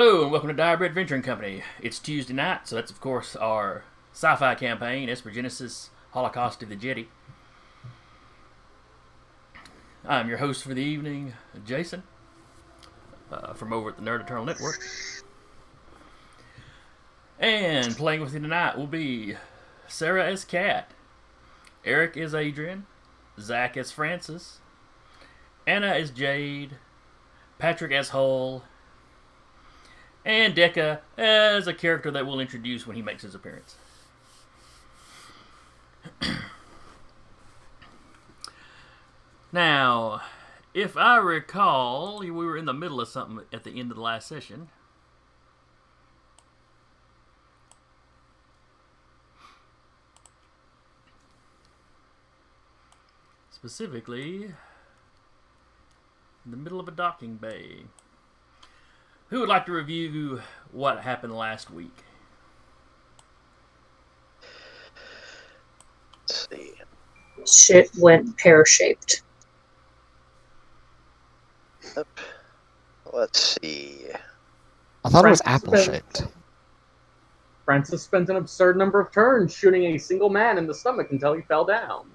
Hello and welcome to Direbread Adventuring Company. It's Tuesday night, so that's of course our sci-fi campaign, Esper Genesis, Holocaust of the Jetty. I'm your host for the evening, Jason, from over at the Nerd Eternal Network. And playing with you tonight will be Sarah as Kat, Eric as Adrian, Zach as Francis, Anna as Jade, Patrick as Hull, and Decca as a character that we'll introduce when he makes his appearance. Now, if I recall, we were in the middle of something at the end of the last session. Specifically, in the middle of a docking bay. Who would like to review what happened last week? Let's see. Shit went pear-shaped. Yep. Let's see. I thought it was Francis apple-shaped. Francis spent an absurd number of turns shooting a single man in the stomach until he fell down.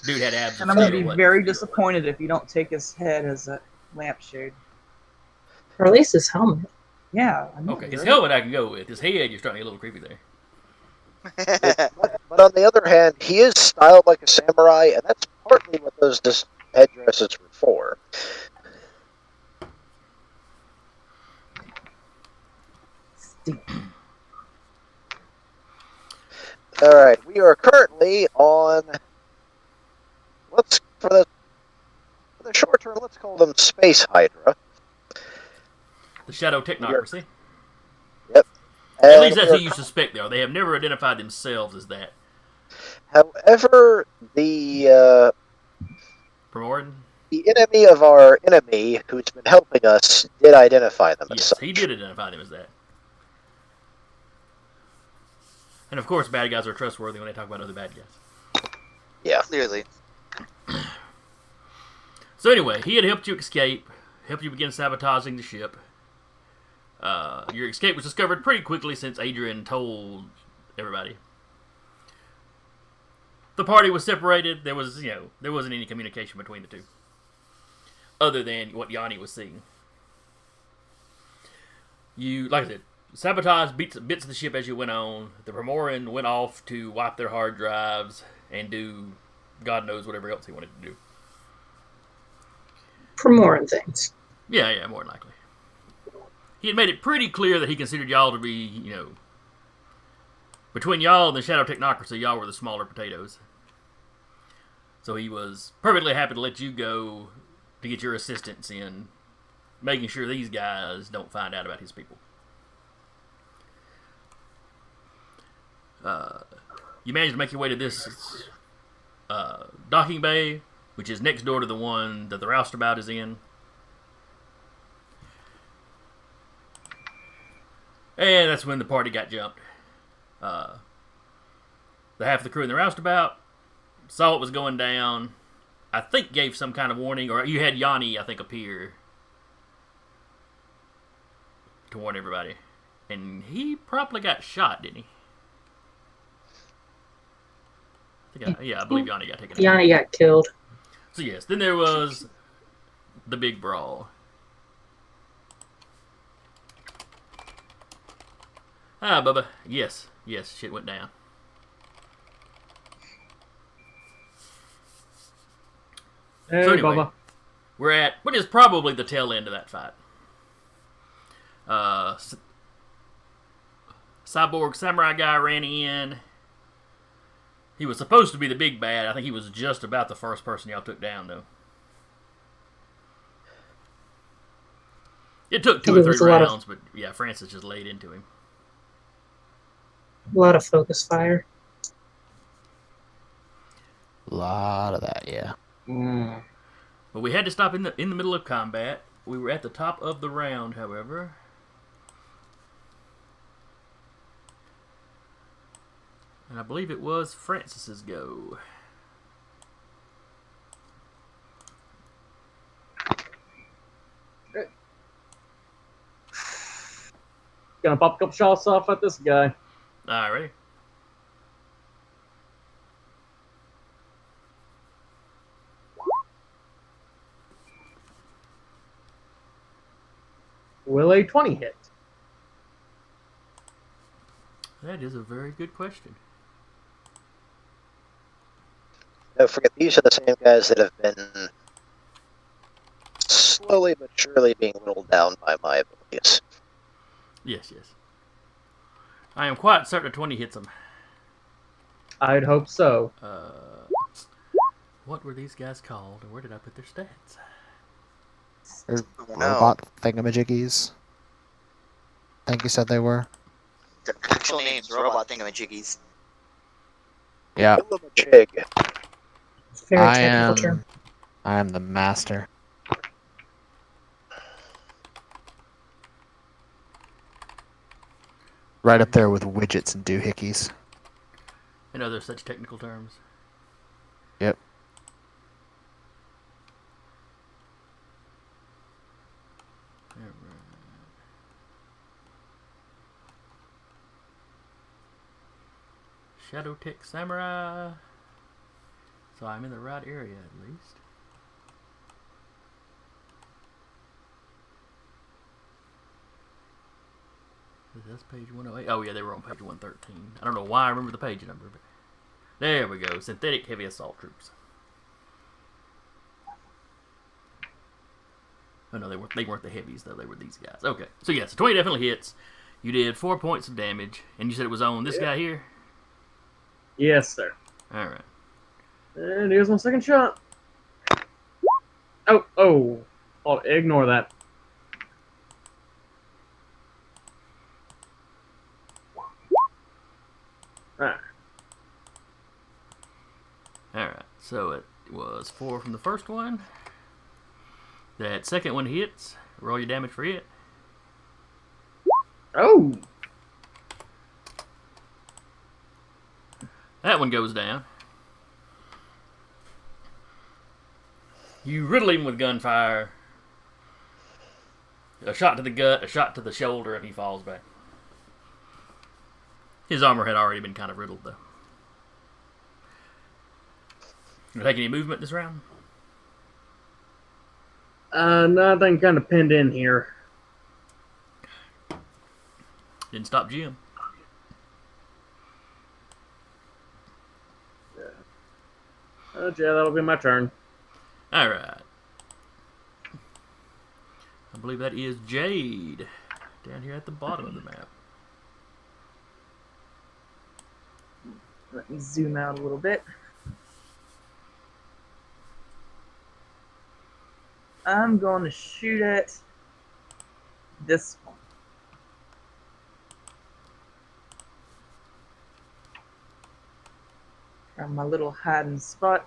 Dude had abs. And I'm going to be very disappointed if you don't take his head as a lampshade. Or at least his helmet. Yeah. I know, Okay, his right? helmet I can go with. His head, you're starting to get a little creepy there. But on the other hand, he is styled like a samurai, and that's partly what those headdresses were for. Alright, we are currently on... For the short term, let's call them Space Hydra. The Shadow Technocracy. Yep. At least that's who you suspect they are. They have never identified themselves as that. However, the Primorin? the enemy of our enemy, who's been helping us, did identify them as Yes, such. he did identify them as that. And of course, bad guys are trustworthy when they talk about other bad guys. Yeah. Clearly. So anyway, he had helped you escape, helped you begin sabotaging the ship. Your escape was discovered pretty quickly since Adrian told everybody. The party was separated. There wasn't any communication between the two, other than what Yanni was seeing. You, like I said, sabotaged bits of the ship as you went on. The Primorin went off to wipe their hard drives and do God knows whatever else he wanted to do. Primorin things. Yeah, more than likely. He had made it pretty clear that he considered y'all to be, between y'all and the Shadow Technocracy, y'all were the smaller potatoes. So he was perfectly happy to let you go to get your assistance in making sure these guys don't find out about his people. You managed to make your way to this docking bay, which is next door to the one that the roustabout is in. And that's when the party got jumped. The half of the crew in the roustabout saw what was going down. I think gave some kind of warning, or you had Yanni, I think, appear to warn everybody. And he probably got shot, didn't he? I believe Yanni got taken out. Yanni got killed. So yes, then there was the big brawl. Bubba. Yes, shit went down. Hey, So anyway, Bubba. we're at what is probably the tail end of that fight. Cyborg samurai guy ran in. He was supposed to be the big bad. I think he was just about the first person y'all took down, though. It took 2 or 3 rounds, but yeah, Francis just laid into him. A lot of focus fire. A lot of that, yeah. But we had to stop in the middle of combat. We were at the top of the round, however. And I believe it was Francis's go. Gonna pop a couple shots off at this guy. Alrighty. Will a 20 hit? That is a very good question. Don't forget, these are the same guys that have been slowly but surely being whittled down by my abilities. Yes. I am quite certain a 20 hits him. I'd hope so. What were these guys called, or where did I put their stats? They're Oh, no. robot thingamajiggies. I think you said they were. Their actual name's Robot Thingamajiggies. Yeah. Jig. Very I technical am. term. I am the master. Right up there with widgets and doohickeys. I know there's such technical terms. Yep. Shadow Tech Samurai. So I'm in the right area at least. Is this page 108? Oh yeah, they were on page 113. I don't know why I remember the page number, but there we go. Synthetic Heavy Assault Troops. Oh no, they weren't the heavies though. They were these guys. Okay, so yes, 20 definitely hits. You did 4 points of damage, and you said it was on this guy here. Yes, sir. All right. And here's my second shot. Oh. Ignore that. Alright. Alright, so it was 4 from the first one. That second one hits. Roll your damage for it. Oh! That one goes down. You riddle him with gunfire. A shot to the gut, a shot to the shoulder, and he falls back. His armor had already been kind of riddled, though. You take any movement this round? Nothing kind of pinned in here. Didn't stop Jim. Yeah, that'll be my turn. Alright. I believe that is Jade. Down here at the bottom of the map. Let me zoom out a little bit. I'm going to shoot at this one. From my little hiding spot.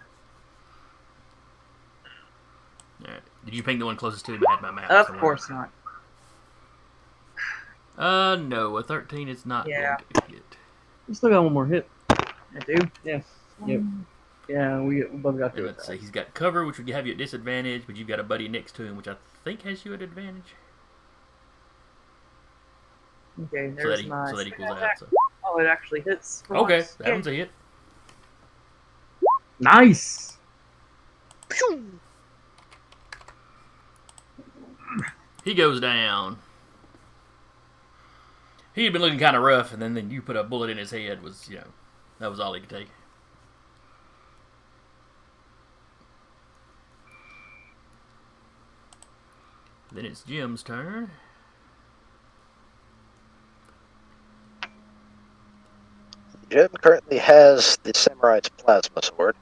Alright. Did you ping the one closest to him? I had my map. Of somewhere. course not. No. A 13 is not Yeah. going to hit. We still got one more hit. I do. Yeah. Yep. Yeah, we both got And hit. let's see. He's got cover, which would have you at disadvantage, but you've got a buddy next to him, which I think has you at advantage. Okay, So there's my. that equals out. So. Oh, it actually hits. for Okay, once. that one's a hit. Nice! He goes down. He had been looking kind of rough, and then you put a bullet in his head. That was all he could take. Then it's Jim's turn. Jim currently has the Samurai's plasma sword.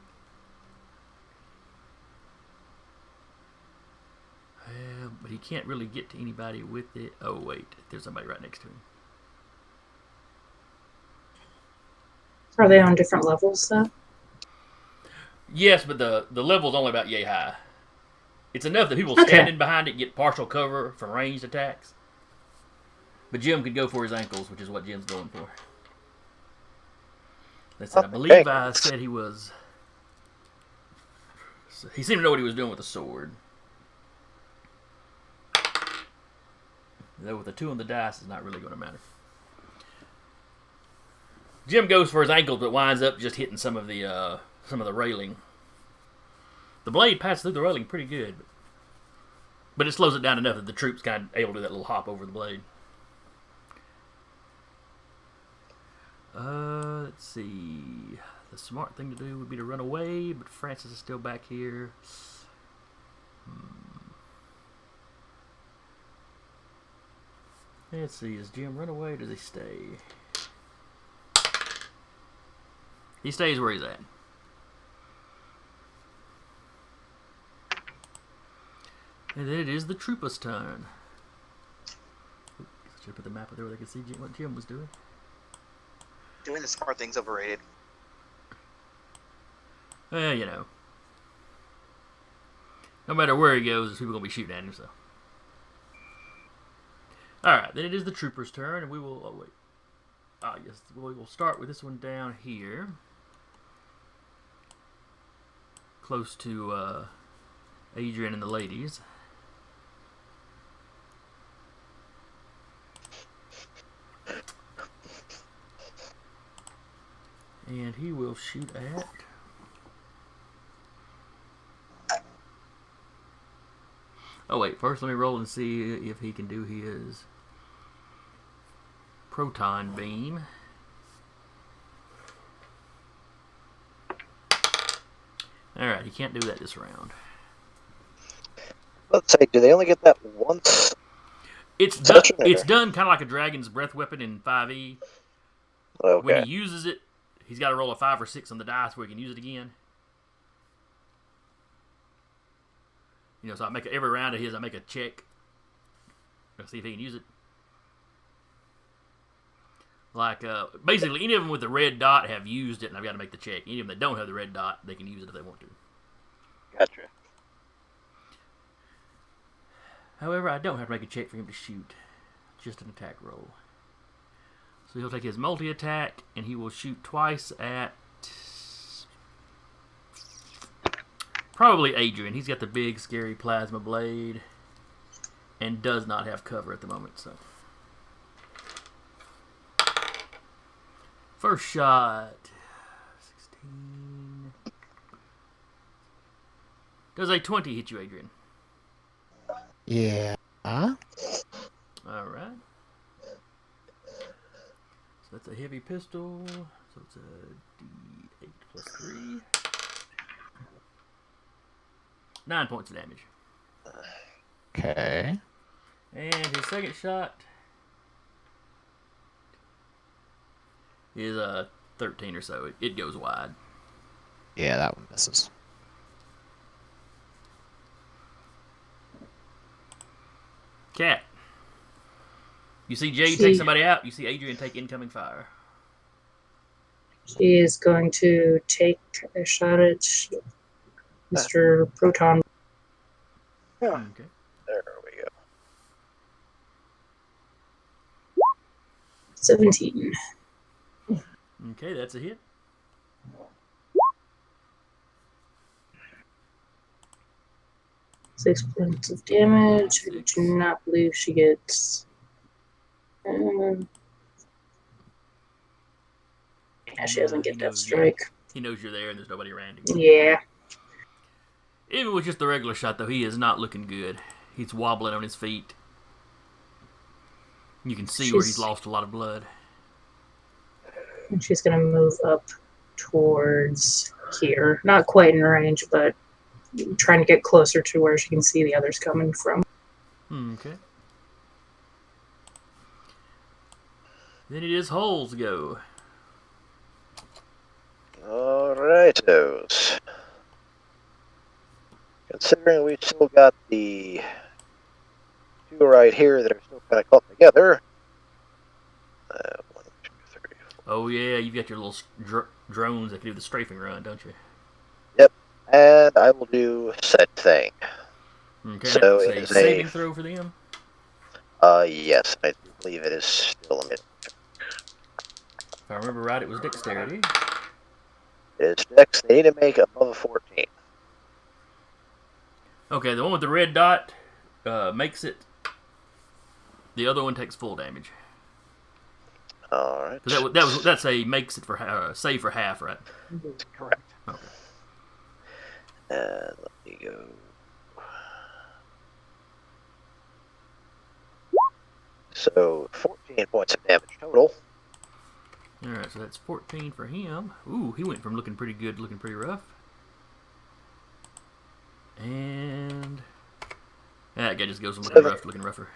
But he can't really get to anybody with it. Oh, wait. There's somebody right next to him. Are they on different levels, though? Yes, but the level's only about yay high. It's enough that people Okay. standing behind it get partial cover from ranged attacks. But Jim could go for his ankles, which is what Jim's going for. Listen, I believe I said he was... He seemed to know what he was doing with the sword. Though with the 2 on the dice, it's not really going to matter. Jim goes for his ankles, but winds up just hitting some of the railing. The blade passes through the railing pretty good, but it slows it down enough that the troop's kind of able to do that little hop over the blade. Let's see. The smart thing to do would be to run away, but Francis is still back here. Let's see. Does Jim run away or does he stay? He stays where he's at. And then it is the trooper's turn. Should I put the map up there where they can see what Jim was doing? Doing the smart thing's overrated. You know. No matter where he goes, there's people going to be shooting at him, so. Alright, then it is the trooper's turn, and we will... Oh, wait. Yes, we will start with this one down here. Close to, Adrian and the ladies. And he will shoot at... Oh wait, first let me roll and see if he can do his proton beam. Alright, he can't do that this round. Let's say, do they only get that once? It's done kind of like a dragon's breath weapon in 5e. Okay. When he uses it, he's got to roll a 5 or 6 on the dice where he can use it again. You know, so every round of his, I make a check. Let's see if he can use it. Like, basically, any of them with the red dot have used it, and I've got to make the check. Any of them that don't have the red dot, they can use it if they want to. Gotcha. However, I don't have to make a check for him to shoot. Just an attack roll. So he'll take his multi-attack, and he will shoot twice at... probably Adrian. He's got the big, scary plasma blade, and does not have cover at the moment, so... First shot. 16. Does a 20 hit you, Adrian? Yeah. Alright. So that's a heavy pistol. So it's a D8 plus 3. 9 points of damage. Okay. And his second shot is a 13 or so. It goes wide. Yeah, that one misses. Cat. You see Jade take somebody out. You see Adrian take incoming fire. She is going to take a shot at Mr. Proton. Yeah. Okay. There we go. 17. Okay, that's a hit. Six points of damage. I do not believe she gets. Yeah, she doesn't get Death Strike. He knows you're there and there's nobody around him. Yeah. Even with just the regular shot, though, he is not looking good. He's wobbling on his feet. You can see where he's lost a lot of blood. And she's going to move up towards here. Not quite in range, but trying to get closer to where she can see the others coming from. Okay. Then it is Hole's go. Alrightos. Considering we've still got the two right here that are still kind of clumped together. 1, 2, 3, 4. Oh, yeah, you've got your little drones that can do the strafing run, don't you? Yep. And I will do said thing. Okay, So that's it a is saving throw for them. Yes, I believe it is still a mid. If I remember right, it was dexterity. It is dex. They need to make above a 14. Okay, the one with the red dot makes it. The other one takes full damage. All right. That's a makes it for save for half, right? Correct. Okay. And let me go. So 14 points of damage total. All right, so that's 14 for him. Ooh, he went from looking pretty good, looking pretty rough. And that guy just goes from looking rough to looking rougher.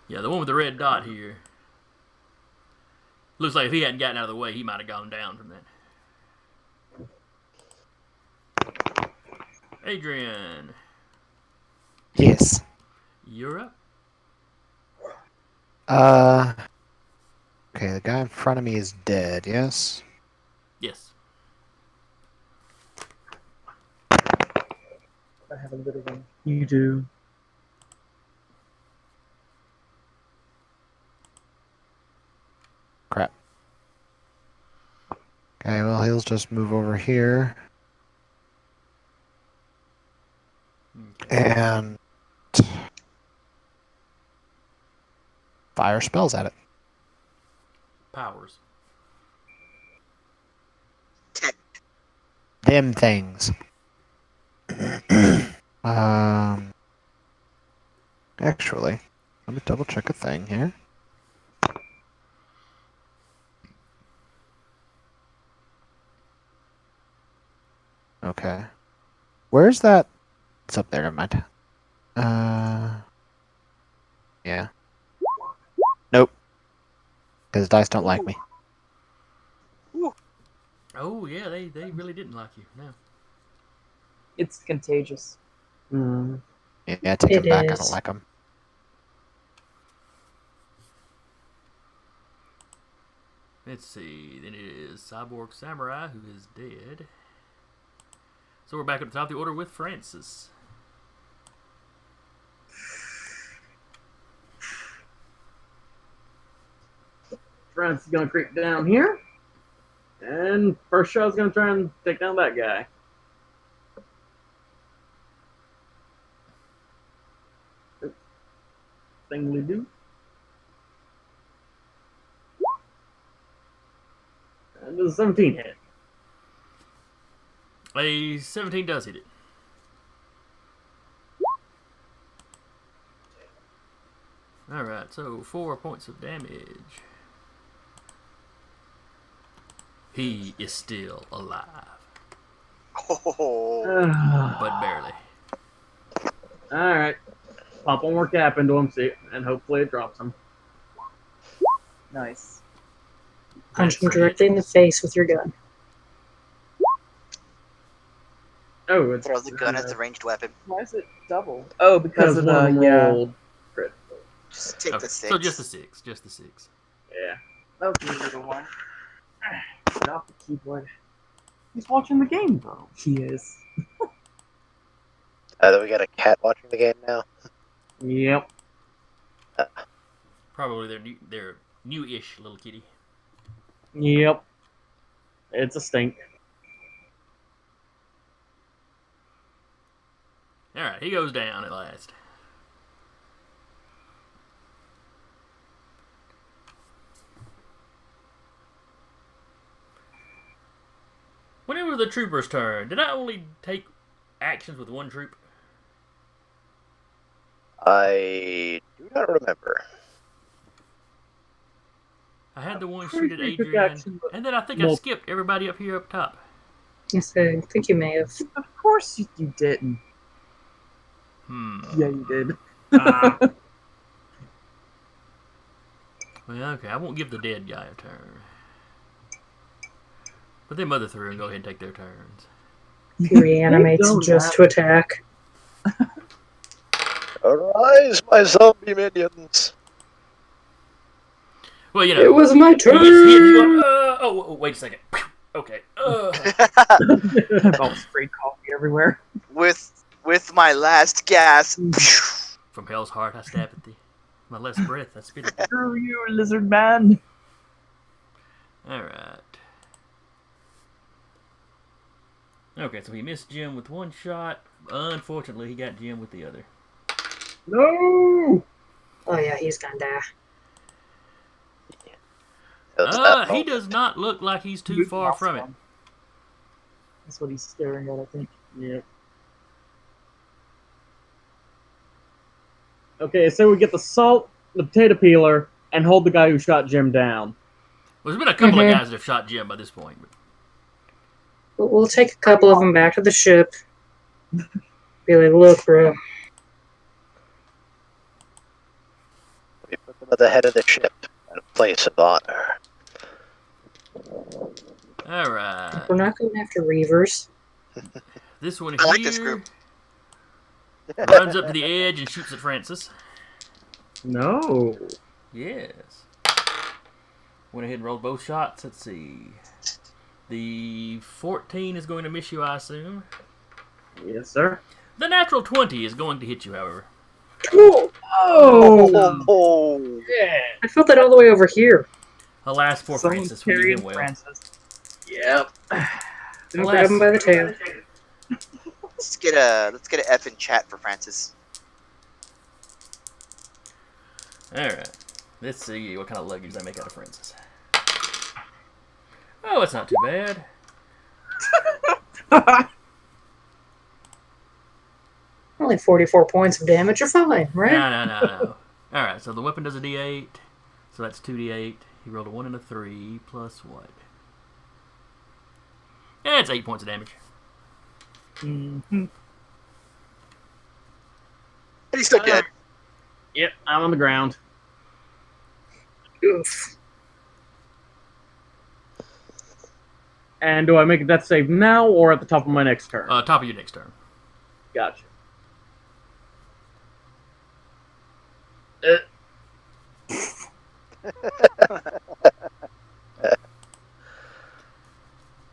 Yeah, the one with the red dot here. Looks like if he hadn't gotten out of the way, he might have gone down from that. Adrian, Yes. you're up. Okay, the guy in front of me is dead, yes? Yes. I have a bit of one. You do. Crap. Okay, well, he'll just move over here. And fire spells at it. Powers. Them things. Actually, let me double check a thing here. Okay. Where's that? It's up there, never mind. Yeah. Nope. Because dice don't like me. Oh, yeah, they really didn't like you. No. It's contagious. Mm. Yeah, take It them back. I is. don't like them. Let's see. Then it is Cyborg Samurai, who is dead. So we're back at the top of the order with Francis. Francis is gonna creep down here. And first shot's gonna try and take down that guy. Thingly do. And does a 17 hit? A 17 does hit it. Alright, so 4 points of damage. He is still alive, Oh, but barely. Alright. Pop one more cap into him, see, and hopefully it drops him. Nice. Punch him That's a directly in the face with your gun. Oh, it's throw the gun as a ranged weapon. Why is it double? Oh, because of one of the them yeah. rolled crit. Just take Okay, the 6. so just the 6. Just the 6. Yeah. Okay, little one. Get off the keyboard. He's watching the game, though. He is. We got a cat watching the game now. Yep. Probably their new-ish little kitty. Yep. It's a stink. Alright, he goes down at last. When it was the trooper's turn, did I only take actions with one troop? I do not remember. I had the one Pretty shoot at sure you took Adrian, action, but and then I think I Well- skipped everybody up here up top. Yes, I think you may have. Of course you didn't. Yeah, you did. Ah. Well, okay, I won't give the dead guy a turn. But them other three will go ahead and take their turns. He reanimates Don't just to attack. Arise, my zombie minions! Well, you know, It was my he gets hit, he's going, turn! oh, wait a second. Okay. All sprayed coffee everywhere. with my last gas. From hell's heart, I stab at thee. My last breath, I spit at thee. Screw you, lizard man. Alright. Okay, so he missed Jim with one shot. Unfortunately, he got Jim with the other. No! Oh yeah, he's gonna die. It was that He moment. does not look like he's too far from it. That's what he's staring at, I think. Yep. Okay, so we get the salt, the potato peeler, and hold the guy who shot Jim down. Well, there's been a couple of Mhm. guys that have shot Jim by this point. But We'll take a couple of them back to the ship. Be like, look, bro. We put them at the head of the ship at a place of honor. all right, We're not going after Reavers. this one I here like this group. runs up to the edge and shoots at Francis. No. Yes. Went ahead and rolled both shots. Let's see. The 14 is going to miss you, I assume. Yes, sir. The natural 20 is going to hit you, however. Oh! Oh, Yeah. I felt that all the way over here. Alas, poor Someone's Francis. We knew carrying him well. Francis. Yep. I'll grab him by the tail. Let's get an F in chat for Francis. All right. Let's see what kind of luggage I make out of Francis. Oh, it's not too bad. Only 44 points of damage. You're fine, right? No. All right, so the weapon does a D8. So that's 2D8. He rolled a 1 and a 3 plus what? Yeah, it's 8 points of damage. Mhm. And he's still dead. Yep, I'm on the ground. Oof. And do I make a death save now or at the top of my next turn? Top of your next turn. Gotcha.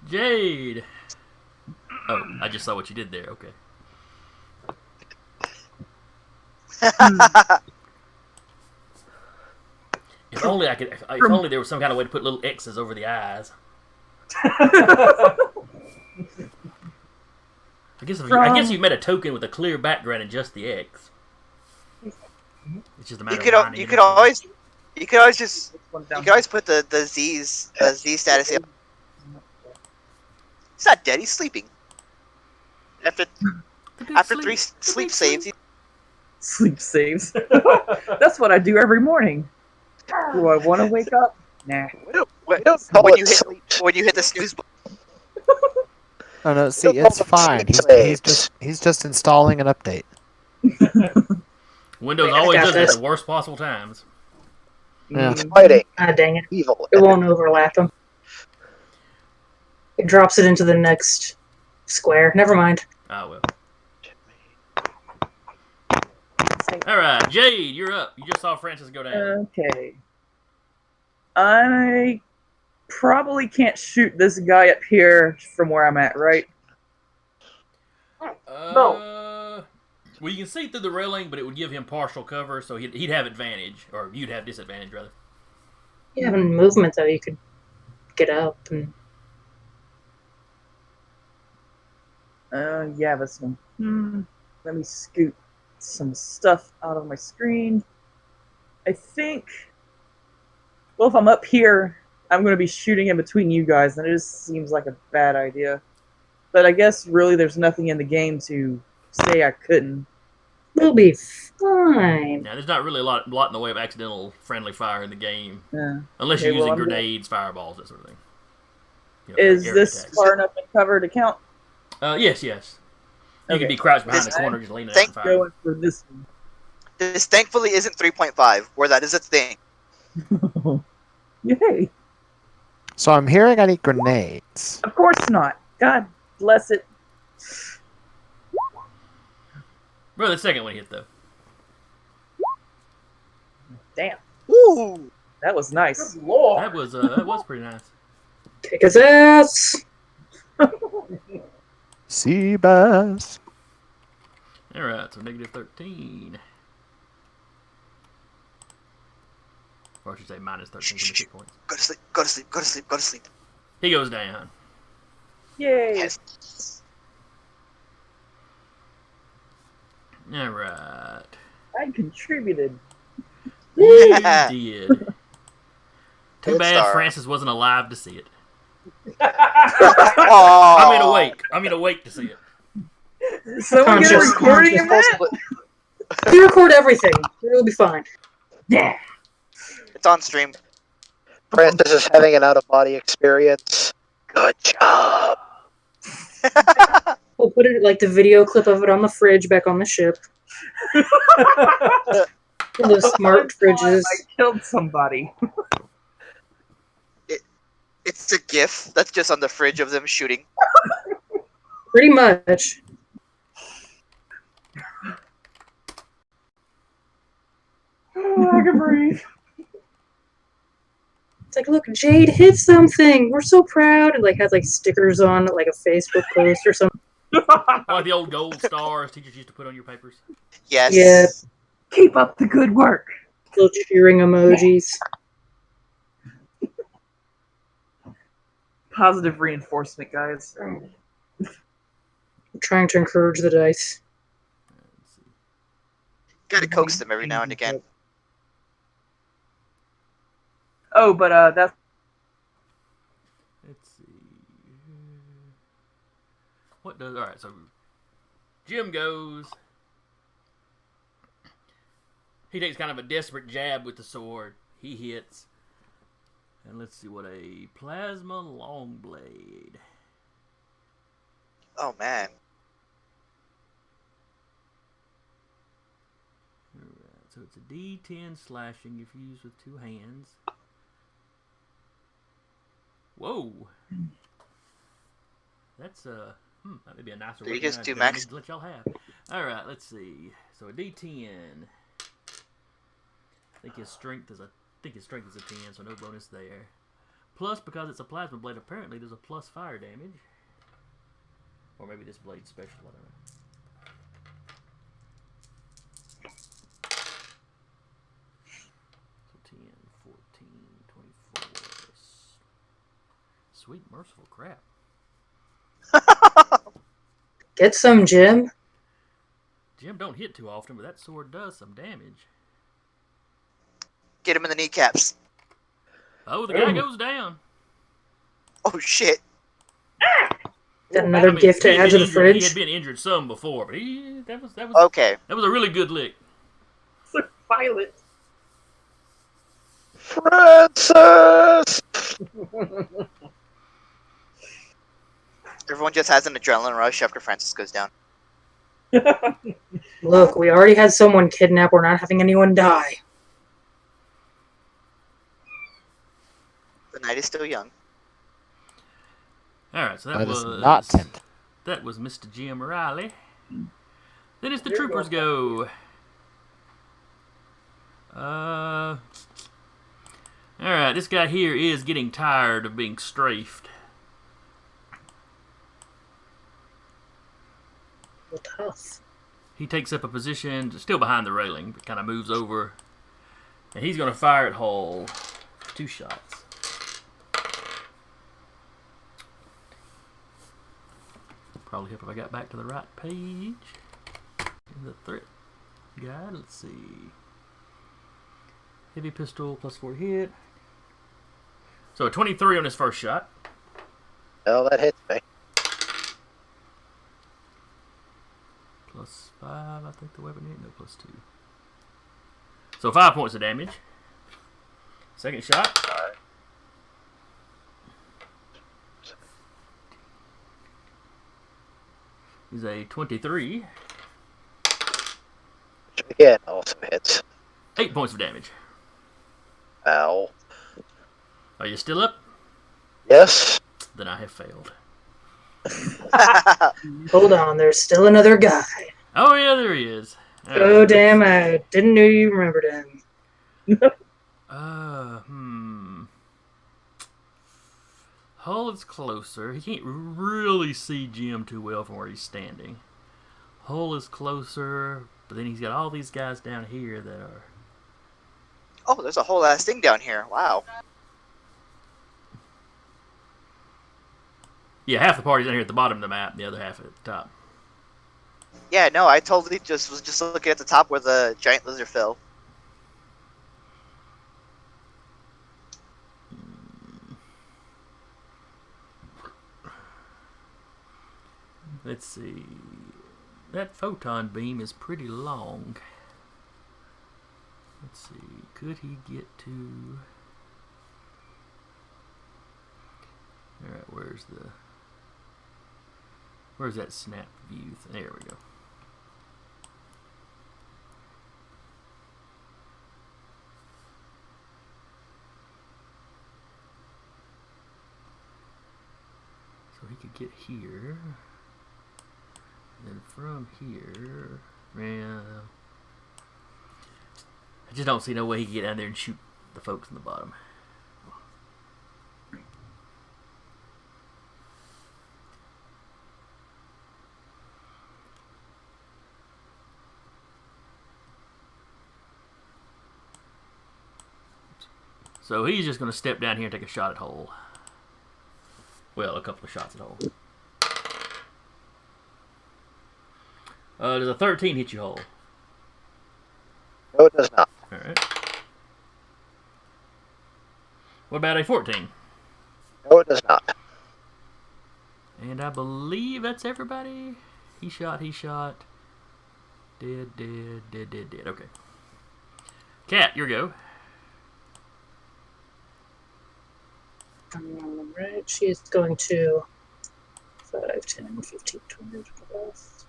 Jade. Oh, I just saw what you did there. Okay. If only I could. If only there was some kind of way to put little X's over the eyes. I guess you made a token with a clear background and just the X. It's just a matter You of lining you it could up. always just One you down. could always put the Z status. He's not dead. He's sleeping. After The big after sleep. 3 The sleep big saves, he- Sleep saves. That's what I do every morning. Do I want to wake up? Nah. we don't call when it you hit sleep. when you hit the snooze button. Oh no, see, Don't call it's them fine. sleep saves. He's just installing an update. Windows Wait, I always got does it at this. the worst possible times. Yeah. Mm, Fighting Ah, dang it. evil. It won't overlap them. It drops it into the next square. Never mind. Ah, well. All right, Jade, you're up. You just saw Francis go down. Okay. I probably can't shoot this guy up here from where I'm at, right? Well, you can see through the railing, but it would give him partial cover, so he'd have advantage, or you'd have disadvantage, rather. You have movement, though. You could get up and... Yeah, this one. Let me scoot some stuff out of my screen. I think. Well, if I'm up here, I'm going to be shooting in between you guys, and it just seems like a bad idea. But I guess really there's nothing in the game to say I couldn't. We'll be fine. Now, there's not really a lot in the way of accidental friendly fire in the game, Yeah. unless Okay, you're using well, I'm grenades, fireballs, that sort of thing. You know, Is area this attacks. far enough in cover to count? Yes. You Okay. can be crouched behind This- the corner, just leaning out thank and firing. Going for this one. This thankfully isn't 3.5, where that is a thing. Yay! So I'm hearing I need grenades. Of course not. God bless it. Well, the second one hit, though. Damn, Ooh, that was nice. That was pretty nice. Kick his ass! Sea bass. All right, so negative 13. Or I should say minus 13 from the hit points. go to sleep, go to sleep, go to sleep, go to sleep. He goes down. Yay! Yes. All right. I contributed. You did. Too Good bad star. Francis wasn't alive to see it. Oh, I mean awake to see it. Someone get a Conscious, recording of conscious. that? We record everything. It'll be fine. Yeah. it's on stream. Francis is having an out-of-body experience. Good job. We'll put it like the video clip of it on the fridge back on the ship. Those smart fridges. I killed somebody. It's a GIF that's just on the fridge of them shooting. Pretty much. Oh, I can breathe. It's like, look, Jade hit something. We're so proud. It like has like stickers on it, like a Facebook post or something. Like the old gold stars teachers used to put on your papers. Yes. Yeah. Keep up the good work. Little cheering emojis. Positive reinforcement, guys. I'm trying to encourage the dice. Let's see. Gotta coax them every now and again. Oh, but that's Let's see. What does... Alright, so... Jim goes... He takes kind of a desperate jab with the sword. He hits. And let's see what a plasma long blade. Oh man. Alright, so it's a D10 slashing if used with two hands. Whoa! That's that may be a nicer Did he weapon just than do I max? need to let y'all have. Alright, let's see. So a D10. I think his strength is a 10, so no bonus there. Plus, because it's a plasma blade, apparently there's a plus fire damage. Or maybe this blade's special, I don't know. So 10, 14, 24. Sweet merciful crap. Get some, Jim. Jim don't hit too often, but that sword does some damage. Get him in the kneecaps. Oh, the guy goes down. Oh shit. Got another gift to he had add to been the injured- fridge. He had been injured some before, but that was Okay. that was a really good lick. Violet. Francis! Everyone just has an adrenaline rush after Francis goes down. Look, we already had someone kidnapped. We're not having anyone die. The night is still young. All right, so that Let was us not tempt. that was Mr. Jim Riley. Then it's the Here you troopers go. All right, this guy here is getting tired of being strafed. Well, tough. He takes up a position still behind the railing, but kind of moves over, and he's going to fire at Hull. 2 shots. Probably help if I got back to the right page. In the threat guide, let's see. Heavy pistol, +4 hit. So a 23 on his first shot. Oh, that hits me. +5, I think the weapon hit. No, +2. So 5 points of damage. Second shot. Is a 23. Which again also hits. 8 points of damage. Ow. Are you still up? Yes. Then I have failed. Hold on, there's still another guy. Oh yeah, there he is. All Oh right. damn, I didn't know you remembered him. Hull is closer. He can't really see Jim too well from where he's standing. Hull is closer, but then he's got all these guys down here that are... Oh, there's a whole ass thing down here. Wow. Yeah, half the party's down here at the bottom of the map, and the other half at the top. Yeah, no, I totally was just looking at the top where the giant lizard fell. Let's see. That photon beam is pretty long. Let's see. Could he get to... Alright, where's that snap view? There we go. So he could get here. And then from here... Yeah... I just don't see no way he can get down there and shoot the folks in the bottom. So he's just going to step down here and take a shot at hole. Well, a couple of shots at hole. Does a 13 hit you hole? No, it does not. Alright. What about a 14? No, it does not. And I believe that's everybody. He shot. Dead. Okay. Cat, your go. Alright, she's going to 5, 10, 15, 20, 25,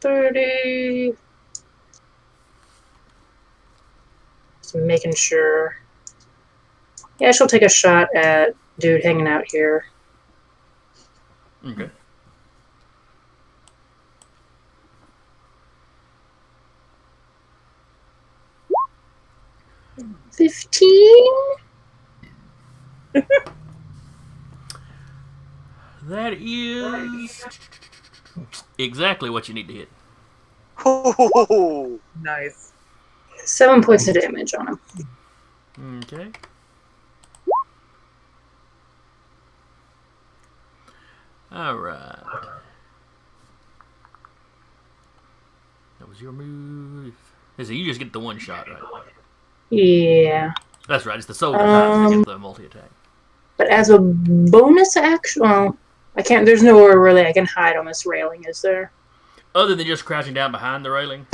30. Just making sure. Yeah, she'll take a shot at dude hanging out here. Okay. $15? That is exactly what you need to hit. Ooh. Nice. 7 points of damage on him. Okay. Alright. That was your move. You just get the one shot, right? Yeah. That's right, it's the soldier types that get the multi-attack. But as a bonus action, well, I can't. There's nowhere really I can hide on this railing, is there? Other than just crouching down behind the railing?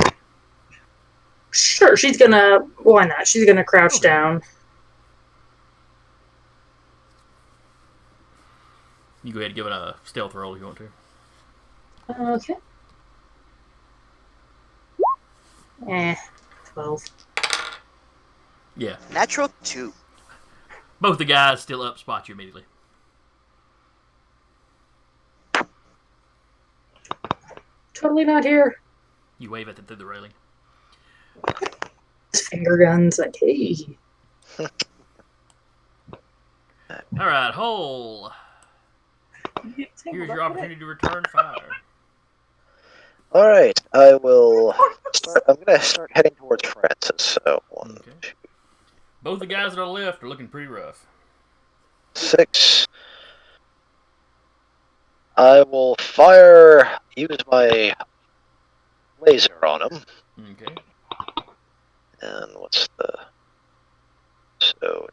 Sure, she's gonna. Why not? She's gonna crouch down. You go ahead and give it a stealth roll if you want to. Okay. 12. Yeah. Natural 2. Both the guys still up spot you immediately. Totally not here. You wave at them through the railing. Finger guns, like, hey. Alright, hole. Here's your opportunity to return fire. All right, I will start. I'm going to start heading towards Francis. So 1, Okay. 2, Both the guys that are left are looking pretty rough. 6. I will use my laser on him. Okay. And what's the... So...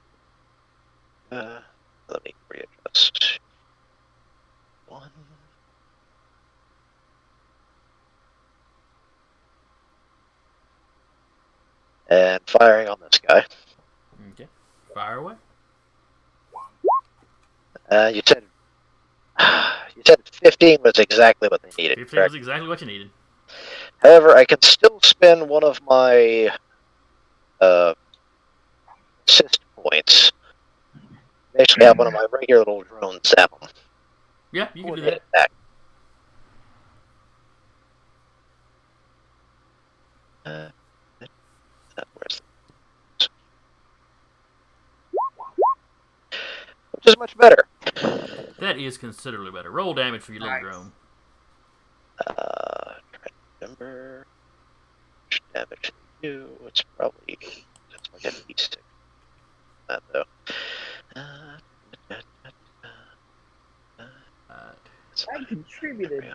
let me readjust. 1... And firing on this guy. Okay. Fire away. You said 15 was exactly what they needed. 15 correct? was exactly what you needed. However, I can still spend one of my assist points. Basically, have one of my regular little drones zap them. Yeah, you can do that. Back. Where's which is much better. That is considerably better. Roll damage for your little Nice. drone. Trying to remember which damage they do. It's probably like an E6. That though. Alright. I contributed.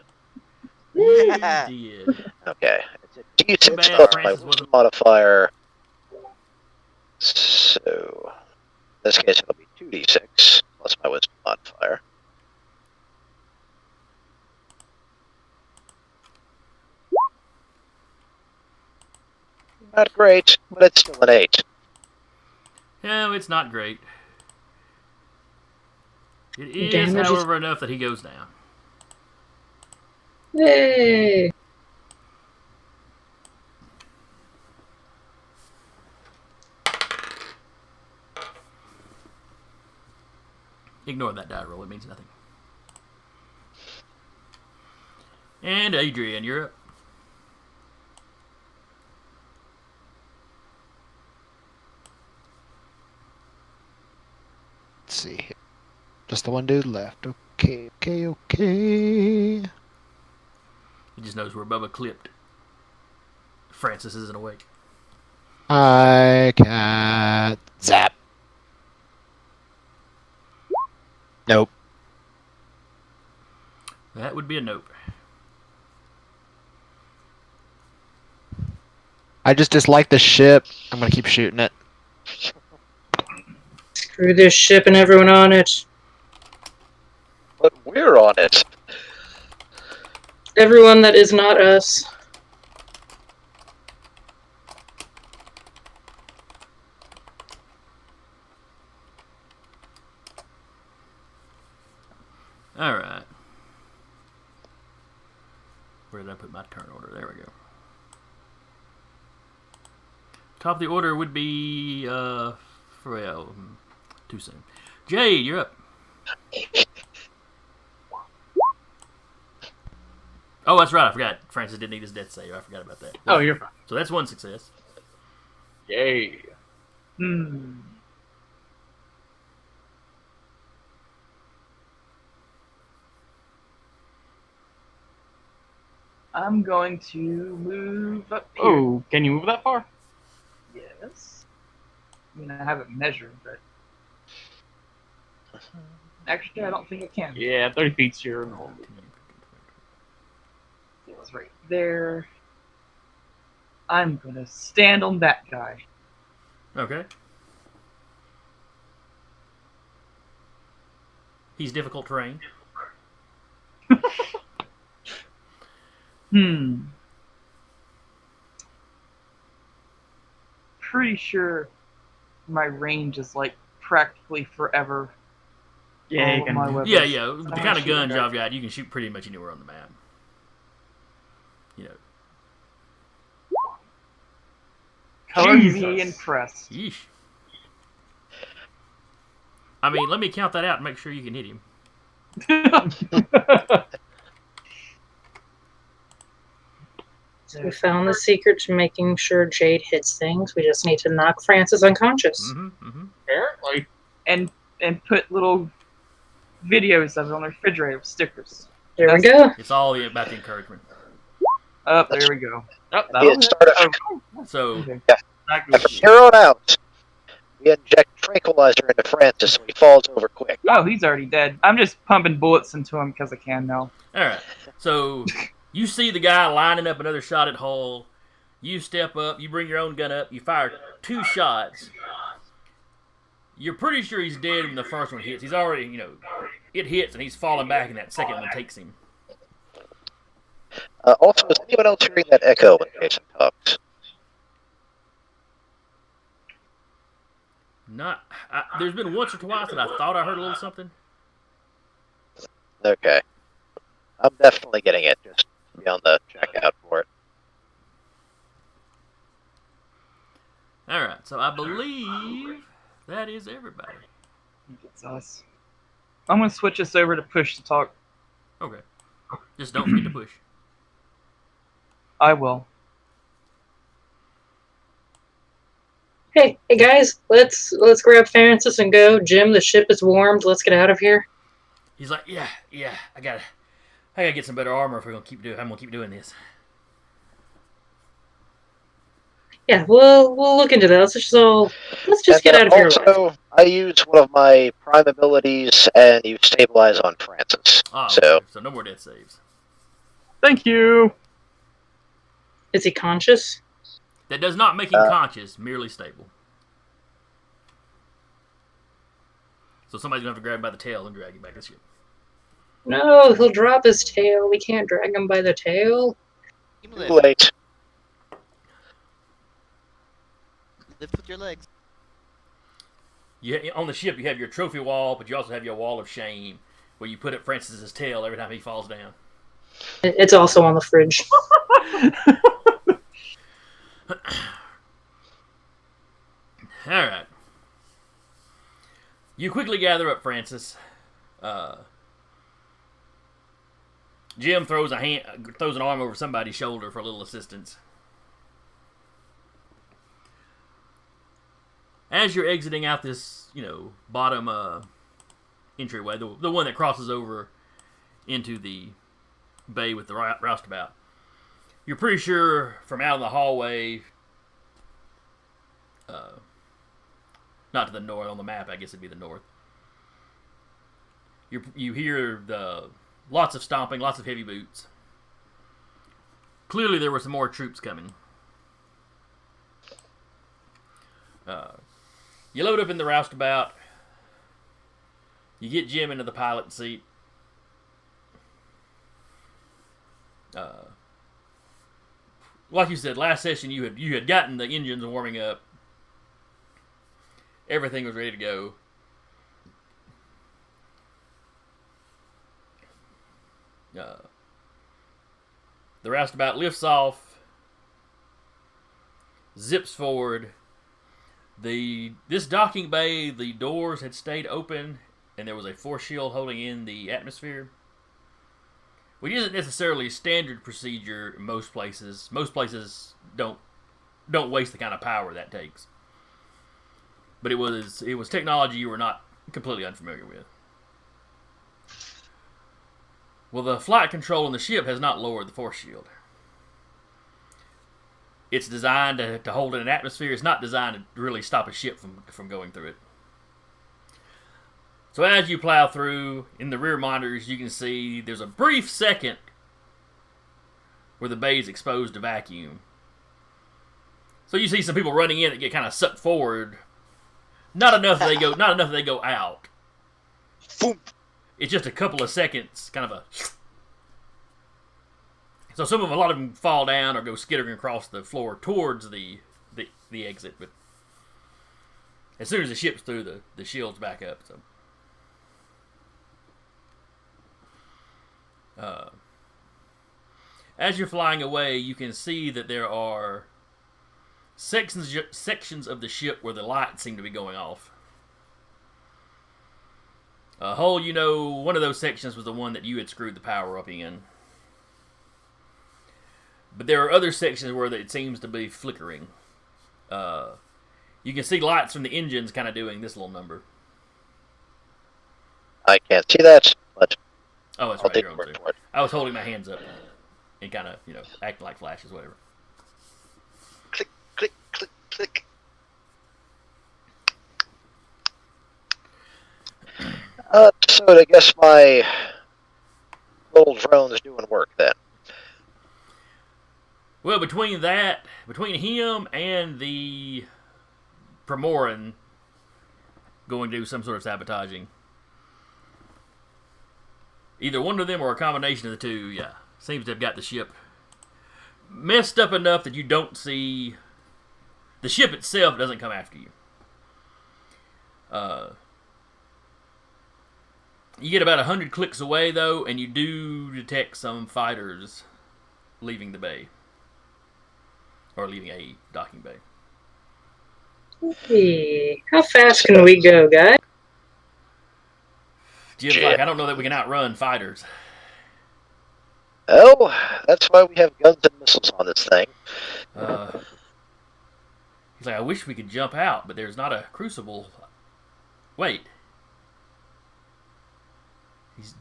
You did. Okay. It's a Too D6 bad plus my Francis wisdom wasn't. modifier. So, in this case, it'll be 2d6 plus my wisdom modifier. Not great, but it's still an 8. No, it's not great. It is, Damage is- however, enough that he goes down. Yay! Ignore that die roll. It means nothing. And Adrian, you're up. Let's see. Just the one dude left. Okay. He just knows where Bubba clipped. Francis isn't awake. I cat zap. Nope. That would be a nope. I just dislike the ship. I'm gonna keep shooting it. Screw this ship and everyone on it. But we're on it. Everyone that is not us. Alright. Where did I put my turn order? There we go. Top of the order would be, too soon. Jade, you're up. Oh, that's right. I forgot. Francis didn't need his death save. I forgot about that. Oh, you're fine. So that's one success. Yay. I'm going to move up here. Oh, can you move that far? Yes. I mean, I haven't measured, but actually, I don't think it can. Yeah, 30 feet's your normal. It's right there. I'm gonna stand on that guy. Okay. He's difficult terrain. Pretty sure my range is like practically forever. Yeah, All you of can. my weapons. Yeah, yeah. The I'm kind gonna of shoot guns that guy. I've got, you can shoot pretty much anywhere on the map. You know. Color me Jesus. impressed. Yeesh. I mean, let me count that out and make sure you can hit him. So we found the secret to making sure Jade hits things. We just need to knock Francis unconscious. Apparently. and put little videos of it on the refrigerator with stickers. There we go. It's all about the encouragement. Oh, there we go. Oh, Be that'll it hit. start of So, Okay. Exactly. from here on out, we inject tranquilizer into Francis so he falls over quick. Oh, he's already dead. I'm just pumping bullets into him because I can now. alright. So, you see the guy lining up another shot at Hull. You step up, you bring your own gun up, you fire 2 shots. You're pretty sure he's dead when the first one hits. He's already, it hits and he's falling back and that second one takes him. Also, is anyone else hearing that echo when Jason talks? There's been once or twice that I thought I heard a little something. Okay. I'm definitely getting it. Just be on the checkout for it. Alright, so I believe that is everybody. It's us. I'm gonna switch this over to push to talk. Okay. Just don't forget to push. I will. Hey guys, let's grab Francis and go. Jim, the ship is warmed. Let's get out of here. He's like, yeah, I gotta get some better armor if I'm gonna keep doing this. Yeah, we'll look into that. Let's just get out of here. Also, I use one of my prime abilities and you stabilize on Francis. Ah, So, okay. So no more death saves. Thank you. Is he conscious? That does not make him conscious, merely stable. So somebody's going to have to grab him by the tail and drag him back to the ship. No, he'll drop his tail. We can't drag him by the tail. You Too live. late. Lift with your legs. On the ship, you have your trophy wall, but you also have your wall of shame, where you put up Francis's tail every time he falls down. It's also on the fridge. Alright. You quickly gather up Francis. Jim throws an arm over somebody's shoulder for a little assistance. As you're exiting out this, bottom entryway, the one that crosses over into the bay with the roustabout, you're pretty sure from out in the hallway, not to the north on the map, I guess it'd be the north. You hear lots of stomping, lots of heavy boots. Clearly, there were some more troops coming. You load up in the roustabout. You get Jim into the pilot seat. Like you said, last session you had gotten the engines warming up. Everything was ready to go. The roustabout lifts off, zips forward. This docking bay, the doors had stayed open, and there was a force shield holding in the atmosphere, which isn't necessarily a standard procedure in most places. Most places don't waste the kind of power that takes. But it was technology you were not completely unfamiliar with. Well, the flight control on the ship has not lowered the force shield. It's designed to hold in an atmosphere. It's not designed to really stop a ship from going through it. So as you plow through, in the rear monitors, you can see there's a brief second where the bay is exposed to vacuum. So you see some people running in that get kind of sucked forward. Not enough that they go out. Boom. It's just a couple of seconds, kind of a. So a lot of them fall down or go skittering across the floor towards the exit. But as soon as the ship's through, the shield's back up. So, as you're flying away, you can see that there are sections of the ship where the lights seem to be going off. Hull, one of those sections was the one that you had screwed the power up in. But there are other sections where it seems to be flickering. You can see lights from the engines kind of doing this little number. I can't see that, but Oh, that's I'll right. take You're your on word too. for it. I was holding my hands up and kind of, acting like flashes, whatever. Click, click, click, click. So I guess my little drone's doing work then. Well, between him and the Primoran going to do some sort of sabotaging, either one of them or a combination of the two, seems to have got the ship messed up enough that you don't see. The ship itself doesn't come after you. You get about 100 clicks away, though, and you do detect some fighters leaving the bay. Or leaving a docking bay. Hey, how fast can we go, guys? Jim's like, I don't know that we can outrun fighters. Oh, that's why we have guns and missiles on this thing. He's like, I wish we could jump out, but there's not a crucible. Wait.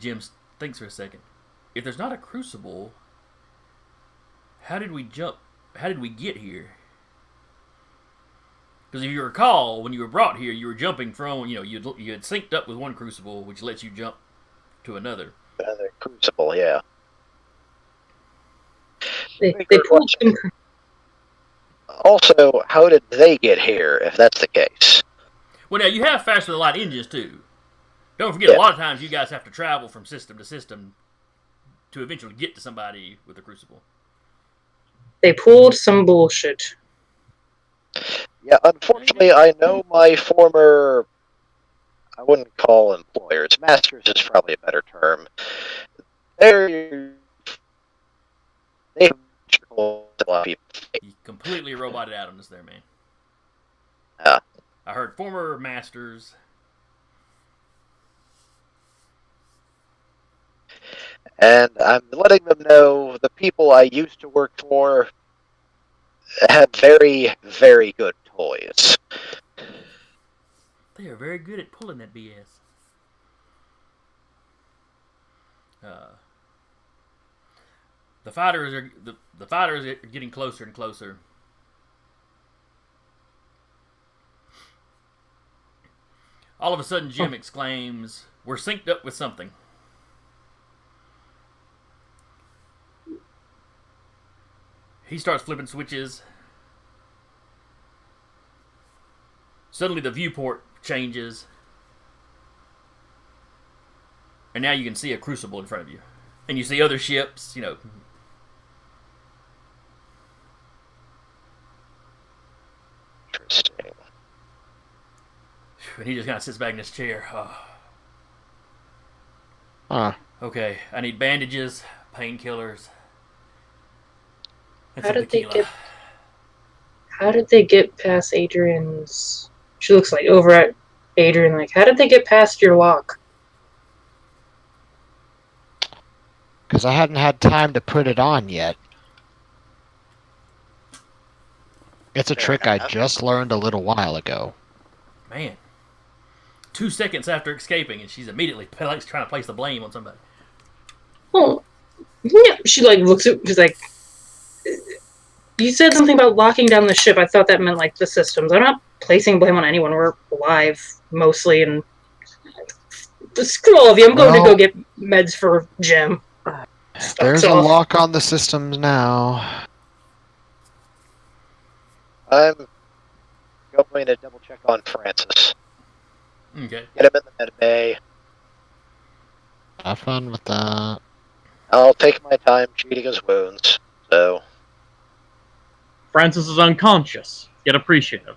Jim thinks for a second. If there's not a crucible, how did we jump? How did we get here? Because if you recall, when you were brought here, you were jumping from, you had synced up with one crucible, which lets you jump to another. Another crucible, yeah. They Figured pulled some. Also, how did they get here, if that's the case? Well, now you have faster than light engines too. Don't forget, Yeah. a lot of times you guys have to travel from system to system to eventually get to somebody with a crucible. They pulled some bullshit. Yeah, unfortunately, I know my former, I wouldn't call employers, masters is probably a better term. They have a lot of people. You completely roboted out on us there, man. Yeah. I heard former masters. And I'm letting them know the people I used to work for have very, very good toys. They are very good at pulling that BS. The fighters are getting closer and closer. All of a sudden, Jim exclaims, "We're synced up with something." He starts flipping switches. Suddenly, the viewport changes. And now you can see a crucible in front of you. And you see other ships, you know. Interesting. And he just kind of sits back in his chair. Oh. Huh. Okay, I need bandages, painkillers, and How some did they tequila. How did they get past Adrian's? She looks like over at Adrian. Like, how did they get past your lock? Because I hadn't had time to put it on yet. It's a Fair trick I enough. just learned a little while ago. Man. 2 seconds after escaping, and she's immediately trying to place the blame on somebody. Oh, yeah. She like looks at. She's like, you said something about locking down the ship. I thought that meant like the systems. I'm not placing blame on anyone. We're alive mostly, and screw all of you. I'm going to go get meds for Jim. There's Stalks a off. lock on the systems now. I'm going to double check on Francis. Okay. Get him in the med bay. Have fun with that. I'll take my time treating his wounds. So, Francis is unconscious, yet appreciative.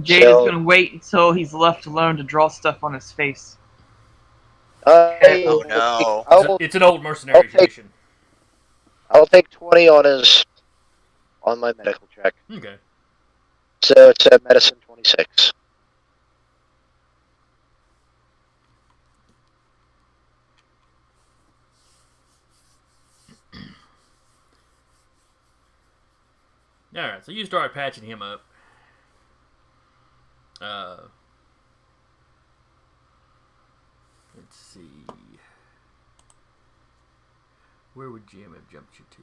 Jade So- is gonna wait until he's left alone to draw stuff on his face. Oh, no. It's an old mercenary Okay. tradition. I'll take 20 on my medical check. Okay. So it's a medicine 26. Alright, so you start patching him up. Let's see. Where would Jim have jumped you to?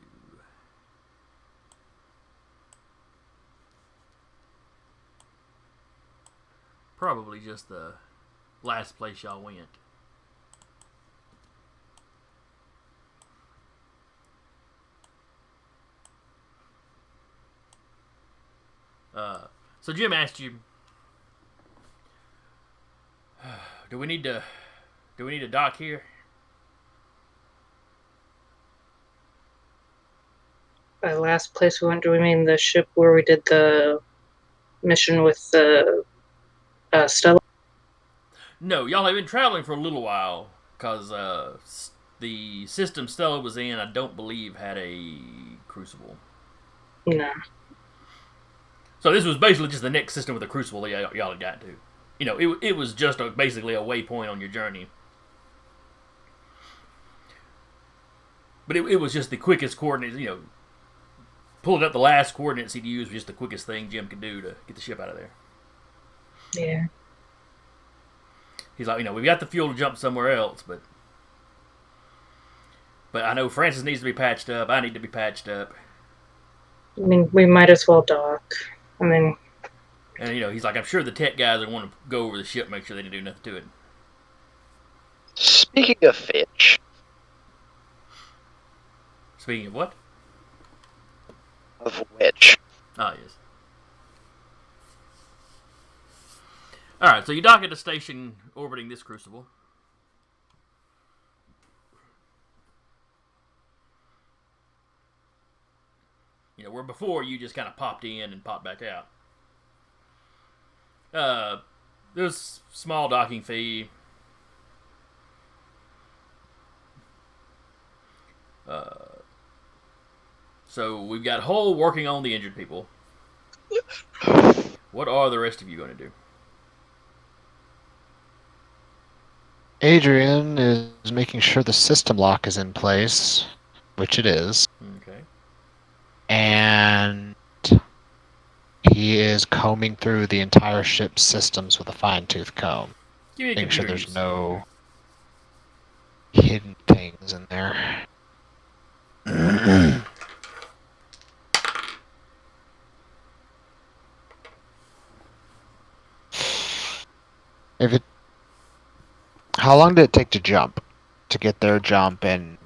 Probably just the last place y'all went. So Jim asked you, do we need to dock here? The last place we went, do we mean the ship where we did the mission with the Stella? No, y'all have been traveling for a little while because the system Stella was in, I don't believe, had a crucible. No. So this was basically just the next system with a crucible that y'all had got to. You know, it was just basically a waypoint on your journey. But it was just the quickest coordinates, you know. Pulling up the last coordinates he'd use was just the quickest thing Jim could do to get the ship out of there. Yeah. He's like, you know, we've got the fuel to jump somewhere else, but I know Francis needs to be patched up. I need to be patched up. I mean, we might as well dock. I mean, And, you know, he's like, I'm sure the tech guys would want to go over the ship, make sure they didn't do nothing to it. Speaking of which, Speaking of what? Of which? Ah, yes. Alright, so you dock at the station orbiting this crucible. You know, where before you just kind of popped in and popped back out. There's small docking fee. So we've got Hull working on the injured people. What are the rest of you going to do? Adrian is making sure the system lock is in place, which it is. Okay. And he is combing through the entire ship's systems with a fine-tooth comb. Give me a Making sure computer there's use. no hidden things in there. If it, how long did it take to jump? To get their jump, and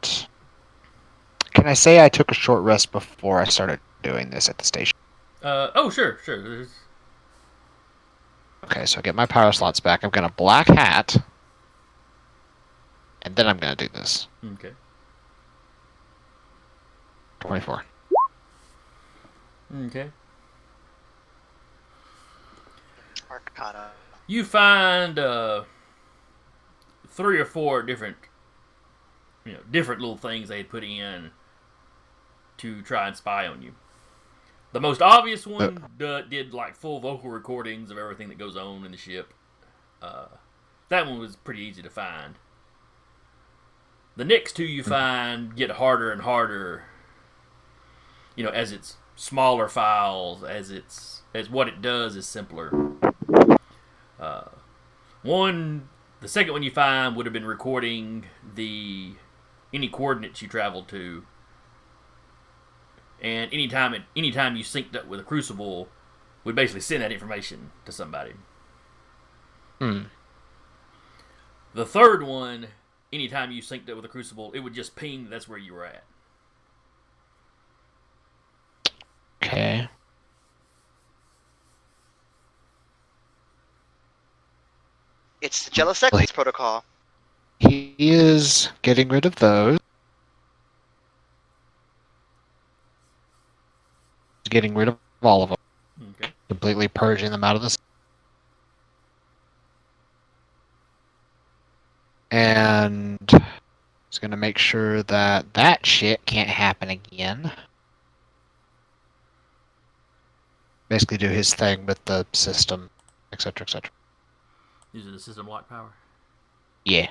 can I say I took a short rest before I started doing this at the station? Oh, sure. There's... Okay, so I get my power slots back. I'm gonna black hat, and then I'm gonna do this. Okay. 24. Okay. Arcana. You find 3 or 4 different, different little things they had put in to try and spy on you. The most obvious one did like full vocal recordings of everything that goes on in the ship. That one was pretty easy to find. The next 2 you find get harder and harder. As it's smaller files, as what it does is simpler. The second one you find would have been recording any coordinates you traveled to, and anytime you synced up with a crucible, would basically send that information to somebody. The third one, anytime you synced up with a crucible, it would just ping that's where you were at. Okay. It's the Jello Seconds protocol. He is getting rid of those. He's getting rid of all of them. Okay. Completely purging them out of the... And he's going to make sure that shit can't happen again. Basically do his thing with the system, etc., etc. Using the system lock power. Yeah.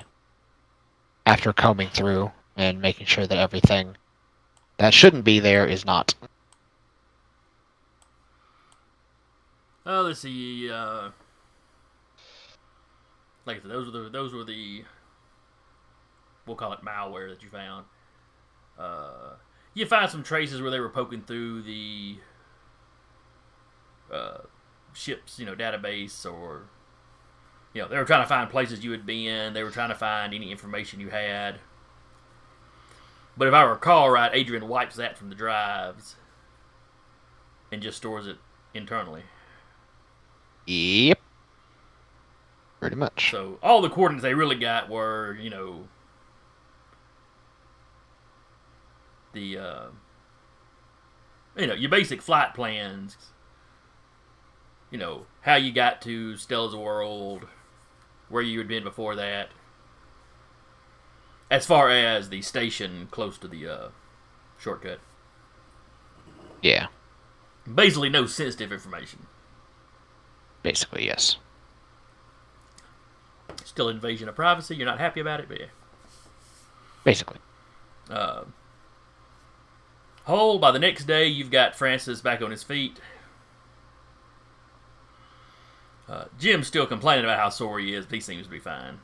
After combing through and making sure that everything that shouldn't be there is not. Let's see. Like I said, those were the we'll call it malware that you found. You find some traces where they were poking through the ship's database, or they were trying to find places you had been. They were trying to find any information you had. But if I recall right, Adrian wipes that from the drives and just stores it internally. Yep. Pretty much. So all the coordinates they really got were, the your basic flight plans. How you got to Stella's World, where you had been before that. As far as the station close to the shortcut. Yeah. Basically no sensitive information. Basically, yes. Still invasion of privacy. You're not happy about it, but yeah. Basically. Hull, by the next day, you've got Francis back on his feet. Jim's still complaining about how sore he is, but he seems to be fine.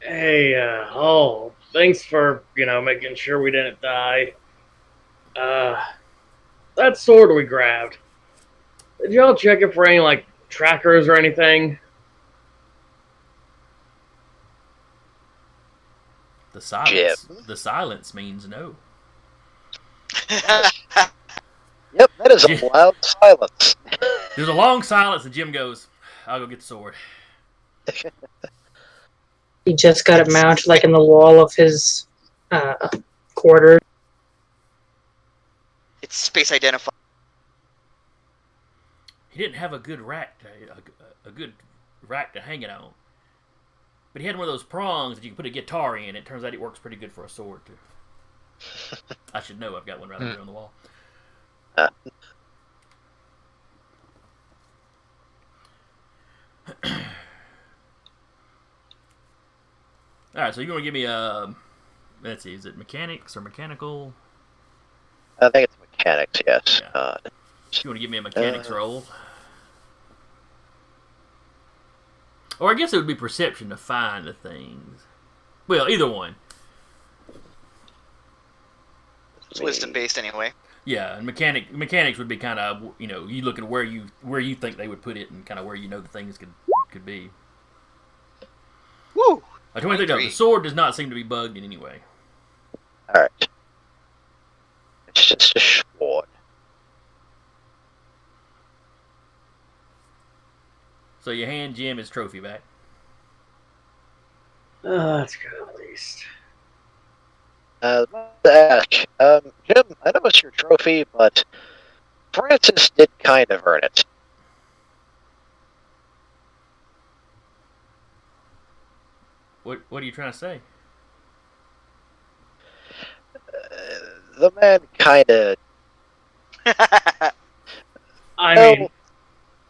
Hey, oh, thanks for, making sure we didn't die. That sword we grabbed. Did y'all check it for any, trackers or anything? The silence. Jim. The silence means no. Yep, that is Jim. a loud silence. There's a long silence, and Jim goes, "I'll go get the sword." He just got it mounted like in the wall of his quarters. It's space identified. He didn't have a good rack to hang it on, but he had one of those prongs that you can put a guitar in. It turns out it works pretty good for a sword too. I should know. I've got one right there on the wall. All right, so you're gonna give me a. Let's see, is it mechanics or mechanical? I think it's mechanics, yes. Yeah. You want to give me a mechanics roll? Or I guess it would be perception to find the things. Well, either one. It's wisdom based anyway. Yeah, and mechanics would be kind of, you look at where you think they would put it and kind of where you know the things could be. Woo! I told you the sword does not seem to be bugged in any way. Alright. It's just a sword. So you hand Jim his trophy back. Let's go at least. Jim, I know it's your trophy, but Francis did kind of earn it. What are you trying to say? The man kind of. I mean,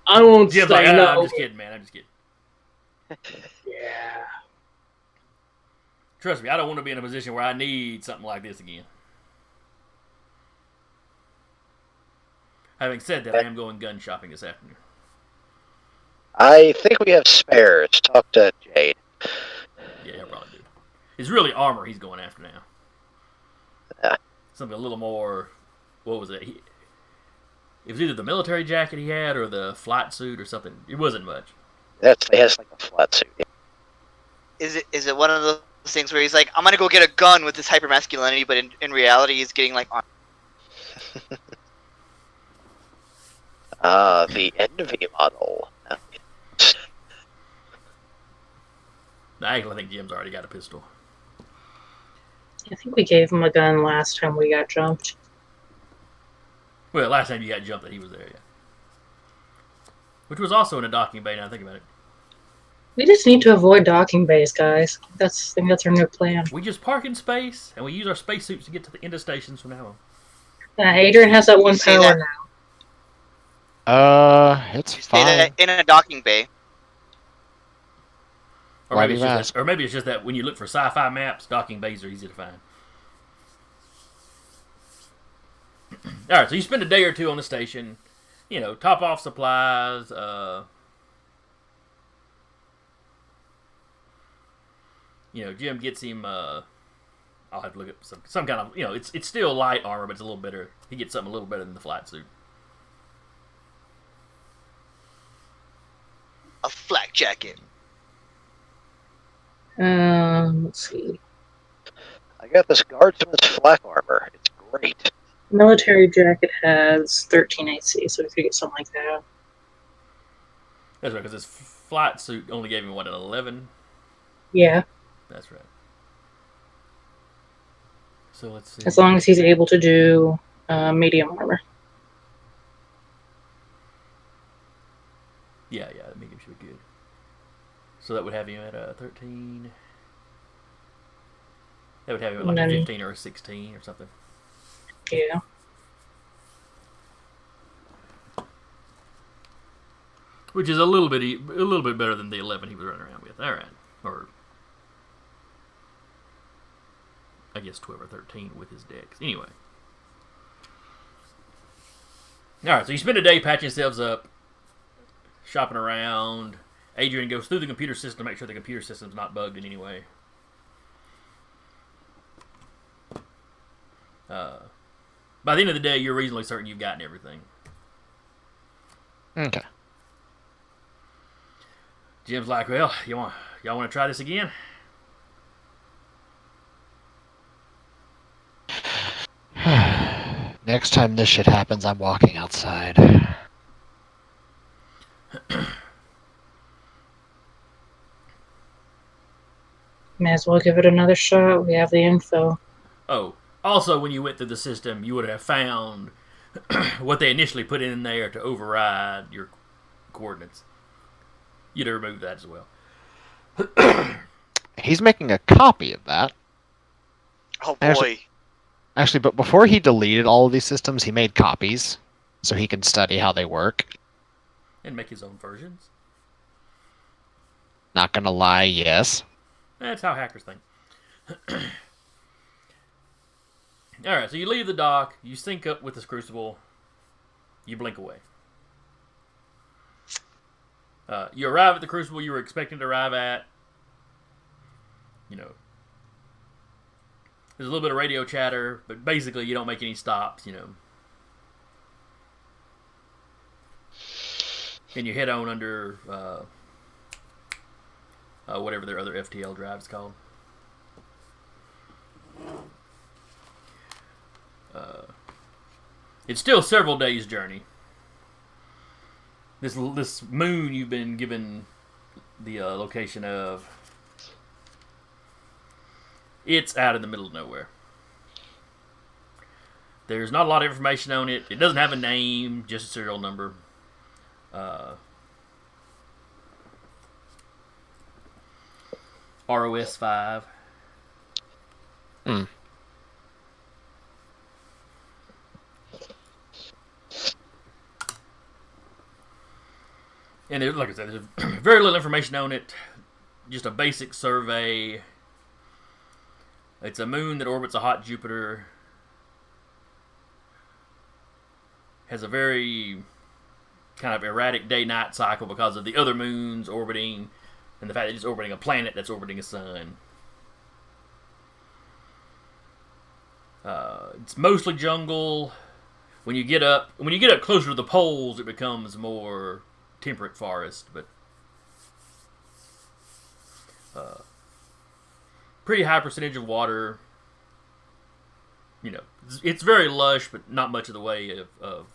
I won't Jim's say like, no. I'm just kidding, man. I'm just kidding. Yeah. Trust me, I don't want to be in a position where I need something like this again. Having said that, I am going gun shopping this afternoon. I think we have spares. Talk to Jade. Yeah, he'll probably do. It's really armor he's going after now. Something a little more. What was it? It was either the military jacket he had or the flight suit or something. It wasn't much. He has like a flat suit. Is it one of those things where he's like, I'm gonna go get a gun with this hyper masculinity, but in reality he's getting like The Envy model. Actually, I think Jim's already got a pistol. I think we gave him a gun last time we got jumped. Well, last time you got jumped that he was there, yeah. Which was also in a docking bay, now I think about it. We just need to avoid docking bays, guys. I think that's our new plan. We just park in space, and we use our spacesuits to get to the end of stations from now on. Adrian has that one say power that- now. It's stay fine. in a docking bay. Or Why maybe, do you it's ask? or maybe it's just that when you look for sci-fi maps, docking bays are easy to find. All right, so you spend a day or two on the station, top off supplies. Jim gets him. I'll have to look at some kind of. It's still light armor, but it's a little better. He gets something a little better than the flight suit. A flak jacket. Let's see. I got this guardsman's flak armor. It's great. Military jacket has 13 AC, so we could get something like that. That's right, because his flight suit only gave him an 11. Yeah, That's right. So let's see. as long as he's able to do medium armor. Yeah, medium should be good. So that would have him at 13. That would have him at like a 15 or a 16 or something. Yeah. Which is a little bit better than the 11 he was running around with. All right, or I guess 12 or 13 with his decks. Anyway, all right. So you spend a day patching yourselves up, shopping around. Adrian goes through the computer system to make sure the computer system's not bugged in any way. By the end of the day, you're reasonably certain you've gotten everything. Okay. Jim's like, well, y'all want to try this again? next time this shit happens, I'm walking outside. May as well give it another shot. We have the info. Oh, also, when you went through the system, you would have found what they initially put in there to override your coordinates. You'd have removed that as well. He's making a copy of that. Oh boy. Actually, but before he deleted all of these systems, he made copies so he can study how they work. And make his own versions. Not gonna lie, yes. That's how hackers think. Alright, so you leave the dock, you sync up with this crucible, you blink away. You arrive at the crucible you were expecting to arrive at. You know, there's a little bit of radio chatter, but basically you don't make any stops, you know. And you head on under whatever their other FTL drive is called. It's still several days' journey. This moon you've been given the location of, it's out in the middle of nowhere. There's not a lot of information on it. It doesn't have a name, just a serial number. ROS 5. Hmm. And there, like I said, there's very little information on it. Just a basic survey. It's a moon that orbits a hot Jupiter. Has a very kind of erratic day-night cycle because of the other moons orbiting, and the fact that it's orbiting a planet that's orbiting a sun. It's mostly jungle. When you get up closer to the poles, it becomes more temperate forest, but pretty high percentage of water. You know, it's very lush, but not much of the way of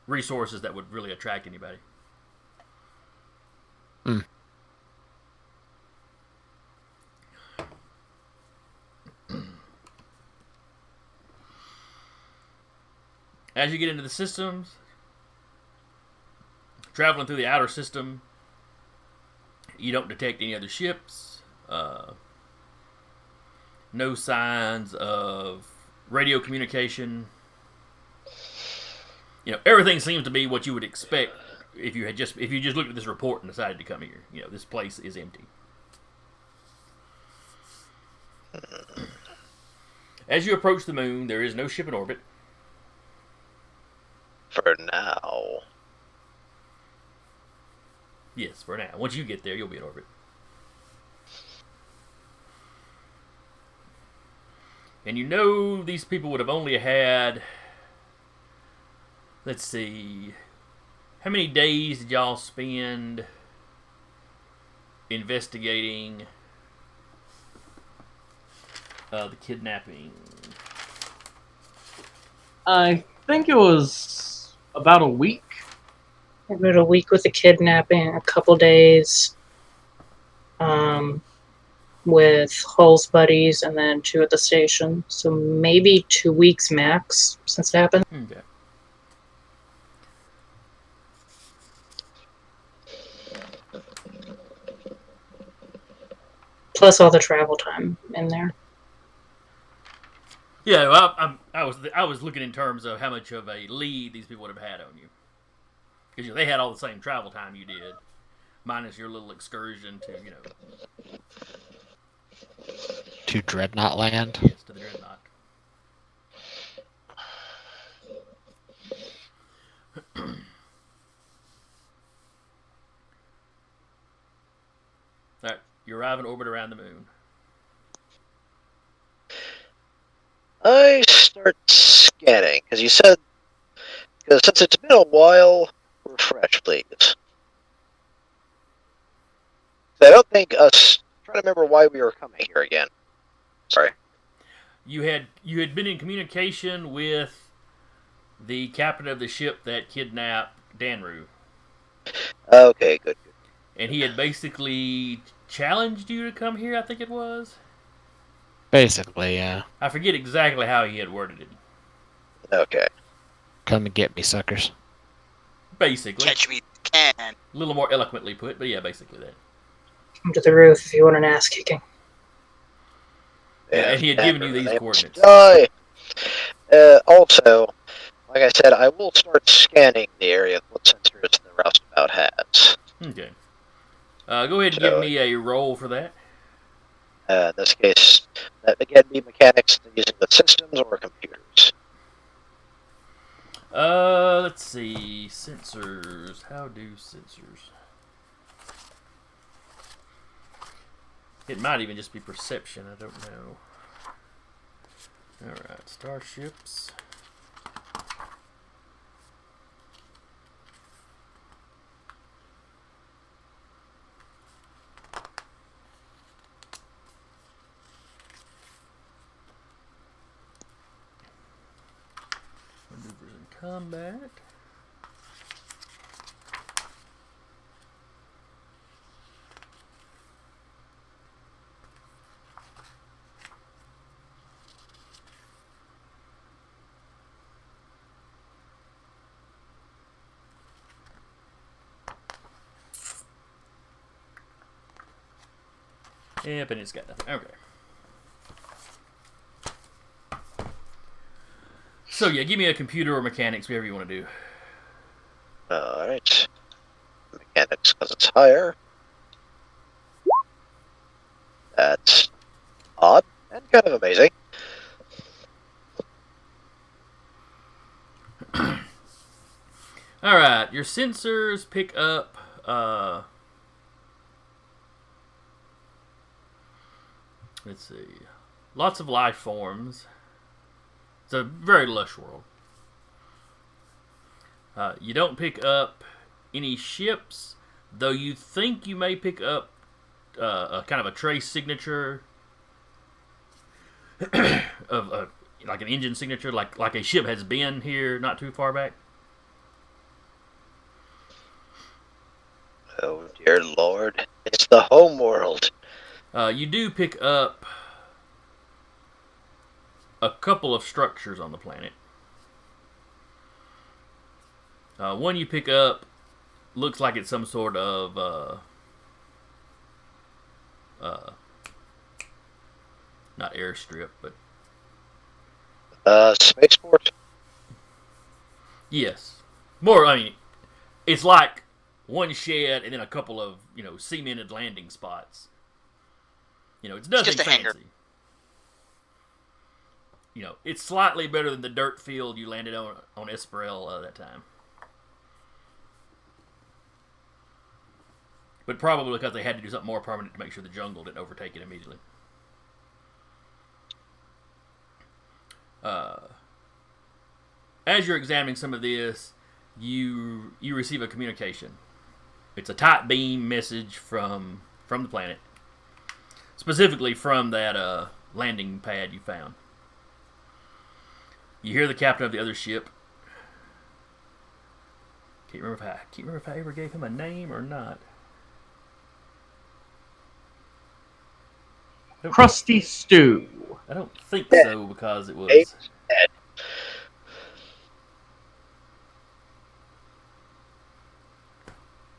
resources that would really attract anybody. Hmm. As you get into the systems, traveling through the outer system, you don't detect any other ships. No signs of radio communication. You know, everything seems to be what you would expect if you just looked at this report and decided to come here. You know, this place is empty. As you approach the moon, there is no ship in orbit. For now. Yes, for now. Once you get there, you'll be in orbit. And you know these people would have only had, let's see, how many days did y'all spend investigating the kidnapping? I think it was about a week. About a week with the kidnapping, a couple days with Hull's buddies, and then 2 at the station. So maybe 2 weeks max since it happened. Okay. Plus all the travel time in there. Yeah, well, I was looking in terms of how much of a lead these people would have had on you, because they had all the same travel time you did, minus your little excursion to To Dreadnought Land? yes, to the Dreadnought. All right, you arrive in orbit around the moon. I start scanning, because you said, because since it's been a while, refresh, please. I don't think us, trying to remember why we were coming here again. Sorry. You had been in communication with The captain of the ship that kidnapped Danru. Okay, good. And he had basically challenged you to come here, I think it was. Basically, yeah. I forget exactly how he had worded it. Okay. Come and get me, suckers. Basically. Catch me if you can. A little more eloquently put, but yeah, basically that. Come to the roof if you want an ass kicking. Yeah, and he had given you these Name coordinates. Sky. Also, like I said, I will start scanning the area of what sensors the roustabout has. Okay. Go ahead and give me a roll for that. In this case, that again be mechanics using the systems or computers. Let's see. Sensors. How do sensors? It might even just be perception. I don't know. Alright, starships. Maneuvers in combat. Yep, and it's got nothing. Okay. So yeah, give me a computer or mechanics, whatever you want to do. Alright. Mechanics, because it's higher. That's odd and kind of amazing. Alright, your sensors pick up let's see. Lots of life forms. It's a very lush world. You don't pick up any ships, though you think you may pick up a kind of a trace signature of like an engine signature, like a ship has been here not too far back. Oh dear lord. It's the home world. You do pick up a couple of structures on the planet. One you pick up looks like it's some sort of not airstrip, but Spaceport? yes, more. I mean, it's like one shed and then a couple of cemented landing spots. It's nothing just a fancy. hangar. It's slightly better than the dirt field you landed on Esperel that time. But probably because they had to do something more permanent to make sure the jungle didn't overtake it immediately. As you're examining some of this, you receive a communication. It's a tight beam message from the planet, specifically from that landing pad you found. You hear the captain of the other ship. Can't remember if I ever gave him a name or not. Crusty Stew. I don't think so because it was. Ed.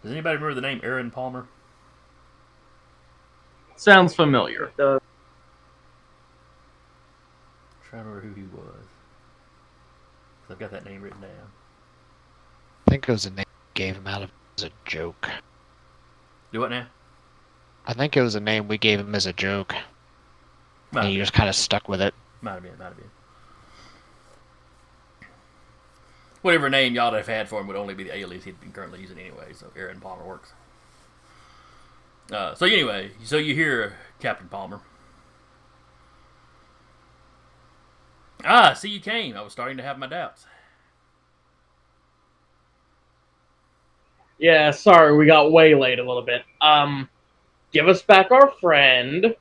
Does anybody remember the name Aaron Palmer? Sounds familiar. I'm trying to remember who he was. I've got that name written down. I think it was a name we gave him out of as a joke. Do what now? I think it was a name we gave him as a joke. Might And have you been. just kind of stuck with it. Might have been. Whatever name y'all have had for him would only be the alias he'd been currently using anyway, so Aaron Palmer works. So anyway, so you hear Captain Palmer. Ah, see you came. I was starting to have my doubts. Yeah, sorry, we got way late a little bit. Give us back our friend.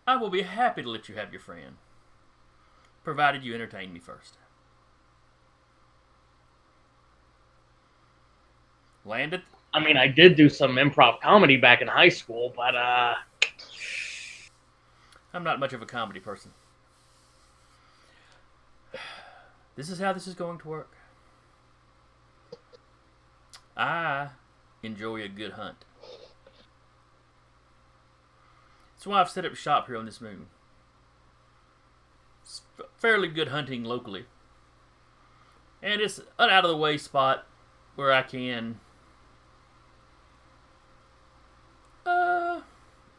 I will be happy to let you have your friend. provided you entertain me first. Landed. I mean, I did do some improv comedy back in high school, but I'm not much of a comedy person. This is how this is going to work. I enjoy a good hunt. That's why I've set up shop here on this moon. It's fairly good hunting locally. And it's an out of the way spot where I can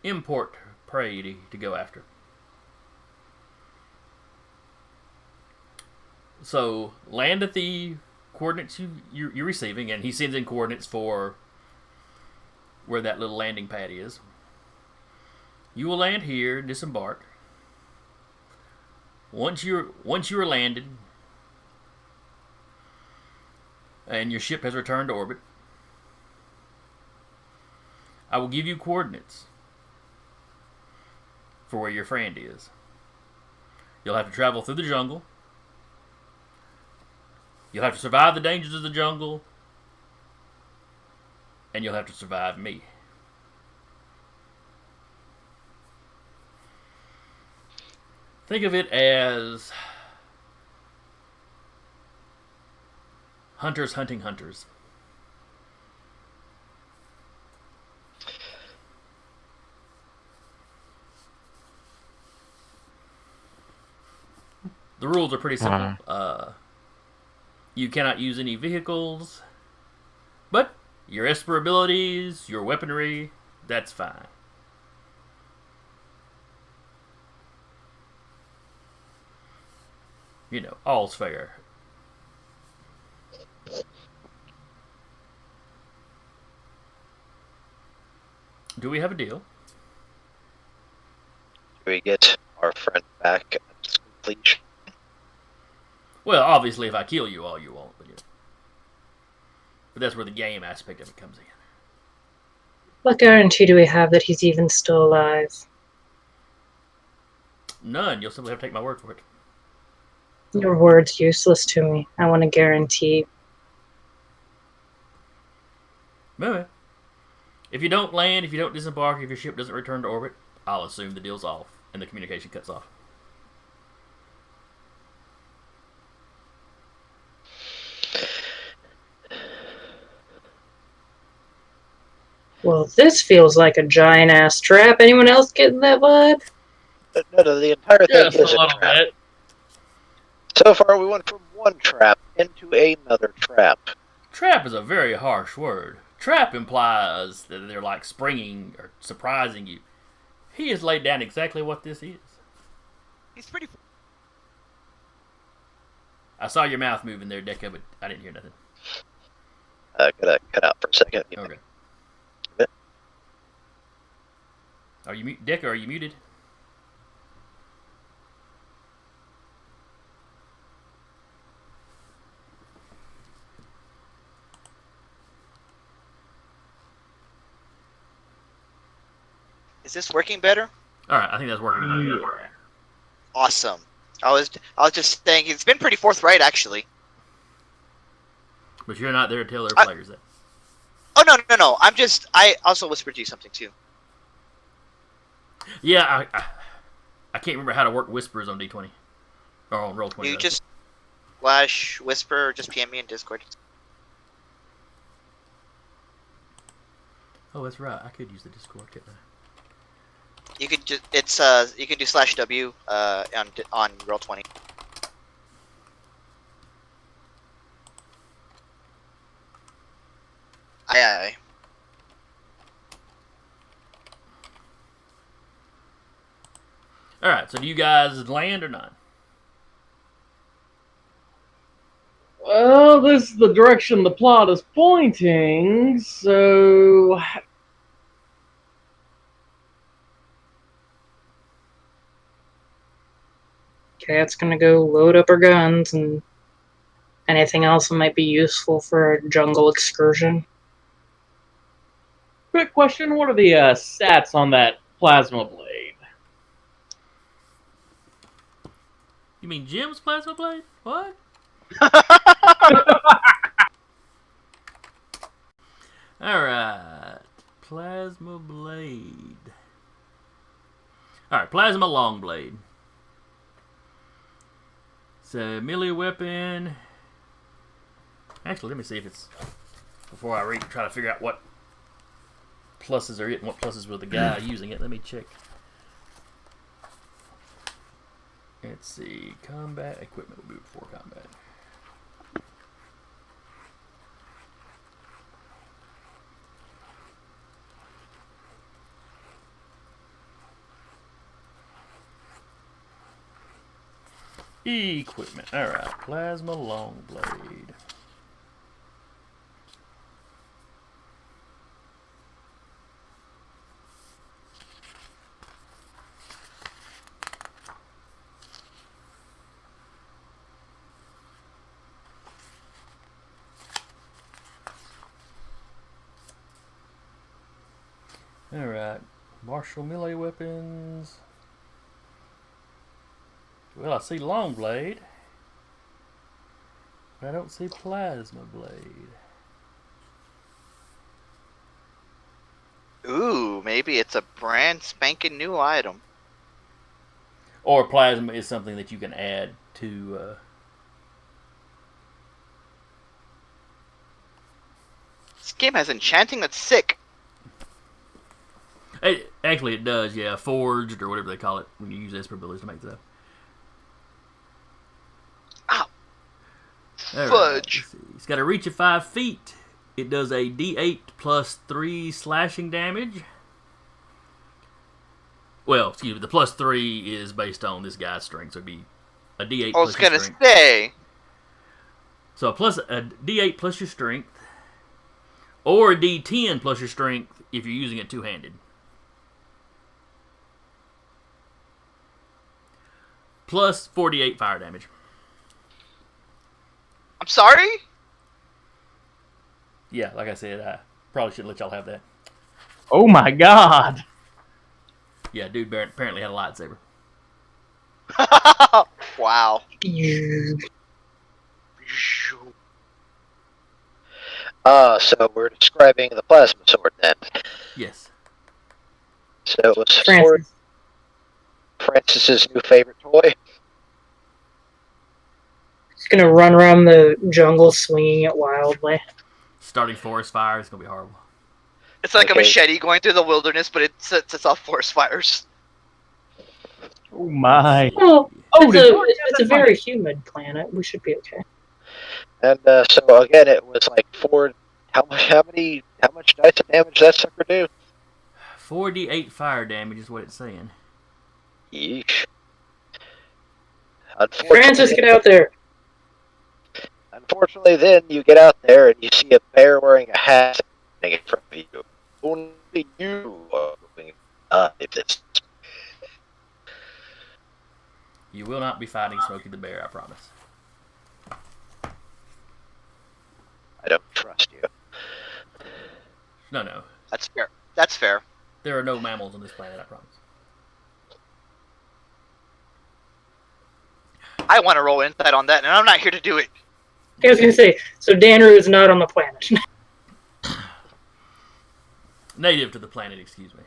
import prey to go after. So land at the coordinates you're receiving, and he sends in coordinates for where that little landing pad is. You will land here, disembark. Once you're landed, and your ship has returned to orbit, I will give you coordinates for where your friend is. You'll have to travel through the jungle. You'll have to survive the dangers of the jungle. And you'll have to survive me. Think of it as hunters hunting hunters. The rules are pretty simple. You cannot use any vehicles, but your Esper abilities, your weaponry, that's fine. You know, all's fair. Do we have a deal? Do we get our friend back at its completion? Well, obviously, if I kill you all, you won't. But that's where the game aspect of it comes in. What guarantee do we have that he's even still alive? None. You'll simply have to take my word for it. Your word's useless to me. I want a guarantee. Maybe. If you don't land, if you don't disembark, if your ship doesn't return to orbit, I'll assume the deal's off and the communication cuts off. Well, this feels like a giant ass trap. Anyone else getting that vibe? No, the entire thing just is a a little trap. bit. So far, we went from one trap into another trap. Trap is a very harsh word. Trap implies that they're like springing or surprising you. He has laid down exactly what this is. He's pretty. I saw your mouth moving there, Deca, but I didn't hear nothing. Gotta cut out for a second. Okay. Are you Deca? Are you muted? Is this working better? All right, I think that's working. Awesome. I was just saying it's been pretty forthright actually. But you're not there to tell their players that. Oh no. I also whispered to you something too. Yeah, I can't remember how to work whispers on D20 or on Roll20. You just flash whisper or just PM me in Discord. Oh, that's right. I could use the Discord, couldn't I? You could just you can do /W on Roll20. Aye. All right. So do you guys land or not? Well, this is the direction the plot is pointing, so Cat's gonna go load up her guns and anything else that might be useful for a jungle excursion. quick question, what are the stats on that plasma blade? You You mean Jim's plasma blade? What? Alright. Plasma blade. Alright, plasma long blade. It's a melee weapon. Actually, let me see if it's... Before I try to figure out what pluses are it and what pluses were the guy using it. Let me check. Let's see. Combat equipment will be before combat. Equipment. Alright. Plasma long blade. Alright. Martial melee weapons. Well, I see long blade. But I don't see plasma blade. Ooh, maybe it's a brand spanking new item. Or plasma is something that you can add to... This game has enchanting that's sick. Actually, it does, yeah. Forged, or whatever they call it, when you use Esper abilities to make stuff. Ow. All Fudge. Right, it's got a reach of 5 feet. It does a D8 plus 3 slashing damage. Well, excuse me, the plus 3 is based on this guy's strength, so it'd be a D8 I was plus your gonna strength. say. So a D8 plus your strength, or a D10 plus your strength if you're using it two-handed. Plus 48 fire damage. I'm sorry? Yeah, like I said, I probably shouldn't let y'all have that. Oh my god! Yeah, dude apparently had a lightsaber. Wow. So we're describing the plasma sword then. Yes. So it was sword Francis's new favorite toy. He's gonna run around the jungle swinging it wildly. Starting forest fire is going to be horrible. It's like Okay. a machete going through the wilderness, but it sets off forest fires. Oh my. Oh, Oh, it's a very humid planet. We should be okay. And so again, it was like how much dice of damage that sucker do? 48 fire damage is what it's saying. Yeesh. Francis, get out there. Unfortunately, then you get out there and you see a bear wearing a hat standing in front of you. Only you are going to die this. You will not be fighting Smokey the Bear, I promise. I don't trust you. No. That's fair. That's fair. There are no mammals on this planet, I promise. I want to roll insight on that, and I'm not here to do it. I was gonna say, so Danru is not on the planet. Native to the planet, excuse me.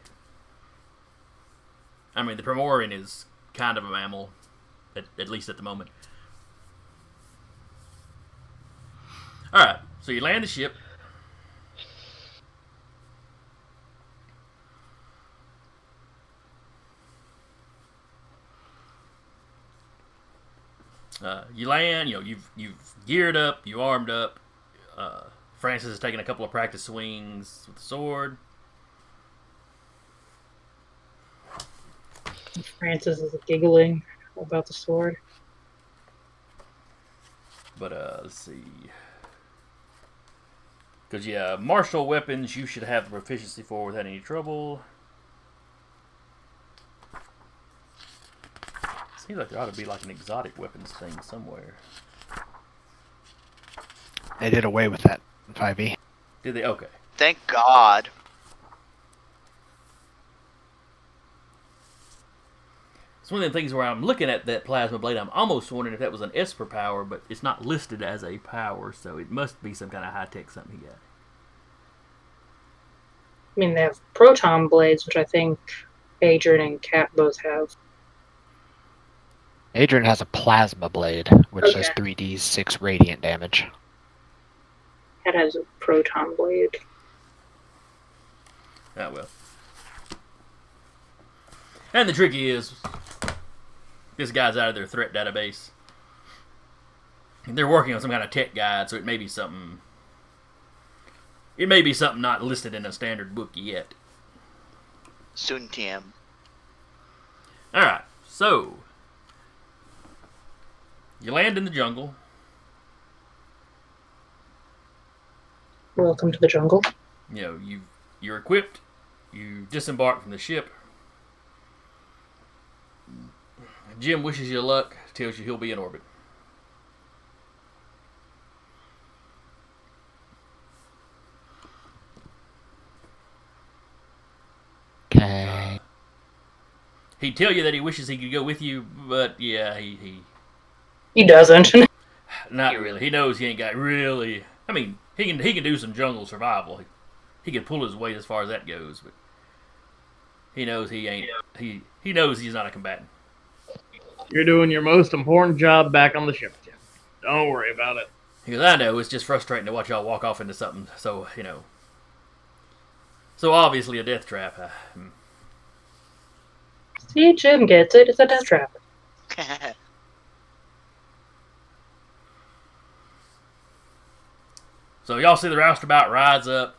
I mean, the Primorian is kind of a mammal, at least at the moment. Alright, so you land the ship. You land, you've geared up, you armed up. Francis has taken a couple of practice swings with the sword. Francis is giggling about the sword. But, let's see. Because, martial weapons you should have the proficiency for without any trouble. Seems like there ought to be like an exotic weapons thing somewhere. They did away with that in 5e. Did they? Okay. Thank God. It's one of the things where I'm looking at that plasma blade. I'm almost wondering if that was an Esper power, but it's not listed as a power, so it must be some kind of high tech something he got. I mean, they have proton blades, which I think Adrian and Kat both have. Adrian has a plasma blade, which does 3d6 radiant damage. Kat has a proton blade. Oh, well. And the tricky is, this guy's out of their threat database. They're working on some kind of tech guide, so it may be something. It may be something not listed in a standard book yet. Soon, TM. All right, so you land in the jungle. Welcome to the jungle. You know, you're equipped. You disembark from the ship. Jim wishes you luck. Tells you he'll be in orbit. Okay. He'd tell you that he wishes he could go with you, but yeah, He doesn't. not really. He knows he ain't got really. I mean, he can do some jungle survival. He can pull his weight as far as that goes, but he knows he ain't. He knows he's not a combatant. You're doing your most important job back on the ship, Jim. Don't worry about it. Because I know it's just frustrating to watch y'all walk off into something so so obviously a death trap. See, Jim gets it. It's a death trap. So y'all see the roustabout rides up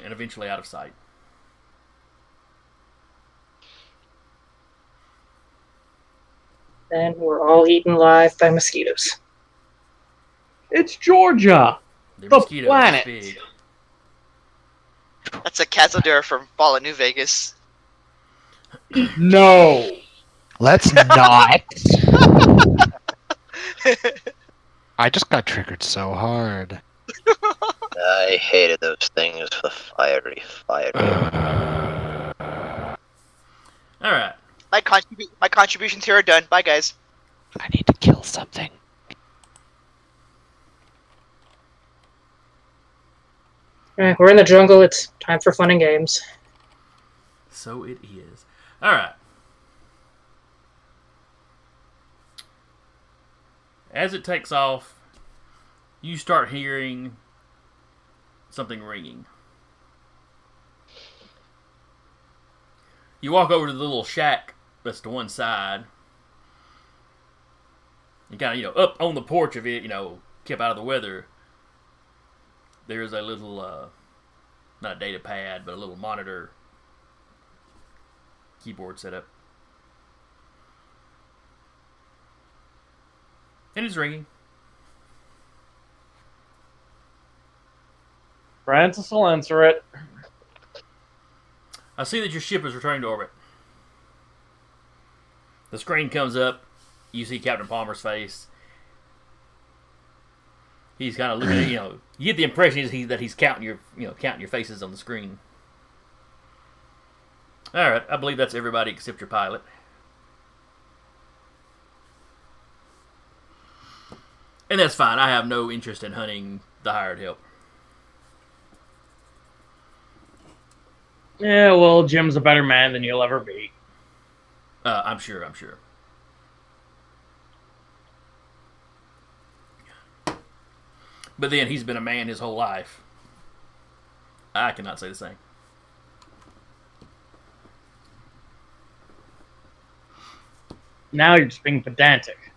and eventually out of sight. Then we're all eaten alive by mosquitoes. It's Georgia, The the mosquitoes planet. big. That's a Cazador from Fallout New Vegas. No. Let's not. I just got triggered so hard. I hated those things with a fiery fire. All right. My contributions here are done. Bye, guys. I need to kill something. Alright, we're in the jungle. It's time for fun and games. So it is. All right. As it takes off, you start hearing something ringing. You walk over to the little shack that's to one side. You kind of, up on the porch of it, kept out of the weather. There's a little, not a data pad, but a little monitor keyboard setup. And it's ringing. Francis will answer it. I see that your ship is returning to orbit. The screen comes up. You see Captain Palmer's face. He's kind of looking at you get the impression that he's counting your faces on the screen. All right, I believe that's everybody except your pilot. And that's fine. I have no interest in hunting the hired help. Yeah, well, Jim's a better man than you'll ever be. I'm sure. But then he's been a man his whole life. I cannot say the same. Now you're just being pedantic.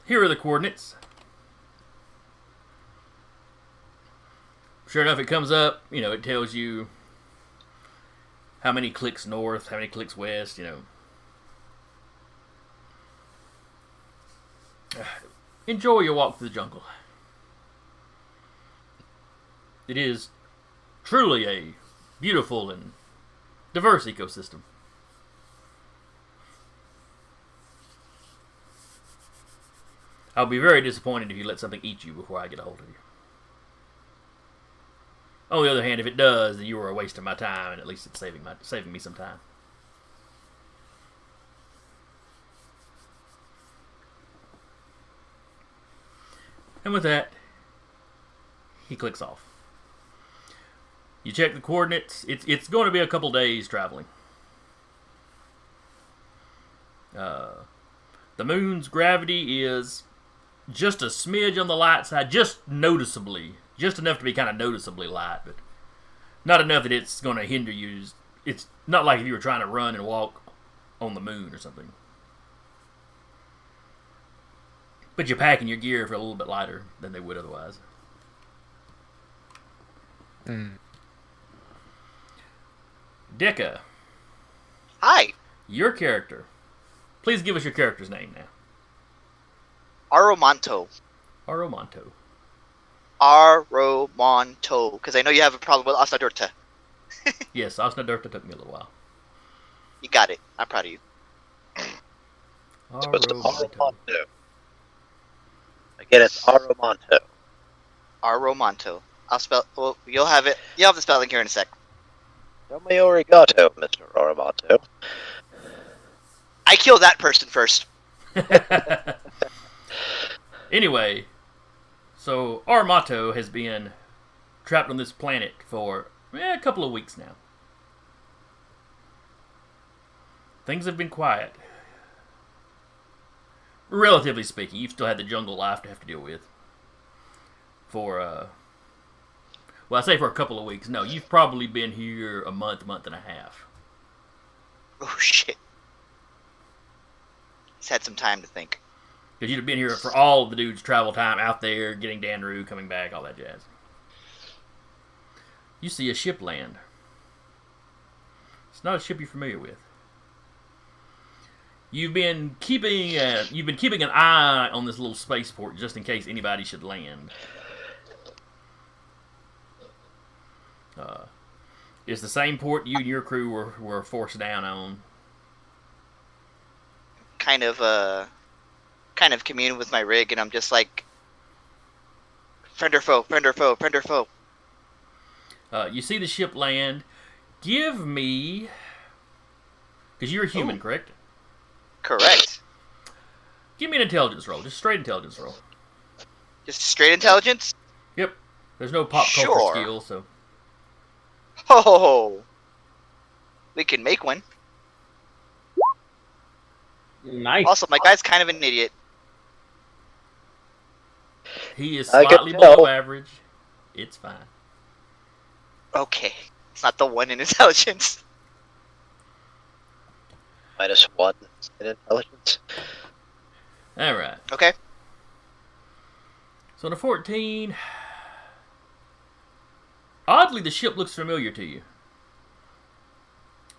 Here are the coordinates. Sure enough, it comes up. It tells you how many clicks north, how many clicks west. Enjoy your walk through the jungle. It is truly a beautiful and diverse ecosystem. I'll be very disappointed if you let something eat you before I get a hold of you. On the other hand, if it does, then you were a waste of my time, and at least it's saving me some time. And with that, he clicks off. You check the coordinates. It's going to be a couple days traveling. The moon's gravity is just a smidge on the light side, just noticeably, just enough to be kind of noticeably light, but not enough that it's going to hinder you. It's not like if you were trying to run and walk on the moon or something. But you're packing your gear for a little bit lighter than they would otherwise. Deka. Hi. Your character. Please give us your character's name now. Aromanto. Aromanto. Aromanto. Because I know you have a problem with Asadurta. Yes, Osnadurta took me a little while. You got it. I'm proud of you. Aromanto. Again, it's Aromanto. Aromanto. I'll spell. Well, you'll have it. You'll have the spelling here in a sec. Tell me arigato, Mr. Aromanto. I killed that person first. Anyway, so Armato has been trapped on this planet for a couple of weeks now. Things have been quiet. Relatively speaking, you've still had the jungle life to have to deal with. For, well, I say for a couple of weeks. No, you've probably been here a month and a half. Oh, shit. He's had some time to think. Because you'd have been here for all of the dude's travel time out there, getting Danru, coming back, all that jazz. You see a ship land. It's not a ship you're familiar with. You've been keeping an eye on this little spaceport just in case anybody should land. It's the same port you and your crew were forced down on. Kind of commune with my rig, and I'm just like, friend or foe, friend or foe, friend or foe. You see the ship land. Give me, because you're a human, correct? Correct. Give me an intelligence roll, just straight intelligence roll. Just straight intelligence? Yep. There's no pop culture Sure. skill, so. Ho! We can make one. Nice. Also, my guy's kind of an idiot. He is I can slightly tell. below average. It's fine. Okay. It's not the one in intelligence. -1 in intelligence. All right. Okay. So on a 14, oddly the ship looks familiar to you.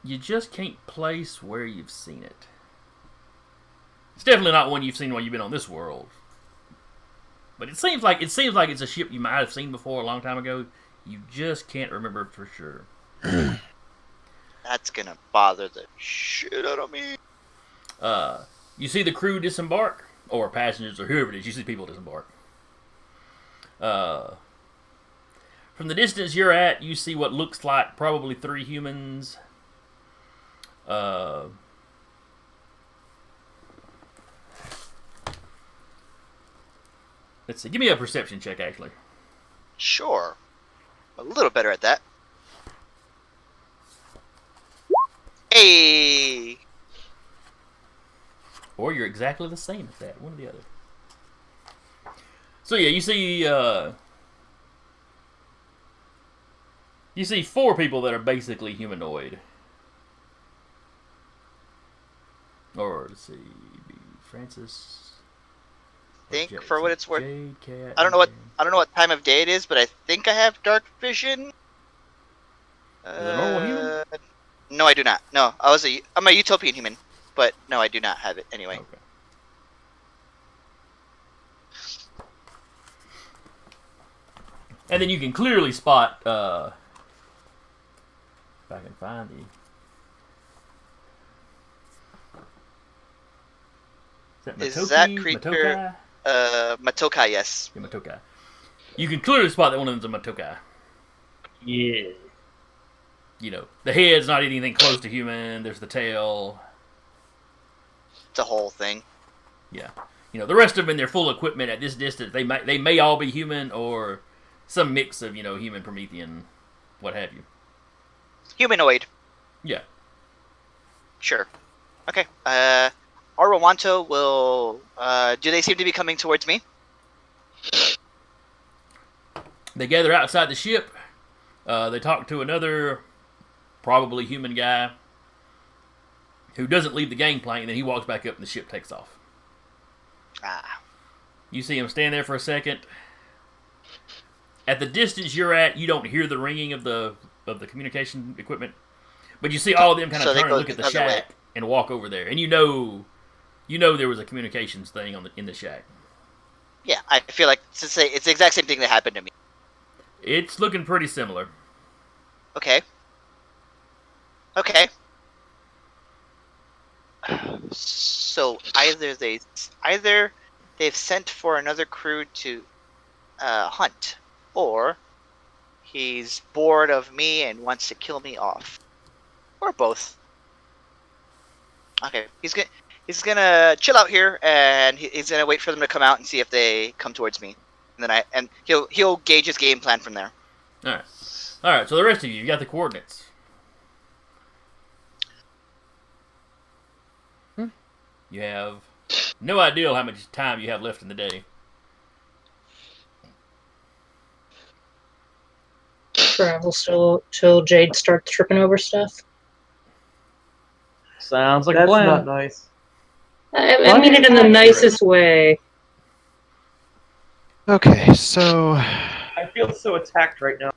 You just can't place where you've seen it. It's definitely not one you've seen while you've been on this world. But it seems like it's a ship you might have seen before a long time ago. You just can't remember for sure. That's gonna bother the shit out of me. You see the crew disembark, or passengers, or whoever it is. You see people disembark. From the distance you're at, you see what looks like probably 3 humans. Let's see. Give me a perception check, actually. Sure. A little better at that. Hey! Or you're exactly the same at that. One or the other. So yeah, you see 4 people that are basically humanoid. Or let's see, Francis. Think for what it's worth. Jade, Cat, I don't know what time of day it is, but I think I have dark vision. a normal human? No, I do not. No, I'm a utopian human, but no, I do not have it anyway. Okay. And then you can clearly spot, if I can find the... Is that creature... Matokai? Matokai, yes. Yeah, Matokai. You can clearly spot that one of them's a Matokai. Yeah. You know, the head's not anything close to human. There's the tail. It's a whole thing. Yeah. You know, the rest of them in their full equipment at this distance, they may all be human or some mix of, human, Promethean, what have you. Humanoid. Yeah. Sure. Okay. Arwawanto will. Do they seem to be coming towards me? They gather outside the ship. They talk to another, probably human guy, who doesn't leave the gangplank, and then he walks back up and the ship takes off. Ah. You see him stand there for a second. At the distance you're at, you don't hear the ringing of the communication equipment, but you see all of them kind of turn and look at the shack and walk over there, and you know there was a communications thing in the shack. Yeah, I feel like it's the exact same thing that happened to me. It's looking pretty similar. Okay. Okay. So either they've sent for another crew to hunt, or he's bored of me and wants to kill me off, or both. Okay, he's gonna chill out here, and he's gonna wait for them to come out and see if they come towards me, and then he'll gauge his game plan from there. All right. So the rest of you got the coordinates. You have no idea how much time you have left in the day. Travel still till Jade starts tripping over stuff. Sounds like a That's plan. not nice. I mean it in the nicest way. Okay, so I feel so attacked right now.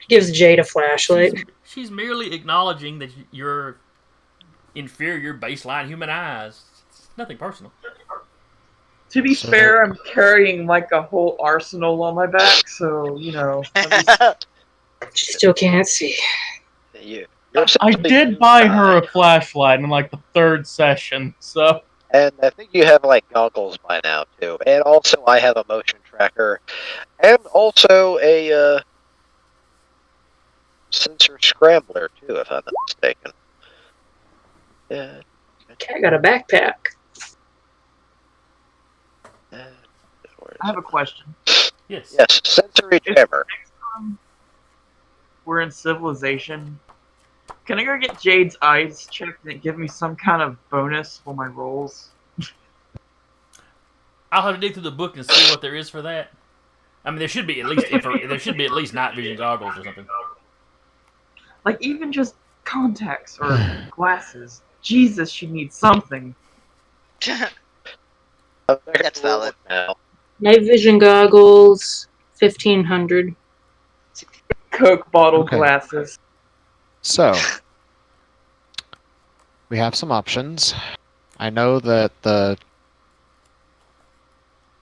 Gives Jade a flashlight. She's merely acknowledging that you're inferior baseline human eyes. It's nothing personal. To be fair, I'm carrying like a whole arsenal on my back, so She still can't see. I did buy her a flashlight in like the third session, so. And I think you have like goggles by now too. And also I have a motion tracker. And also a sensor scrambler too, if I'm not mistaken. Yeah. Cat got a backpack. I have a question. Yes. Yes, sensory jammer. Next time we're in civilization, can I go get Jade's eyes checked and give me some kind of bonus for my rolls? I'll have to dig through the book and see what there is for that. I mean, there should be at least night vision goggles or something. Like even just contacts or glasses. Jesus, she needs something. That's valid. Now. Night vision goggles, 1,500. Coke bottle Okay. glasses. So, we have some options. I know that the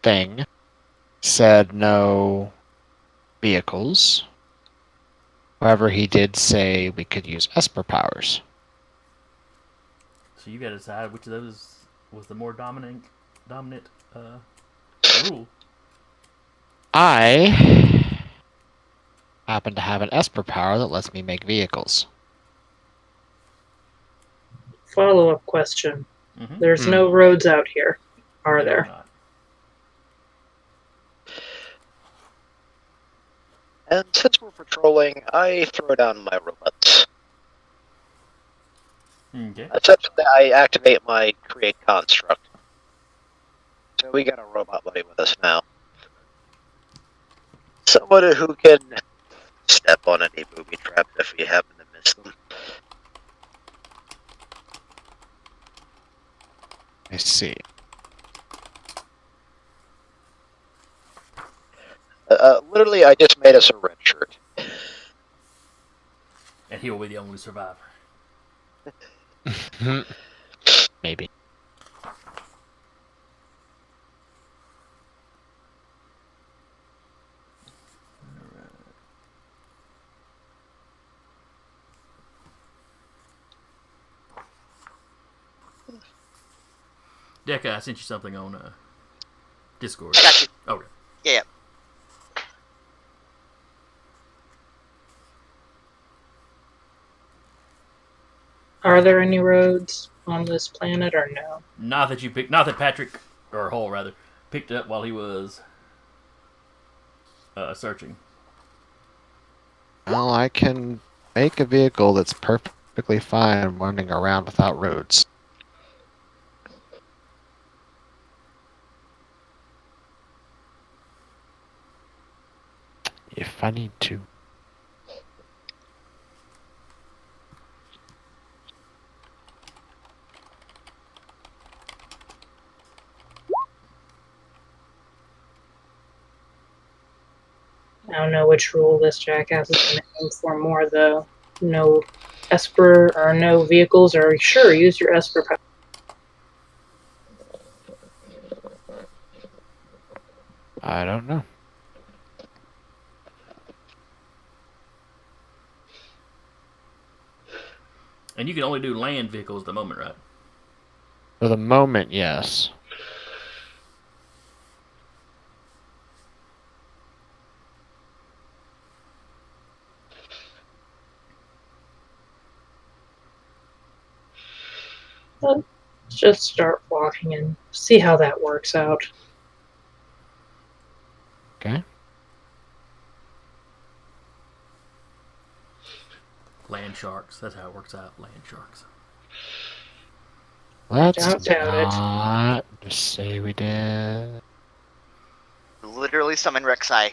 thing said no vehicles. However, he did say we could use Esper powers. So you got to decide which of those was the more dominant rule. I happen to have an Esper power that lets me make vehicles. Follow-up question. Mm-hmm. There's no roads out here, are there? Not. And since we're patrolling, I throw down my robots. Okay. Essentially, I activate my create construct. So we got a robot buddy with us now. Somebody who can step on any booby traps if we happen to miss them. I see. Literally, I just made us a red shirt. And he will be the only survivor. Maybe. Deca, I sent you something on Discord. I got you. Okay. Yeah. Are there any roads on this planet or no? Not that Patrick or Hole rather picked up while he was searching. Well, I can make a vehicle that's perfectly fine running around without roads. If I need to. I don't know which rule this jackass is going to aim for more, though. No Esper or no vehicles, or sure, use your Esper power. I don't know. And you can only do land vehicles at the moment, right? For the moment, yes. Let's just start walking and see how that works out. Okay. Land sharks. That's how it works out. Land sharks. Let's Don't doubt it. not just say we did. Literally summon Rek'Sai.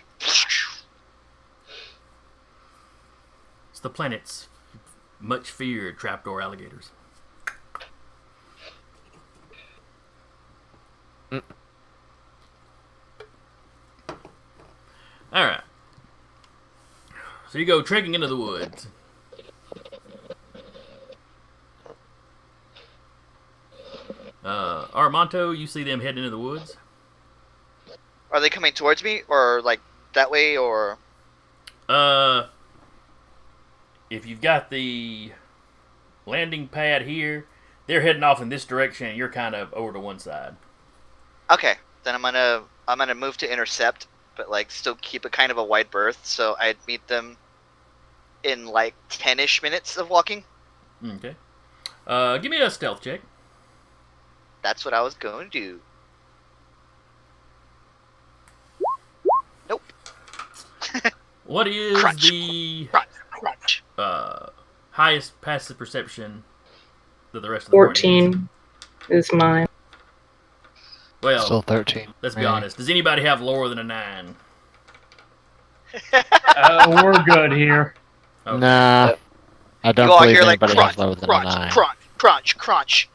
It's the planet's much feared trapdoor alligators. All right. So you go trekking into the woods. Armanto, you see them heading into the woods. Are they coming towards me, or like that way, or? If you've got the landing pad here, they're heading off in this direction, and you're kind of over to one side. Okay, then I'm gonna move to intercept, but like still keep a kind of a wide berth, so I'd meet them in like 10-ish minutes of walking. Okay. Give me a stealth check. That's what I was going to do. Nope. What is Crunch. the Crunch. highest passive perception that the rest of the party has? 14 is mine. Well, Still 13. let's be Maybe. honest. Does anybody have lower than a 9? We're good here. Okay. Nah. I don't You all believe hear like anybody crunch, has lower than crunch, a 9. crunch, crunch, crunch.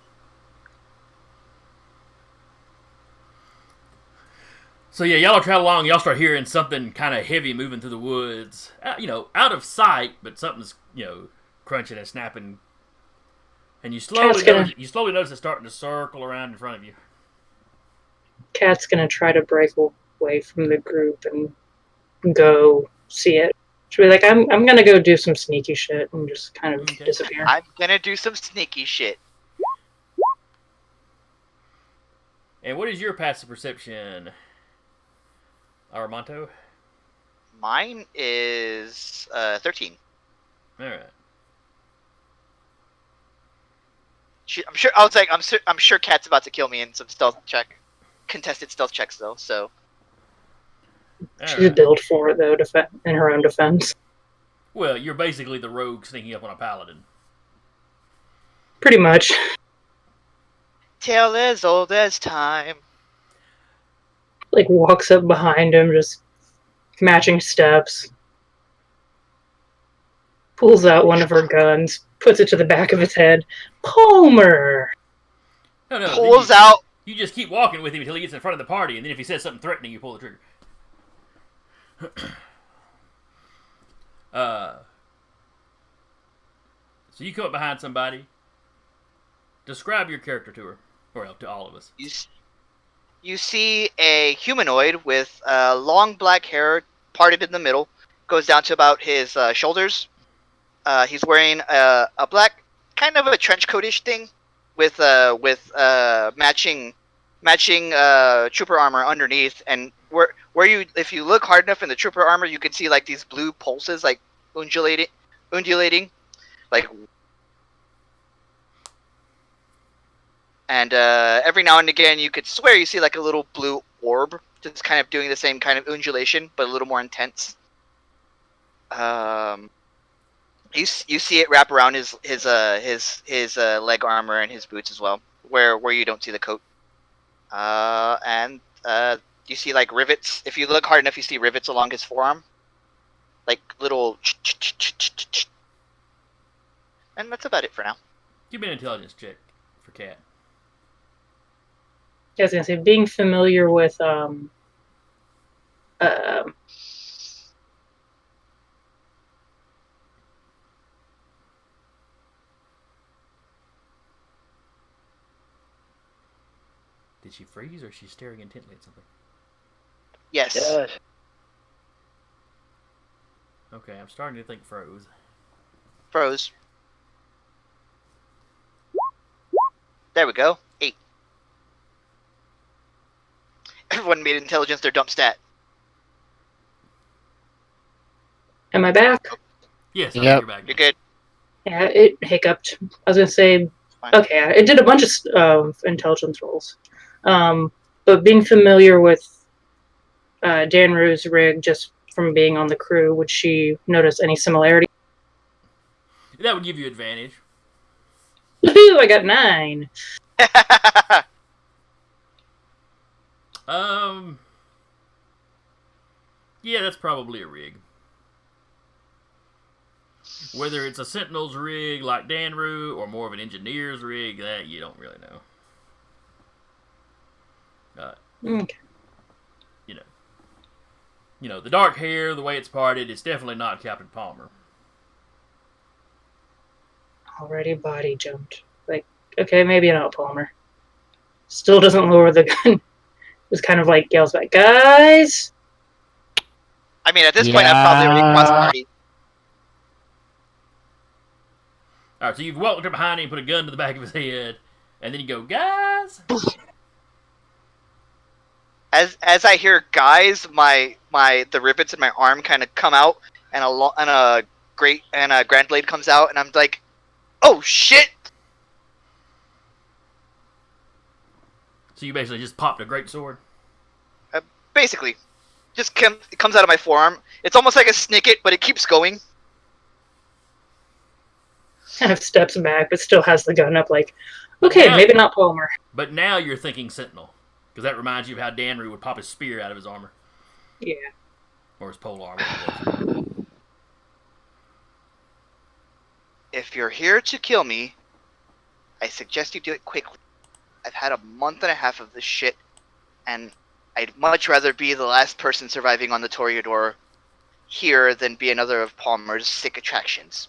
So yeah, y'all are traveling along. Y'all start hearing something kind of heavy moving through the woods. Out of sight, but something's crunching and snapping. And you slowly notice it starting to circle around in front of you. Cat's going to try to break away from the group and go see it. She'll be like, I'm going to go do some sneaky shit and just kind of Okay. disappear. I'm gonna do some sneaky shit. And what is your passive perception, Armanto? Mine is 13. All right. I'm sure. I was like, I'm sure Cat's about to kill me in some contested stealth checks though. So She's built for it, though, in her own defense. Well, you're basically the rogue sneaking up on a paladin. Pretty much. tale as old as time. Like, walks up behind him, just matching steps. Pulls out one of her guns, puts it to the back of his head. Palmer! No. Pulls out. You just keep walking with him until he gets in front of the party, and then if he says something threatening, you pull the trigger. So you come up behind somebody. Describe your character to her, or to all of us. You see a humanoid with long black hair parted in the middle, goes down to about his shoulders. He's wearing a black, kind of a trench coat-ish thing, with matching trooper armor underneath. And where you, if you look hard enough in the trooper armor, you can see like these blue pulses, like undulating, like. And every now and again, you could swear you see like a little blue orb, just kind of doing the same kind of undulation, but a little more intense. You see it wrap around his leg armor and his boots as well, where you don't see the coat. And you see like rivets. If you look hard enough, you see rivets along his forearm, like little. And that's about it for now. Give me an intelligence check for Cat. I was gonna say being familiar with Did she freeze, or is she staring intently at something? Yes. Yes. Okay, I'm starting to think froze. Froze. There we go. 8. Everyone made intelligence their dump stat. am I back? Yes, Yep. you're back. You're good. Yeah, it hiccuped. I was gonna say Fine. okay, it did a bunch of intelligence rolls. But being familiar with Danru's rig just from being on the crew, would she notice any similarity? That would give you advantage. Woohoo! I got 9. Yeah, that's probably a rig. Whether it's a Sentinel's rig like Danru or more of an engineer's rig, that you don't really know. Okay. You know, the dark hair, the way it's parted, it's definitely not Captain Palmer. Already body jumped. Like, okay, maybe not Palmer. Still doesn't lower the gun. Just kind of like yells back, guys! I mean, at this point, I've probably already crossed the Yeah. party. Alright, so you've walked up behind him and put a gun to the back of his head, and then you go, guys! As I hear guys, the rivets in my arm kind of come out, and a grand blade comes out, and I'm like, oh shit! So you basically just popped a great sword? Basically, it comes out of my forearm. It's almost like a snicket, but it keeps going. Kind of steps back, but still has the gun up like, okay, Yeah. maybe not Palmer. But now you're thinking Sentinel. Because that reminds you of how Danru would pop his spear out of his armor. Yeah. Or his pole armor. If you're here to kill me, I suggest you do it quickly. I've had a month and a half of this shit, and I'd much rather be the last person surviving on the Toreador here than be another of Palmer's sick attractions.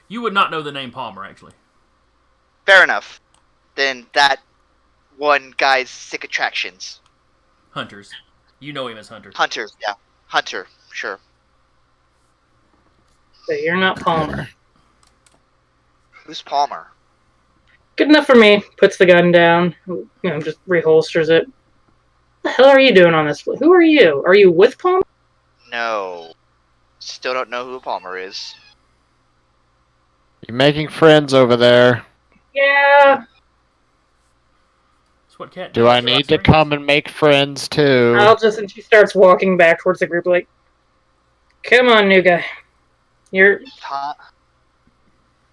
You would not know the name Palmer, actually. Fair enough. Then that one guy's sick attractions. Hunters. You know him as Hunter. Hunter, yeah. Hunter, sure. So you're not Palmer. Who's Palmer? Good enough for me. Puts the gun down. Just reholsters it. What the hell are you doing on this? Who are you? Are you with Palmer? No. Still don't know who Palmer is. You're making friends over there. Yeah. That's what Cat Do does. I need to come and make friends too? And she starts walking back towards the group like, come on, new guy. Huh?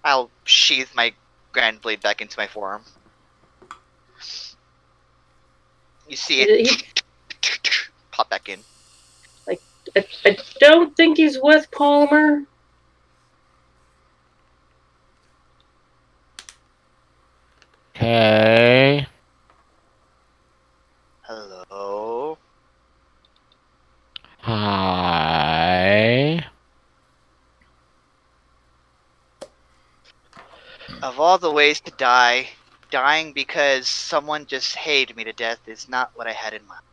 I'll sheath my grand blade back into my forearm. You see it pop back in. I don't think he's with Palmer. Okay. Hello? Hi. Of all the ways to die, dying because someone just hated me to death is not what I had in mind.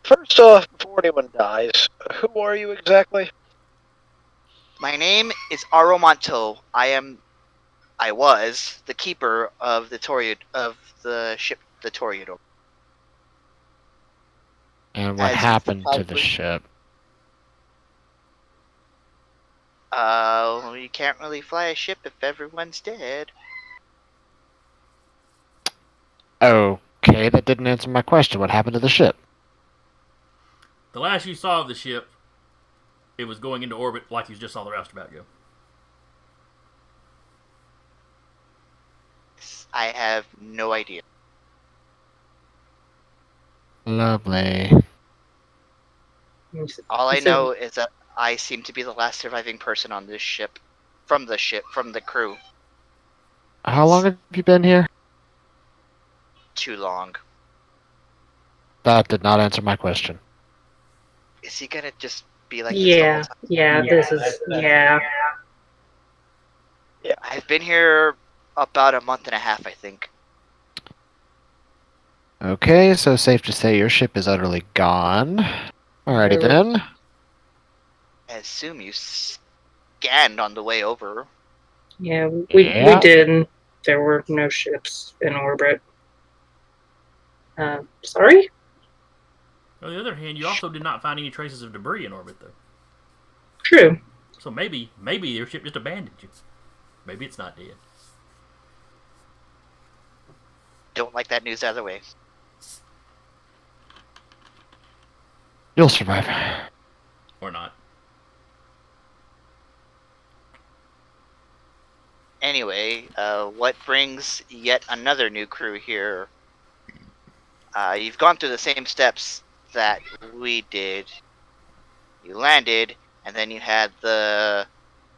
First off, before anyone dies, who are you exactly? My name is Aromanto. I was the keeper of the ship, the Toreador. And what As you happened to the probably- ship? You can't really fly a ship if everyone's dead. Okay, that didn't answer my question. What happened to the ship? The last you saw of the ship, it was going into orbit like you just saw the roustabout go. I have no idea. Lovely. All I So- know is that I seem to be the last surviving person on this ship, from the crew. How long have you been here? Too long. That did not answer my question. Is he gonna just be like this the whole Yeah, time? yeah, this is yeah. I've been here about a month and a half, I think. Okay, so safe to say your ship is utterly gone. Alrighty Very- then. I assume you scanned on the way over. Yeah, we Yeah. did. There were no ships in orbit. Sorry? On the other hand, you also did not find any traces of debris in orbit, though. True. So maybe your ship just abandoned you. Maybe it's not dead. Don't like that news either way. You'll survive. Or not. Anyway, what brings yet another new crew here? You've gone through the same steps that we did. You landed, and then you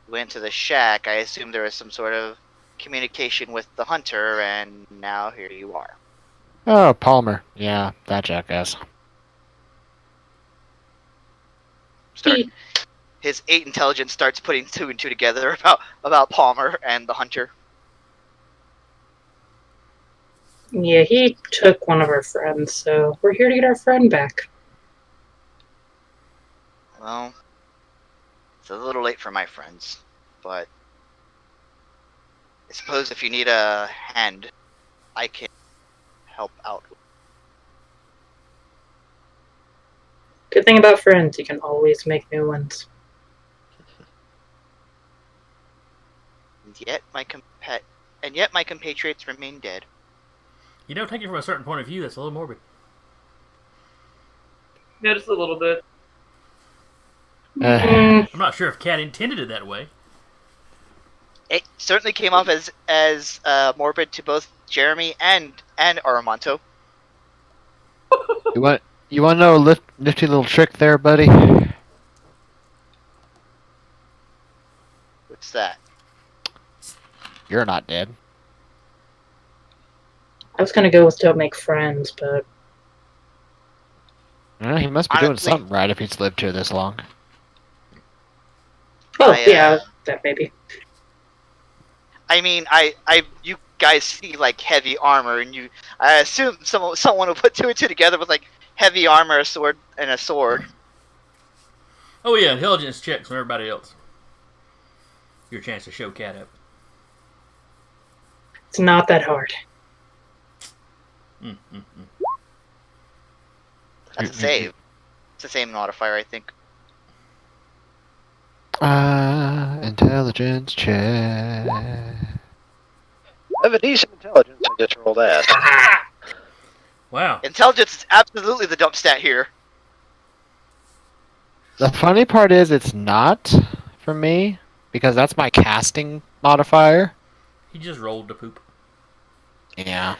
went to the shack. I assume there was some sort of communication with the hunter, and now here you are. Oh, Palmer. Yeah, that jackass. His 8 intelligence starts putting 2 and 2 together about Palmer and the hunter. Yeah, he took one of our friends, so we're here to get our friend back. Well, it's a little late for my friends, but I suppose if you need a hand, I can help out. Good thing about friends, you can always make new ones. And yet my compatriots remain dead. You know, taken from a certain point of view, that's a little morbid. Yeah, just a little bit. Mm, I'm not sure if Cat intended it that way. It certainly came off as morbid to both Jeremy and Aramonto. You want to know a nifty little trick there, buddy? What's that? You're not dead. I was gonna go with don't make friends, but Well, he must be doing Honestly- something right if he's lived here this long. yeah, that maybe. I mean, you guys see like heavy armor, and I assume someone will put 2 and 2 together with like heavy armor, a sword, and a sword. Oh yeah, intelligence checks from everybody else. Your chance to show Cat up. It's not that hard. That's a save. It's the same modifier, I think. Intelligence check. I have a decent intelligence. I just rolled ass. Wow. Intelligence is absolutely the dump stat here. The funny part is it's not for me because that's my casting modifier. He just rolled to poop. Yeah.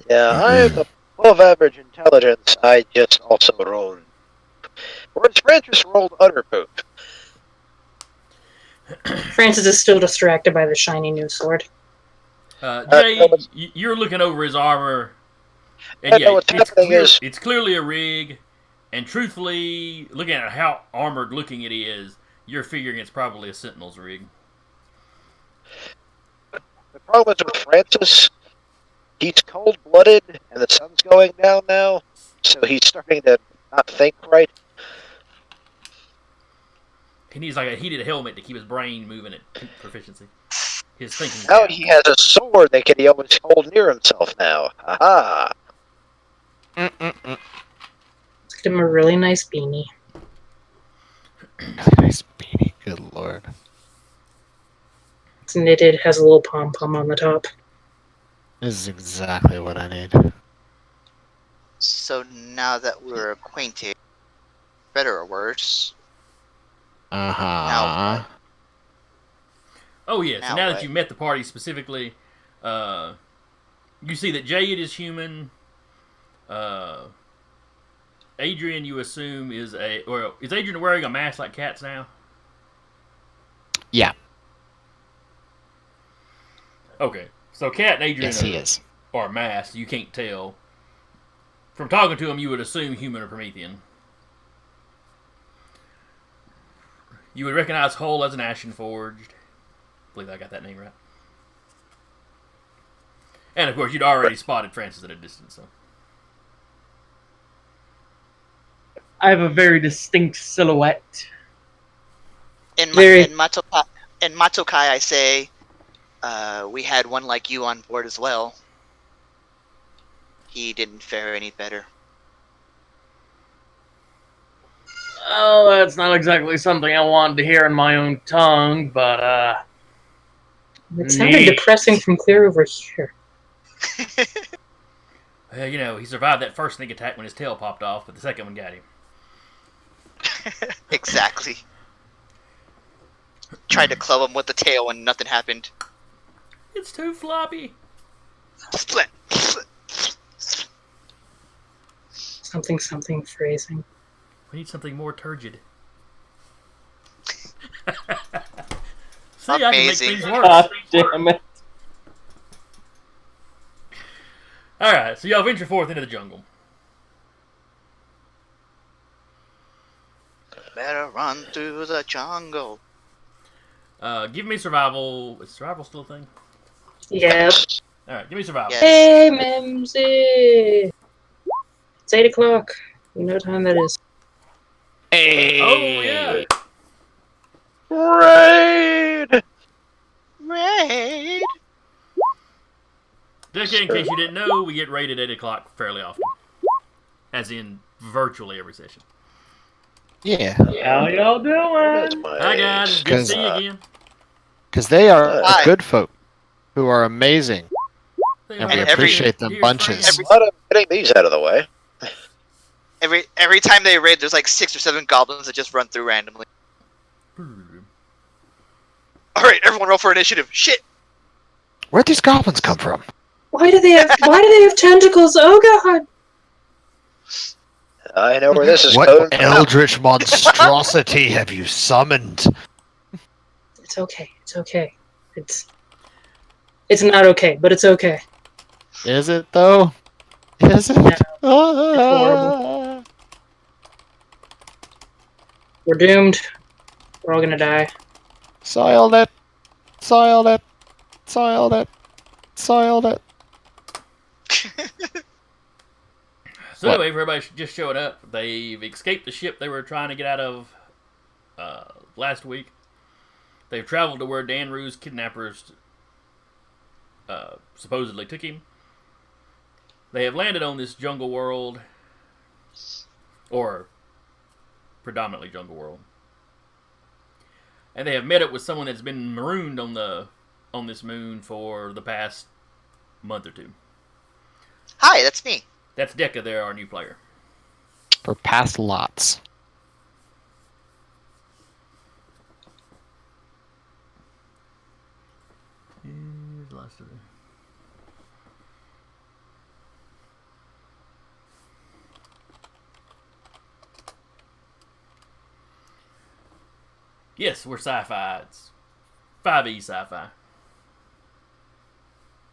Yeah, I'm above average intelligence. I just also rolled. Whereas Francis rolled utter poop. Francis is still distracted by the shiny new sword. Jay, you're looking over his armor. And No, what's happening is- it's clearly a rig. And truthfully, looking at how armored looking it is, you're figuring it's probably a Sentinel's rig. The problem is with Francis, he's cold-blooded, and the sun's going down now, so he's starting to not think right. He needs like a heated helmet to keep his brain moving at peak proficiency. His thinking. Now he has a sword that he always hold near himself now. Aha! Let's get him a really nice beanie. Nice beanie. Good lord. It's knitted, has a little pom pom on the top. This is exactly what I need. So now that we're acquainted, better or worse, now Uh-huh. Oh yes. Now And now that what? you met the party specifically, you see that Jade is human. Uh, Adrian, you assume is is Adrian wearing a mask like cats now? Yeah. Okay, so Cat and Adrian Yes, he is. are masked. You can't tell. From talking to him, you would assume human or Promethean. You would recognize Hull as an Ashen Forged. I believe I got that name right. And of course, you'd already spotted Francis at a distance. So. I have a very distinct silhouette. In Very- Matokai, I say, we had one like you on board as well. He didn't fare any better. Oh, that's not exactly something I wanted to hear in my own tongue, but It sounded neat. depressing from clear over here. You know, he survived that first sneak attack when his tail popped off, but the second one got him. Exactly. Tried to club him with the tail and nothing happened. It's too floppy. Split. Something phrasing. We need something more turgid. See, Amazing. I can make things worse. God damn it. Alright, so y'all venture forth into the jungle. Better run through the jungle. Give me survival. Is survival still a thing? Yep. Alright, give me survival. Yes. Hey, Mimsy! It's 8 o'clock. You know what time that is. Hey. Oh, yeah. Raid! Raid. Just in case you didn't know, we get raided at 8 o'clock fairly often. As in, virtually every session. Yeah. How y'all That's doing? my Hi, guys. age. It's good to 'Cause, see you again. Because they are Hi. good folk who are amazing. They And are we every- appreciate them dear bunches. friends. But I'm getting these out of the way. Every time they raid, there's like 6 or 7 goblins that just run through randomly. All right, everyone, roll for initiative. Shit. Where'd these goblins come from? Why do they have tentacles? Oh god! I know where this is What going. from. eldritch monstrosity have you summoned? It's okay. It's okay. It's not okay, but it's okay. Is it though? Is it? No, horrible. We're doomed. We're all gonna die. Soiled it. Soiled it. Soiled it. Soiled it. So What? anyway, for everybody just showing up, they've escaped the ship they were trying to get out of last week. They've traveled to where Dan Rue's kidnappers supposedly took him. They have landed on this jungle world, or predominantly jungle world, and they have met up with someone that's been marooned on this moon for the past month or two. Hi, that's me. That's Deca, there, our new player. For past lots. Here's the last of it. Yes, we're sci-fi. It's 5e sci-fi.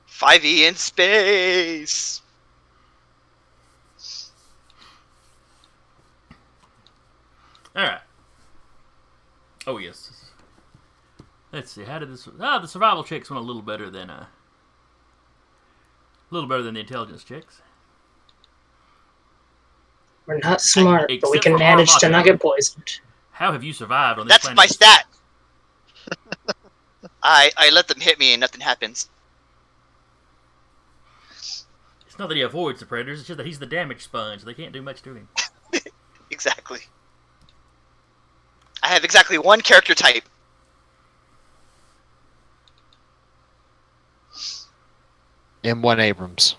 5e in space. All right. Oh yes. Let's see. How did this? The survival checks went a little better than the intelligence checks. We're not smart, but we Except can for manage to Armata. not get poisoned. How have you survived on this That's planet? my stat. I let them hit me and nothing happens. It's not that he avoids the predators. It's just that he's the damage sponge. They can't do much to him. Exactly. I have exactly one character type. M1 Abrams.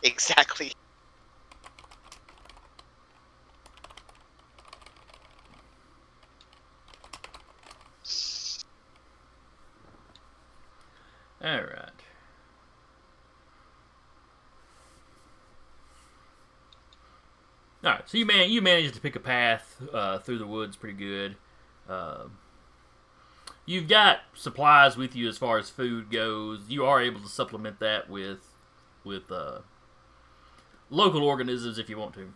Exactly. All right. All right. So you managed to pick a path through the woods pretty good. Uh, you've got supplies with you as far as food goes. You are able to supplement that with local organisms if you want to.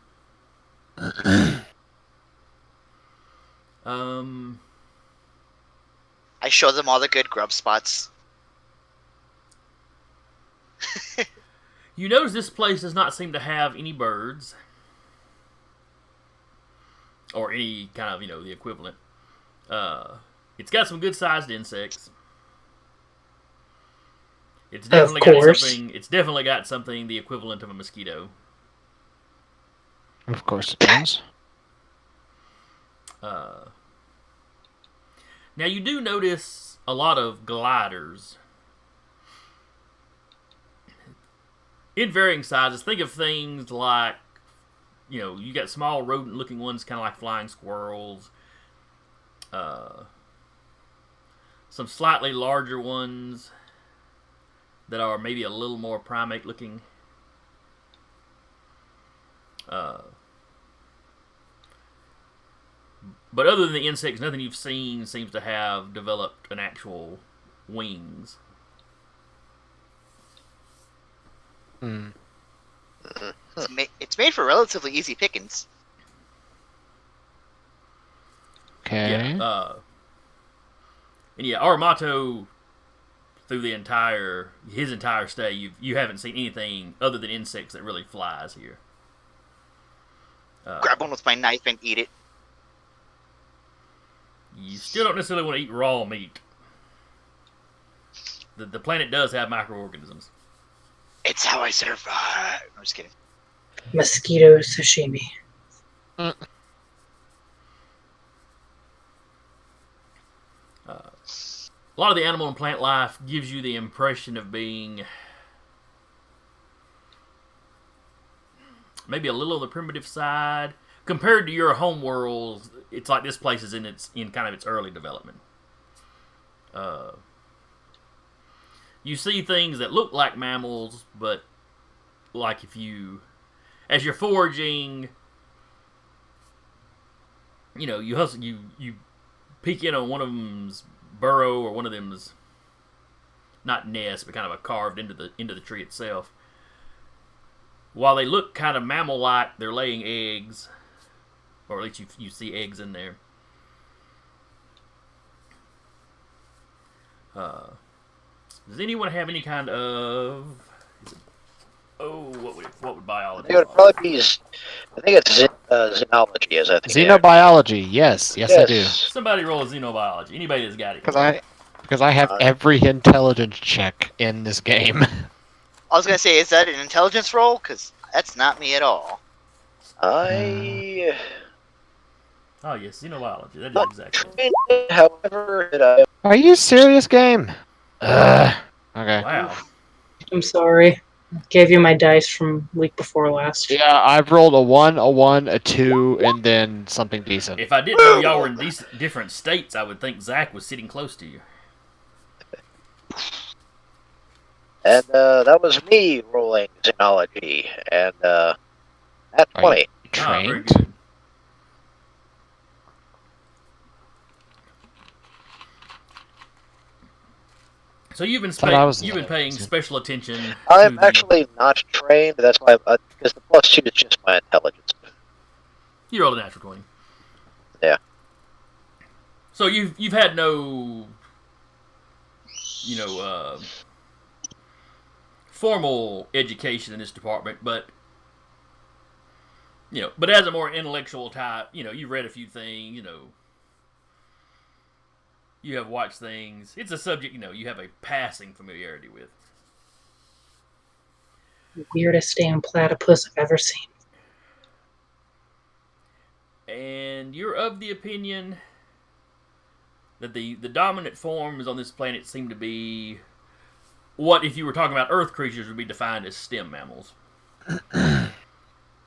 I show them all the good grub spots. You notice this place does not seem to have any birds or any kind of the equivalent. It's got some good sized insects. It's definitely got something. It's definitely got something the equivalent of a mosquito. Of course it does. Now you do notice a lot of gliders in varying sizes. Think of things like, you got small rodent-looking ones, kind of like flying squirrels. Some slightly larger ones that are maybe a little more primate-looking. But other than the insects, nothing you've seen seems to have developed an actual wings. It's made for relatively easy pickings. Okay. Yeah. And yeah, Aramato, through his entire stay, you haven't seen anything other than insects that really flies here. Grab one with my knife and eat it. You still don't necessarily want to eat raw meat. The planet does have microorganisms. It's how I survive. I'm just kidding. Mosquito sashimi. A lot of the animal and plant life gives you the impression of being maybe a little on the primitive side compared to your home world. It's like this place is in kind of its early development. You see things that look like mammals, but like as you're foraging, you peek in on one of them's burrow or one of them's not nest, but kind of a carved into the tree itself. While they look kind of mammal-like, they're laying eggs, or at least you see eggs in there. Does anyone have any kind of? What would biology? It would probably be. I think it's xenology, as I think. Xenobiology, yes, I do. Somebody roll a xenobiology. Anybody that's got it. Because I have every intelligence check in this game. I was gonna say, is that an intelligence roll? Because that's not me at all. Oh yes, xenobiology. That is exactly. However, Are you serious, game? Okay. Wow. I'm sorry. Gave you my dice from week before last. Yeah, I've rolled a 1, a 1, a 2, and then something decent. If I didn't know y'all were in different states, I would think Zach was sitting close to you. And that was me rolling xenology, and at 20. Are you Very trained? good. So you've been paying special attention. I'm actually not trained. That's why, because the +2 is just my intelligence. You rolled a natural 20. Yeah. So you've had no, formal education in this department, but as a more intellectual type, you've read a few things, you have watched things. It's a subject, you have a passing familiarity with. Weirdest damn platypus I've ever seen. And you're of the opinion that the dominant forms on this planet seem to be what, if you were talking about Earth creatures, would be defined as stem mammals.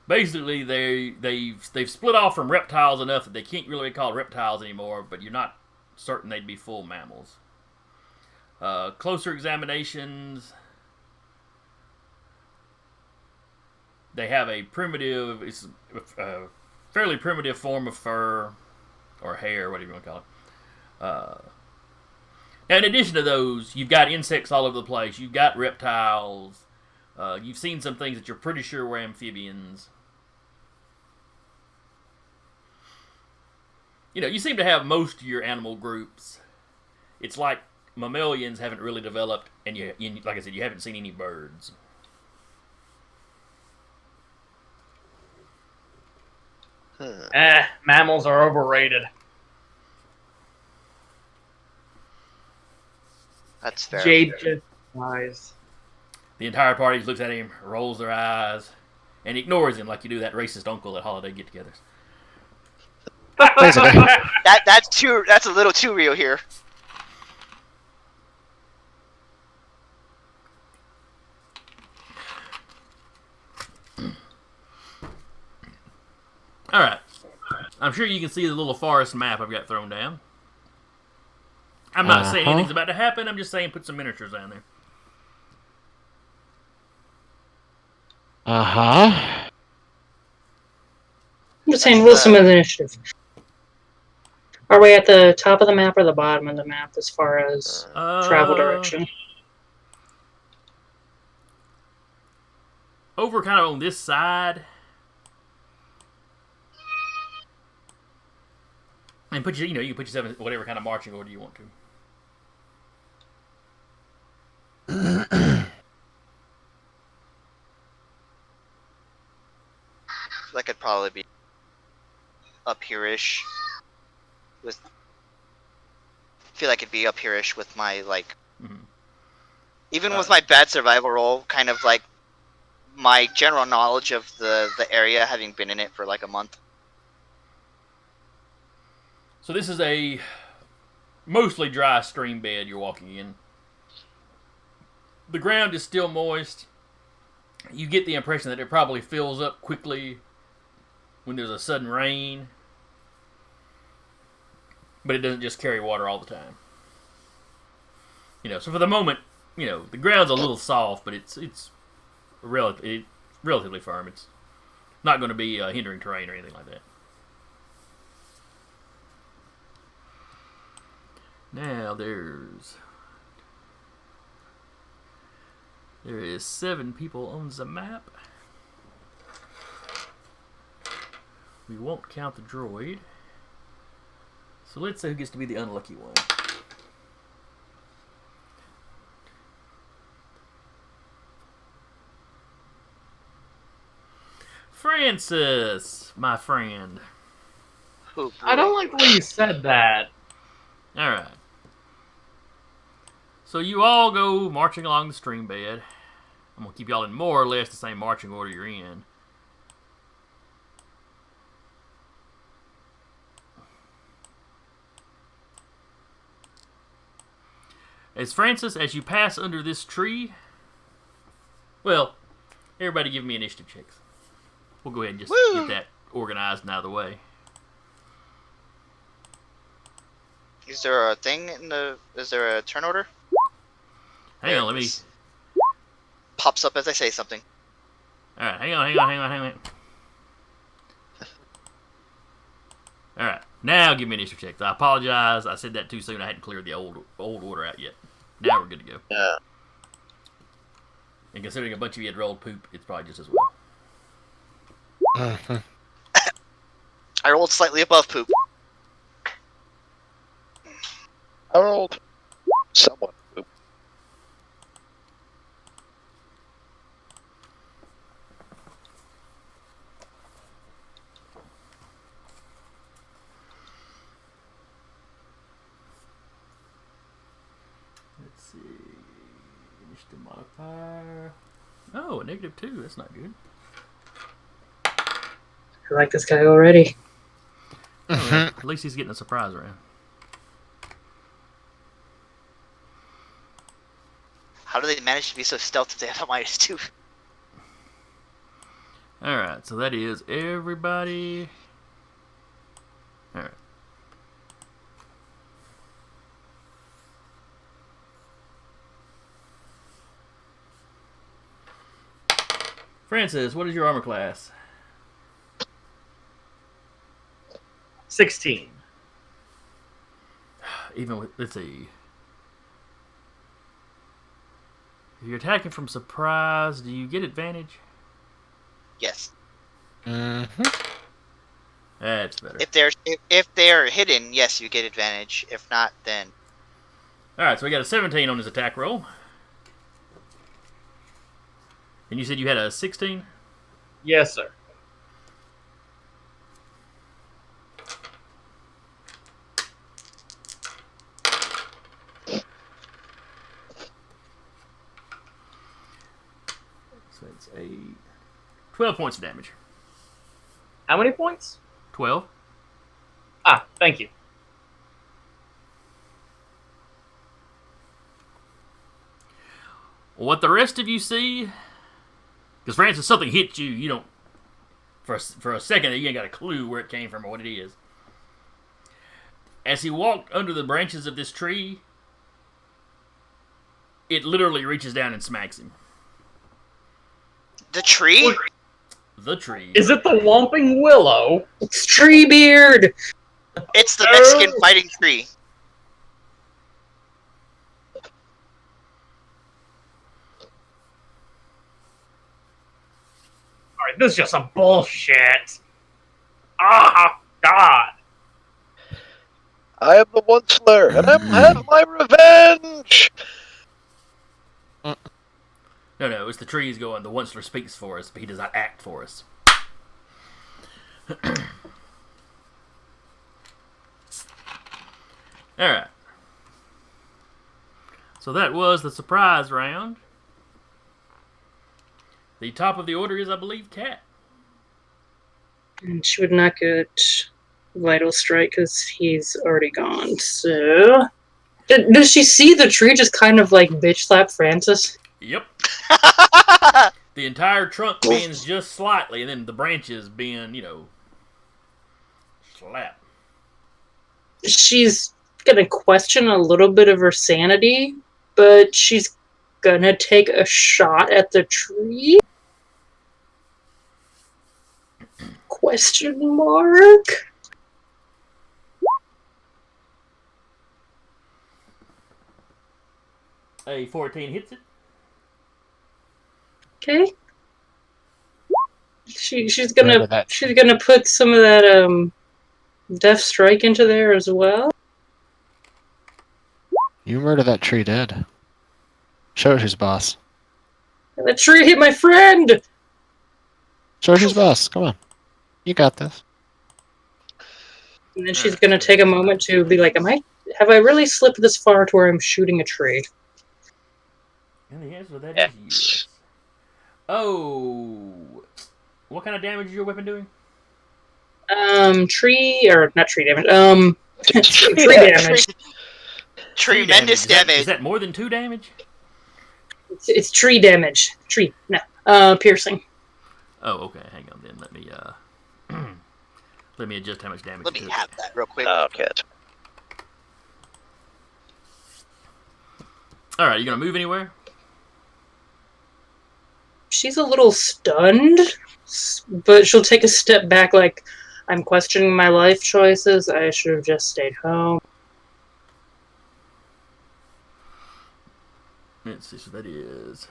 Basically, they've split off from reptiles enough that they can't really be called reptiles anymore, but you're not certain they'd be full mammals. Closer examinations, they have a primitive, it's a fairly primitive form of fur or hair, whatever you want to call it. Now, in addition to those, you've got insects all over the place. You've got reptiles. You've seen some things that you're pretty sure were amphibians. You seem to have most of your animal groups. It's like mammalians haven't really developed, and like I said, you haven't seen any birds. Mammals are overrated. That's fair. Jade just lies. The entire party looks at him, rolls their eyes, and ignores him like you do that racist uncle at holiday get-togethers. That's a little too real here. Alright. I'm sure you can see the little forest map I've got thrown down. I'm not saying anything's about to happen, I'm just saying put some miniatures down there. I'm just saying roll some initiative. Are we at the top of the map or the bottom of the map as far as travel direction? Over kind of on this side. And you can put yourself in whatever kind of marching order you want to. That could probably be up here-ish. I feel like it'd be up here-ish with my, even with my bad survival roll, kind of like my general knowledge of the area, having been in it for like a month. So this is a mostly dry stream bed you're walking in. The ground is still moist. You get the impression that it probably fills up quickly when there's a sudden rain. But it doesn't just carry water all the time. So for the moment, the ground's a little soft, but it's relatively firm. It's not going to be hindering terrain or anything like that. Now there is 7 people on the map. We won't count the droid. So let's say who gets to be the unlucky one. Francis, my friend. I don't like the way you said that. Alright. So you all go marching along the stream bed. I'm going to keep y'all in more or less the same marching order you're in. As you pass under this tree, well, everybody give me initiative checks. We'll go ahead and just get that organized and out of the way. Is there a thing is there a turn order? Hang on, let me... Pops up as I say something. Alright, hang on. Alright, now give me initiative checks. I apologize, I said that too soon. I hadn't cleared the old order out yet. Now we're good to go. Yeah. And considering a bunch of you had rolled poop, it's probably just as well. I rolled slightly above poop. I rolled somewhat. Let's see. Initiative modifier. Oh, a -2. That's not good. I like this guy already. Right. At least he's getting a surprise round. How do they manage to be so stealthy if they have a -2? Alright, so that is everybody. Alright. Francis, what is your armor class? 16. Even with, let's see. If you're attacking from surprise, do you get advantage? Yes. Mm-hmm. That's better. If they're hidden, yes, you get advantage. If not, then Alright, so we got a 17 on his attack roll. And you said you had a 16? Yes, sir. So it's 12 points of damage. How many points? 12. Ah, thank you. What the rest of you see, because Francis, something hit you, you don't, for a second, you ain't got a clue where it came from or what it is. As he walked under the branches of this tree, it literally reaches down and smacks him. the tree. The tree. Is it the Whomping Willow? It's Treebeard. It's the Mexican fighting tree. Alright, this is just some bullshit. Ah, God. I am the Onceler, and I will have my revenge! No, it's the trees going, the Onceler speaks for us, but he does not act for us. Alright. So that was the surprise round. The top of the order is, I believe, Cat. And she would not get Vital Strike because he's already gone. So, does she see the tree just kind of like bitch slap Francis? Yep. The entire trunk bends just slightly, and then the branches bend, slap. She's gonna question a little bit of her sanity, but she's gonna take a shot at the tree? Question mark? A 14 hits it. Okay. She's Remember gonna that. she's gonna put some of that Death Strike into there as well. You murder that tree dead. Show it who's boss. The tree hit my friend! Show it who's boss. Come on. You got this. And then she's gonna take a moment to be like, have I really slipped this far to where I'm shooting a tree? And the answer to that is yes. Oh. What kind of damage is your weapon doing? Tree, or not tree damage, tree damage. Tremendous damage. Is that more than 2 damage? It's tree damage. Tree, no. Piercing. Oh, okay. Hang on then. Let me adjust how much damage. Let me have that real quick. Okay. All right, you gonna move anywhere? She's a little stunned, but she'll take a step back like, I'm questioning my life choices. I should have just stayed home. Let's see, so that is...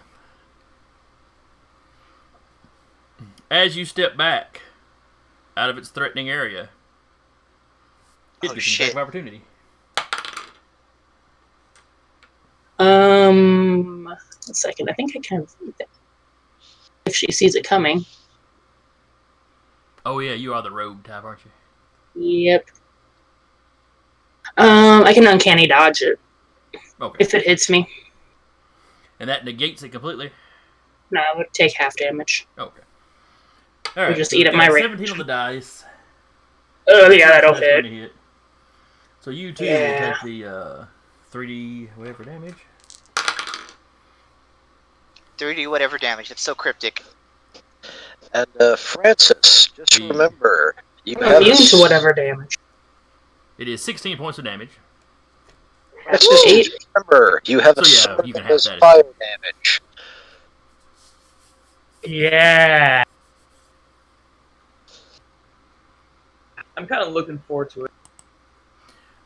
As you step back out of its threatening area, it gets an attack of opportunity. A second. I think I can. If she sees it coming. Oh yeah, you are the rogue type, aren't you? Yep. I can uncanny dodge it. Okay. If it hits me. And that negates it completely? No, I would take half damage. Okay. Alright, just so eat up my range. 17 on the dice. Oh, yeah, that'll That's going hit. to hit. So you too will take the 3d whatever damage. 3d whatever damage. It's so cryptic. And Francis, just Hey. remember, you I'm have immune to whatever damage. It is 16 points of damage. Francis, Woo! just remember, you have So, a yeah, sword you can that have does that if fire you- damage. Yeah. I'm kind of looking forward to it.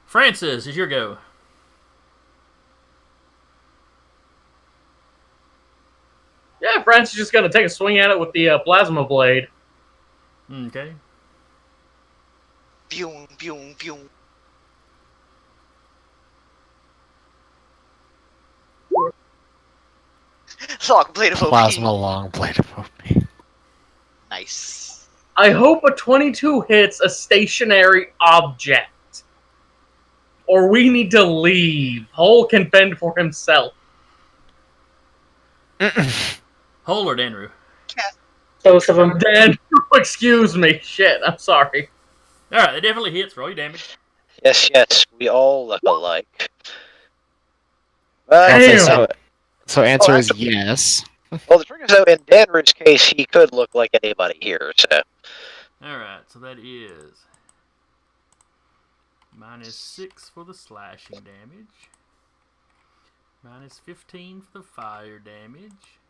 Francis, is your go. Yeah, Francis is just gonna take a swing at it with the plasma blade. Okay. Boom, boom, boom. Long blade of OP. Plasma long blade of OP. Nice. I hope a 22 hits a stationary object. Or we need to leave. Hole can fend for himself. Hole or Danru? Both of them. Dan, excuse me. Shit, I'm sorry. Alright, it definitely hits. Roll your damage. Yes, we all look alike. I'll say Damn. so. So answer is actually- yes. Well, the thing is, though, in Danrid's case, he could look like anybody here, so... Alright, so that is -6 for the slashing damage, -15 for the fire damage,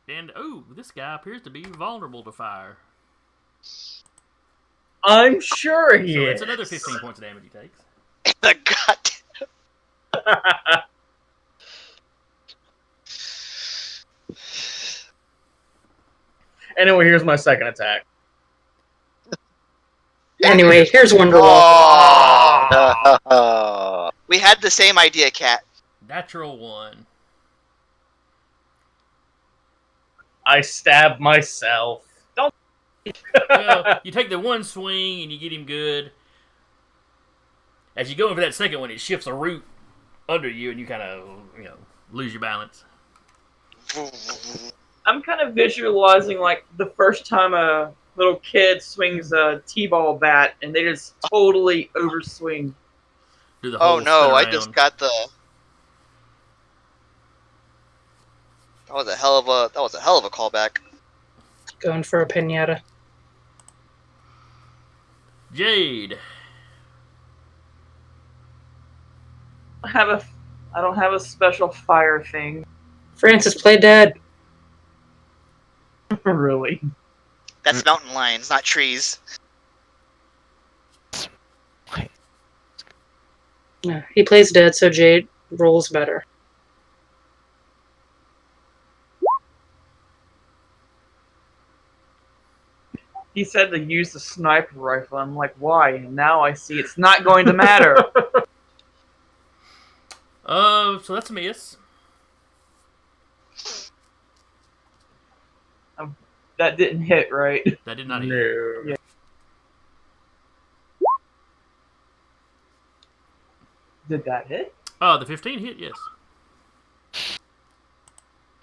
and oh, this guy appears to be vulnerable to fire. I'm sure he So is. it's another 15 points of damage he takes. The gut. Anyway, here's my second attack. Anyway, here's Wonderwall. Oh. We had the same idea, Cat. Natural 1. I stab myself. Don't. Well, you take the one swing and you get him good. As you go in for that second one, it shifts a root under you and you kind of, lose your balance. I'm kind of visualizing like the first time a little kid swings a t-ball bat and they just totally overswing. Do the whole Oh no, spin I around. just got the. That was a hell of a callback. Going for a pinata. Jade. I don't have a special fire thing. Francis, play dead. Really? That's mountain lions, not trees. No, he plays dead, so Jade rolls better. He said to use the sniper rifle. I'm like, why? And now I see it's not going to matter. So that's a miss. That didn't hit, right? That did not hit. No. Yeah. Did that hit? Oh, the 15 hit, yes.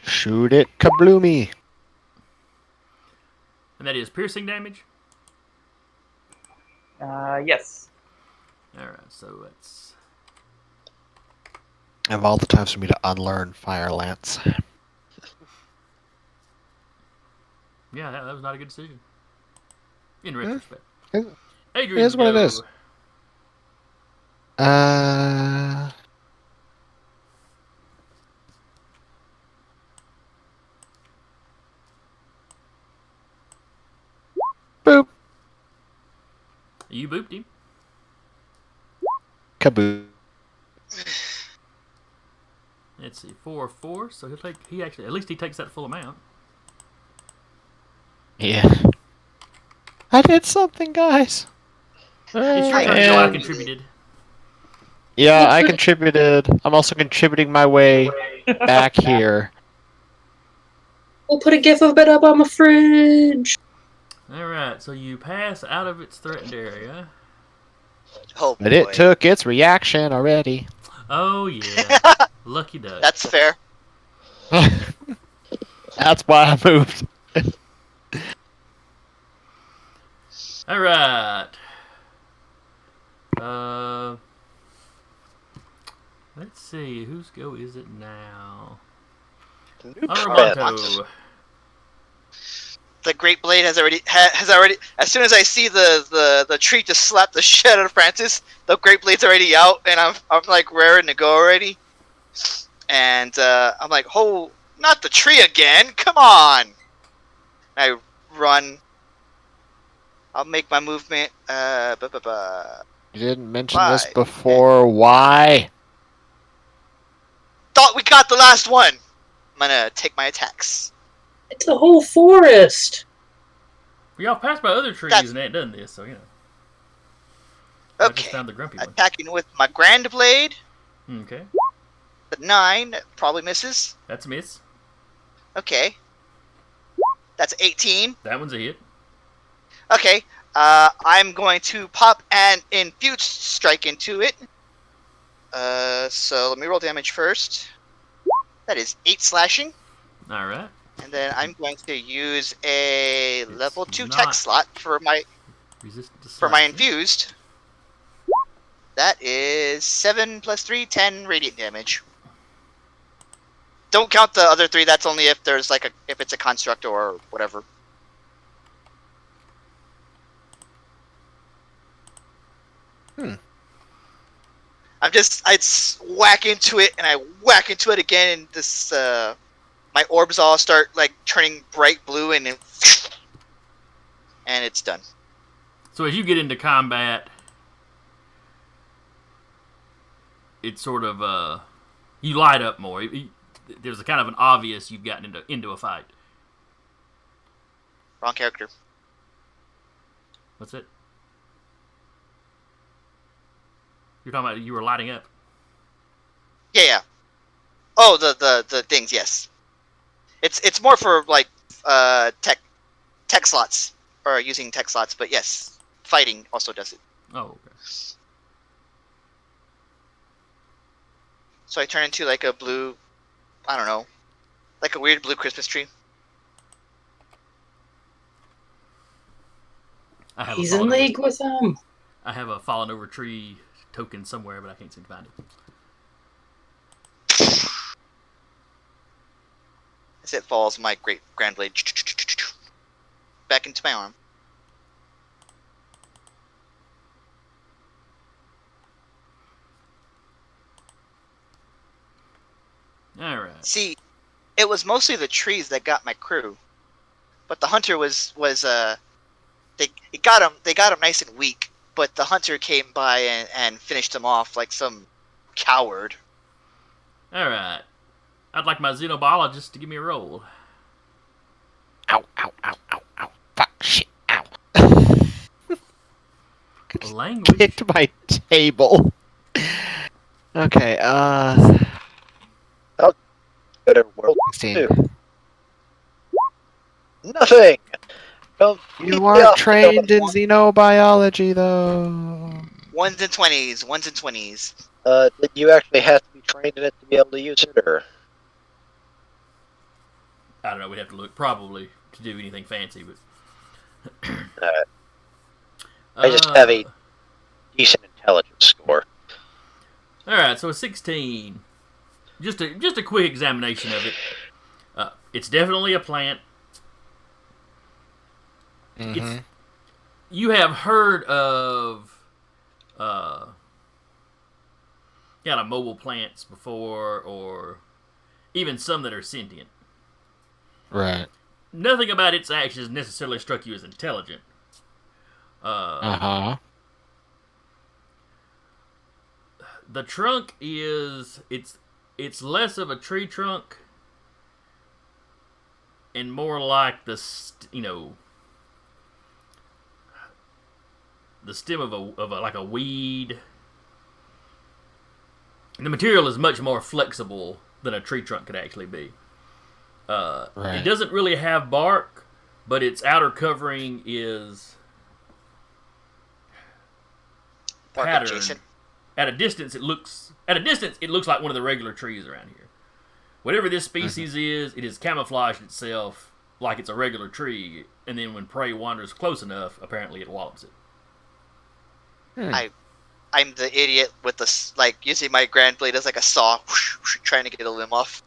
Shoot it, kabloomy. And that is piercing damage. Yes. Alright, so that's... Of all the times for me to unlearn Fire Lance. Yeah, that was not a good decision. In retrospect. It- Adrian, it is what it go. is. Boop. You booped him. Kaboo. Let's see, 4, so at least he takes that full amount. Yeah. I did something, guys. It's your turn, And- Joe. I contributed. Yeah, I contributed. I'm also contributing my way back here. We'll put a gif of it up on the fridge. Alright, so you pass out of its threatened area. Oh boy. But it took its reaction already. Oh, yeah. Lucky duck. That's fair. That's why I moved. Alright. Let's see, whose go is it now? The new Aramonto. trend. the great blade has already as soon as I see the tree just slap the shit out of Francis, the great blade's already out, and I'm like raring to go already. And I'm like, oh, not the tree again! Come on! I run. I'll make my movement. You didn't mention this 5, 10. before. Why? Thought we got the last one. I'm gonna take my attacks. It's a whole forest. We all passed by other trees That's- and ain't done this, so you know. I just Okay. found the grumpy one. Attacking with my grand blade. Okay, The 9 probably misses. that's a miss. Okay. That's 18. That one's a hit. Okay. I'm going to pop an infused strike into it. So let me roll damage first. That is 8 slashing. All right. And then I'm going to use a It's level 2 not tech slot for my Resistant to for my slashing. infused. That is 7 plus 3, 10 radiant damage. Don't count the other 3. That's only if there's if it's a construct or whatever. I whack into it and I whack into it again, and this my orbs all start turning bright blue, and it's done. So as you get into combat, it's sort of you light up more. There's a kind of an obvious you've gotten into a fight. Wrong character. What's it? You're talking about you were lighting up. Yeah. Oh, the things. Yes. It's more for tech slots or using tech slots, but yes, fighting also does it. Oh, okay. So I turn into a blue, I don't know, like a weird blue Christmas tree. I have He's a in fallen over, league with them. I have a fallen over tree token somewhere, but I can't seem to find it. As it falls, my great grand blade back into my arm. All right. See, it was mostly the trees that got my crew, but the hunter they got him nice and weak, but the hunter came by and finished him off like some coward. All right. I'd like my xenobiologist to give me a roll. Ow, ow, ow, ow, ow. Fuck, shit, ow. Language. Hit my table. Okay, Better world 16. 2. Nothing. You aren't trained in xenobiology, though. 1s and 20s, 1s and 20s. Did you actually have to be trained in it to be able to use it, or? I don't know. We'd have to look probably to do anything fancy, but I just have a decent intelligence score. All right, so a 16. Just a quick examination of it. It's definitely a plant. Mm-hmm. You have heard of kind of mobile plants before, or even some that are sentient. Right. Nothing about its actions necessarily struck you as intelligent. Uh-huh. The trunk is it's less of a tree trunk and more like the stem of a like a weed. The material is much more flexible than a tree trunk could actually be. Right. It doesn't really have bark, but its outer covering is Bark patterned. adjacent. At a distance, it looks like one of the regular trees around here. Whatever this species is, it has camouflaged itself like it's a regular tree, and then when prey wanders close enough, apparently it wallops it. I'm the idiot with using my grand blade as like a saw, trying to get a limb off.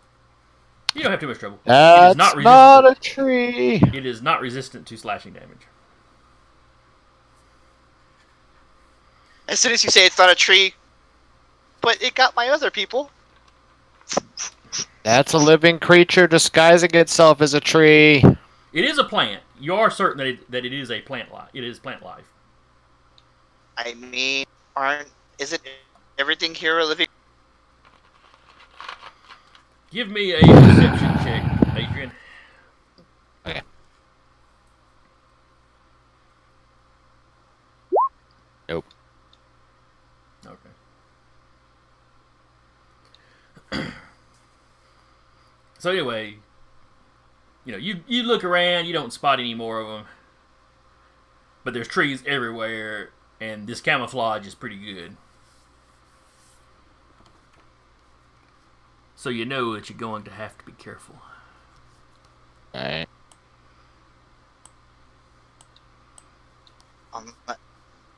You don't have too much trouble. That's it is not not resistant. a tree. It is not resistant to slashing damage. As soon as you say it's not a tree, but it got my other people. That's a living creature disguising itself as a tree. It is a plant. You are certain that it is a plant life. It is plant life. I mean, isn't everything here a living? Give me a perception check, Adrian. Okay. Nope. Okay. So anyway, you look around, you don't spot any more of them, but there's trees everywhere, and this camouflage is pretty good. So you know that you're going to have to be careful. Alright.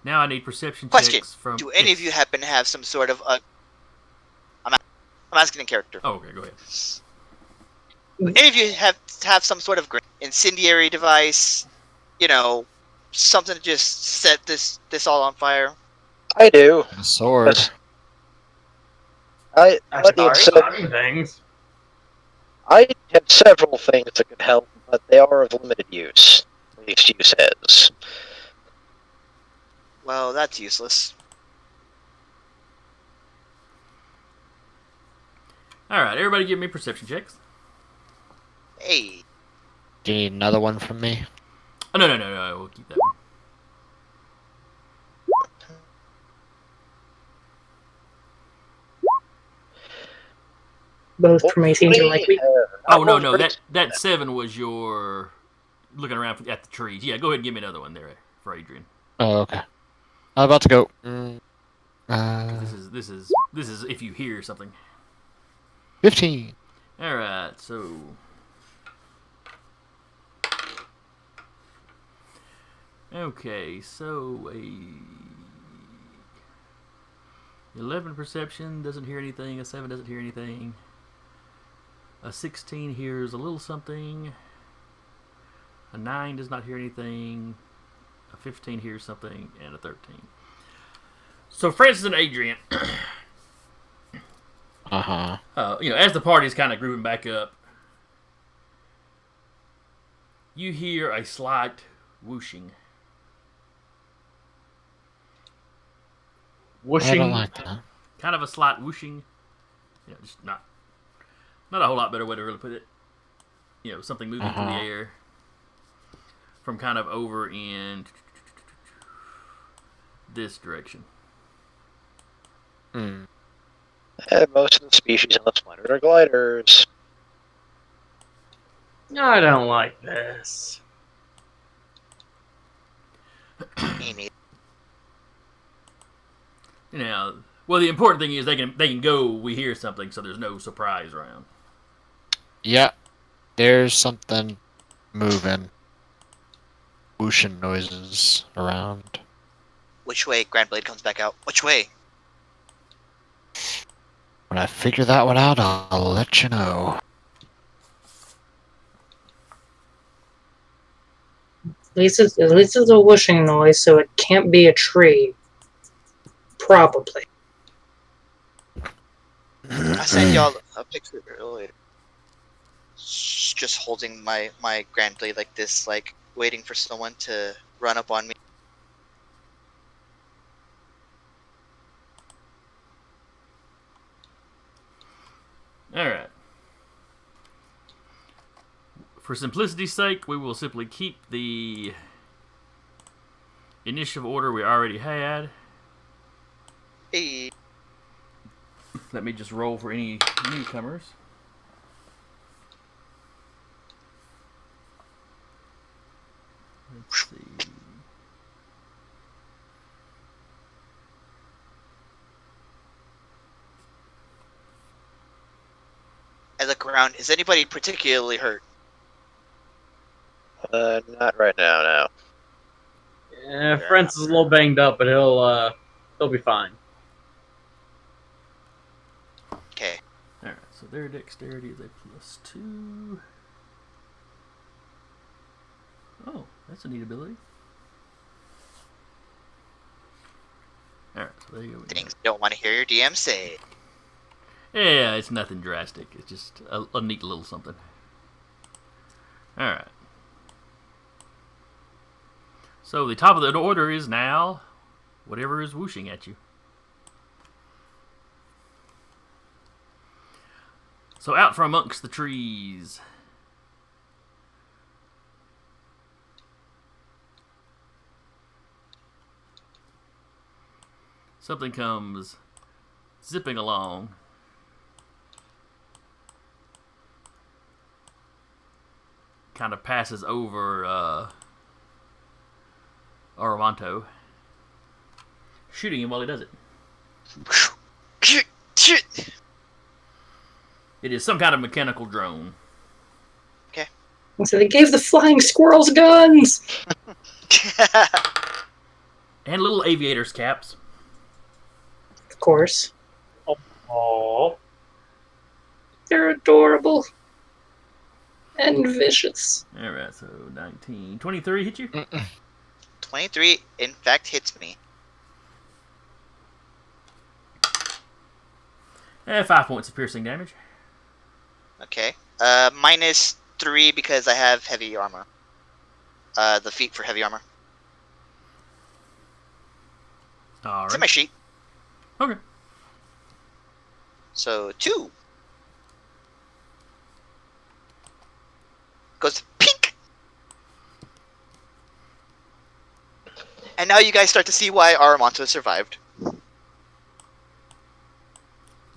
Now I need perception Question: checks from. Do any of you happen to have some sort of I'm asking in character. Oh, okay, go ahead. Do any of you have some sort of incendiary device? Something to just set this all on fire. I do. A sword. But being said, things. I have several things that could help, but they are of limited use. At least use says. Well, that's useless. All right, everybody, give me perception checks. Hey. Do you need another one from me? Oh, no, we'll keep that one. Both from 18s are likely. Oh, no, that 7 was your looking around at the trees. Yeah, go ahead and give me another one there for Adrian. Oh, okay. I'm about to go. This is if you hear something. 15. All right, so. Okay, so a 11 perception doesn't hear anything. A 7 doesn't hear anything. A 16 hears a little something. A 9 does not hear anything. A 15 hears something, and a 13. So Francis and Adrian, as the party's kind of grouping back up, you hear a slight whooshing. I don't like that. Kind of a slight whooshing. Just not a whole lot better way to really put it. Something moving through the air from kind of over in this direction. Most of the species on this planet are gliders. I don't like this. Well, the important thing is they can go. We hear something, so there's no surprise around. Yeah, there's something moving. Whooshing noises around. Which way Grandblade comes back out? Which way? When I figure that one out, I'll let you know. At least it's a whooshing noise, so it can't be a tree. Probably. I sent y'all a picture earlier. Just holding my Grandblade like this, like waiting for someone to run up on me. All right. For simplicity's sake, we will simply keep the initiative order we already had. Hey. Let me just roll for any newcomers. Let's see. I look around. Is anybody particularly hurt? Not right now, no. Yeah, Francis is a little banged up, but he'll be fine. Okay. All right. So their dexterity is a +2. Oh, that's a neat ability. Alright, so there you go. Things you don't want to hear your DM say. Yeah, it's nothing drastic. It's just a neat little something. Alright. So the top of the order is now whatever is whooshing at you. So out from amongst the trees. Something comes zipping along. Kind of passes over Aramanto, shooting him while he does it. It is some kind of mechanical drone. So they gave the flying squirrels guns. And little aviator's caps. Of course. Oh. They're adorable. And vicious. Alright, so 19. 23 hit you? 23, in fact, hits me. 5 points of piercing damage. Okay. -3 because I have heavy armor. The feat for heavy armor. It's in my Alright. sheet. Okay. So 2. Goes pink. And now you guys start to see why Aramanto survived.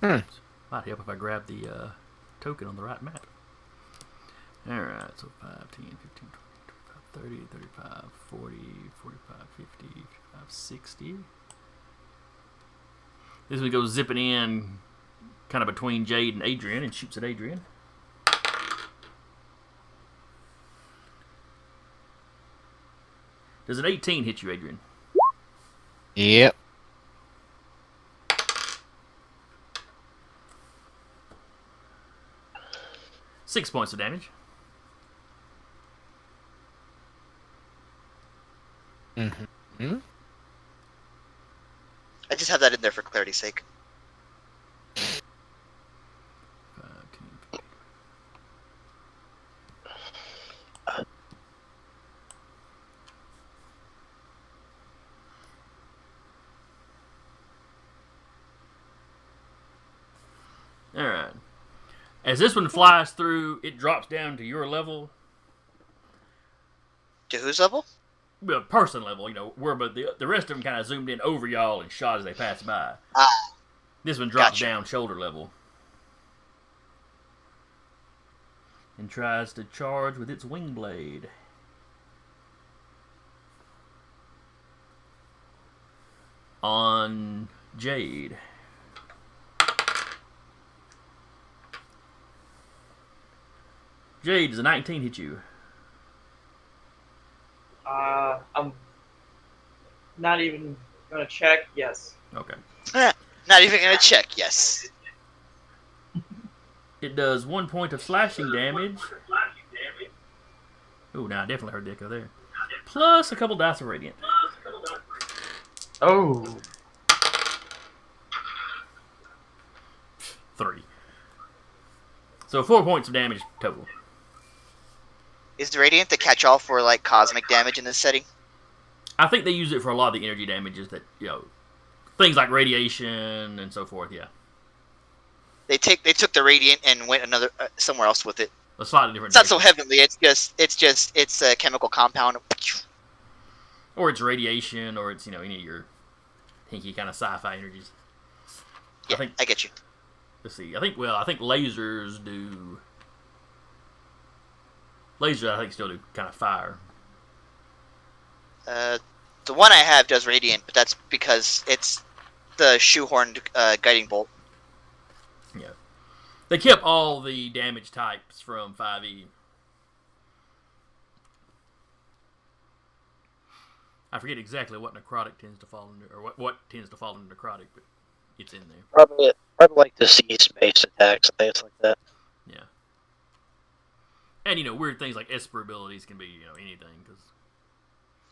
Might help if I grab the token on the right map. Alright, so 5, 10, 15, 20, 25, 30, 35, 40, 45, 50, 55, 60. This one goes zipping in kind of between Jade and Adrian and shoots at Adrian. Does an 18 hit you, Adrian? Yep. Six points of damage. Mm-hmm. I just have that in there for clarity's sake. 5, 10, 15. Alright. As this one flies through, it drops down to your level. To whose level? Well, person level, you know, where but the rest of them kind of zoomed in over y'all and shot as they passed by. Ah. This one drops Gotcha. down shoulder level. And tries to charge with its wing blade. On Jade. Jade, does a 19 hit you? I'm not even gonna check. Yes. Okay. Not even gonna check, yes. It does 1 point of slashing damage. Ooh, now I definitely heard the echo there. Plus a couple dice of radiant. Oh. 3. So 4 points of damage total. Is the Radiant the catch-all for, like, cosmic damage in this setting? I think they use it for a lot of the energy damages that, you know, things like radiation and so forth, yeah. They took the Radiant and went another somewhere else with it. A slightly different It's not so direction. heavenly, it's a chemical compound. Or it's radiation, or it's, you know, any of your hinky kind of sci-fi energies. Yeah, I get you. Let's see. I think lasers do... Lasers, I think, still do kind of fire. The one I have does Radiant, but that's because it's the shoehorned guiding bolt. Yeah. They kept all the damage types from 5e. I forget exactly what necrotic tends to fall under, or what tends to fall under necrotic, but it's in there. Probably like the sea space attacks and things like that. Yeah. And, weird things like Esper abilities can be, anything. Cause,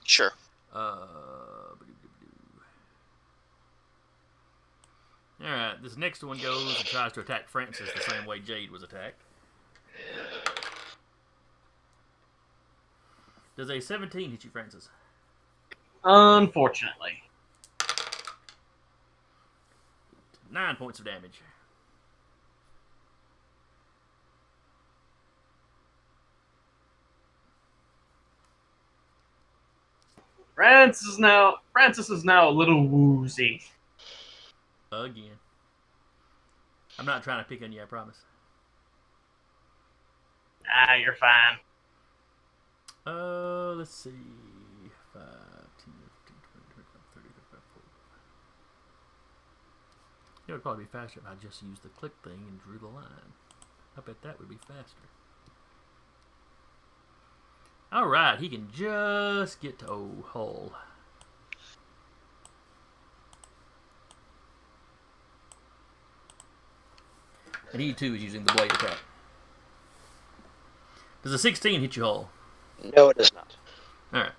Sure. Alright, this next one goes and tries to attack Francis the same way Jade was attacked. Does a 17 hit you, Francis? Unfortunately. 9 points of damage. Francis is now a little woozy. Again. I'm not trying to pick on you, I promise. Ah, you're fine. Let's see. 5, 10, 15, 20, 25, 30, 35, 40. It would probably be faster if I just used the click thing and drew the line. I bet that would be faster. Alright, he can just get to Hull. And he too is using the blade attack. Does a 16 hit you, Hull? No, it does not. Alright.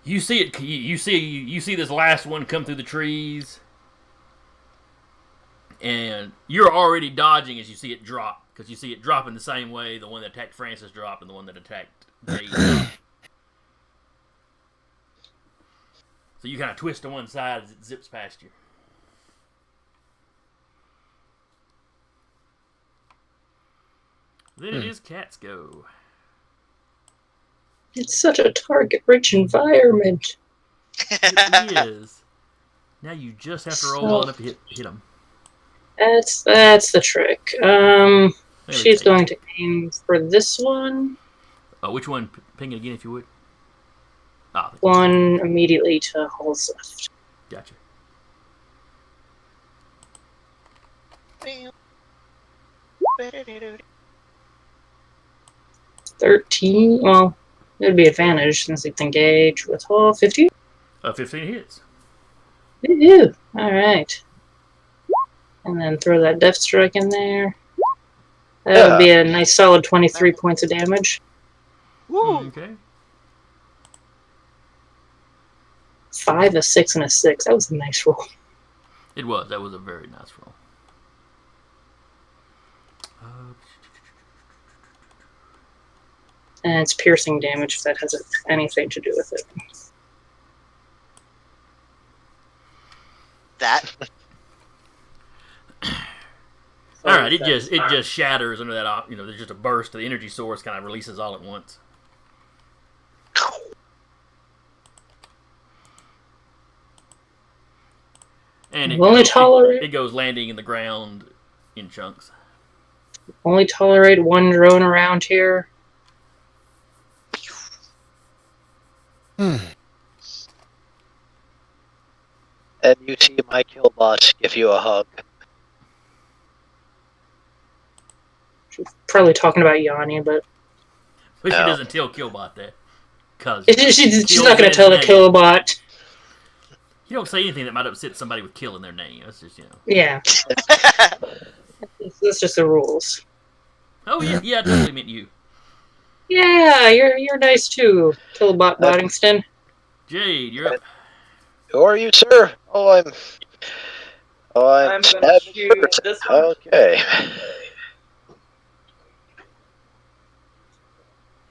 You see it. You see this last one come through the trees, and you're already dodging as you see it drop, because you see it dropping the same way the one that attacked Francis dropped and the one that attacked Dave dropped. So you kind of twist to one side as it zips past you. Then it is Cat's go. It's such a target-rich environment. It is. Now you just have to roll well enough to hit him. That's the trick. She's going to aim for this one. Which one? Ping it again if you would. One immediately to Hull's left. Gotcha. Bam. 13. Well, it'd be advantage since it's engaged with Hull. 15? 15 hits. Woohoo! Alright. And then throw that Death Strike in there. That would be a nice solid 23 points of damage. Woo! Okay. 5, a 6, and a 6. That was a nice roll. It was. That was a very nice roll. And it's piercing damage if that has anything to do with it. That. All right, it just shatters under that. There's just a burst. The energy source kind of releases all at once. And it goes landing in the ground in chunks. Only tolerate one drone around here. And you see my killbots give you a hug. She's probably talking about Yanni, but she doesn't tell Killbot that. Cause she's not going to tell the Killbot. You don't say anything that might upset somebody with kill in their name. That's just, Yeah. That's just the rules. Oh, yeah, I totally meant you. Yeah, you're nice too, Killbot Boddington. Jade, you're up. Who are you, sir? I'm gonna shoot this one. Okay.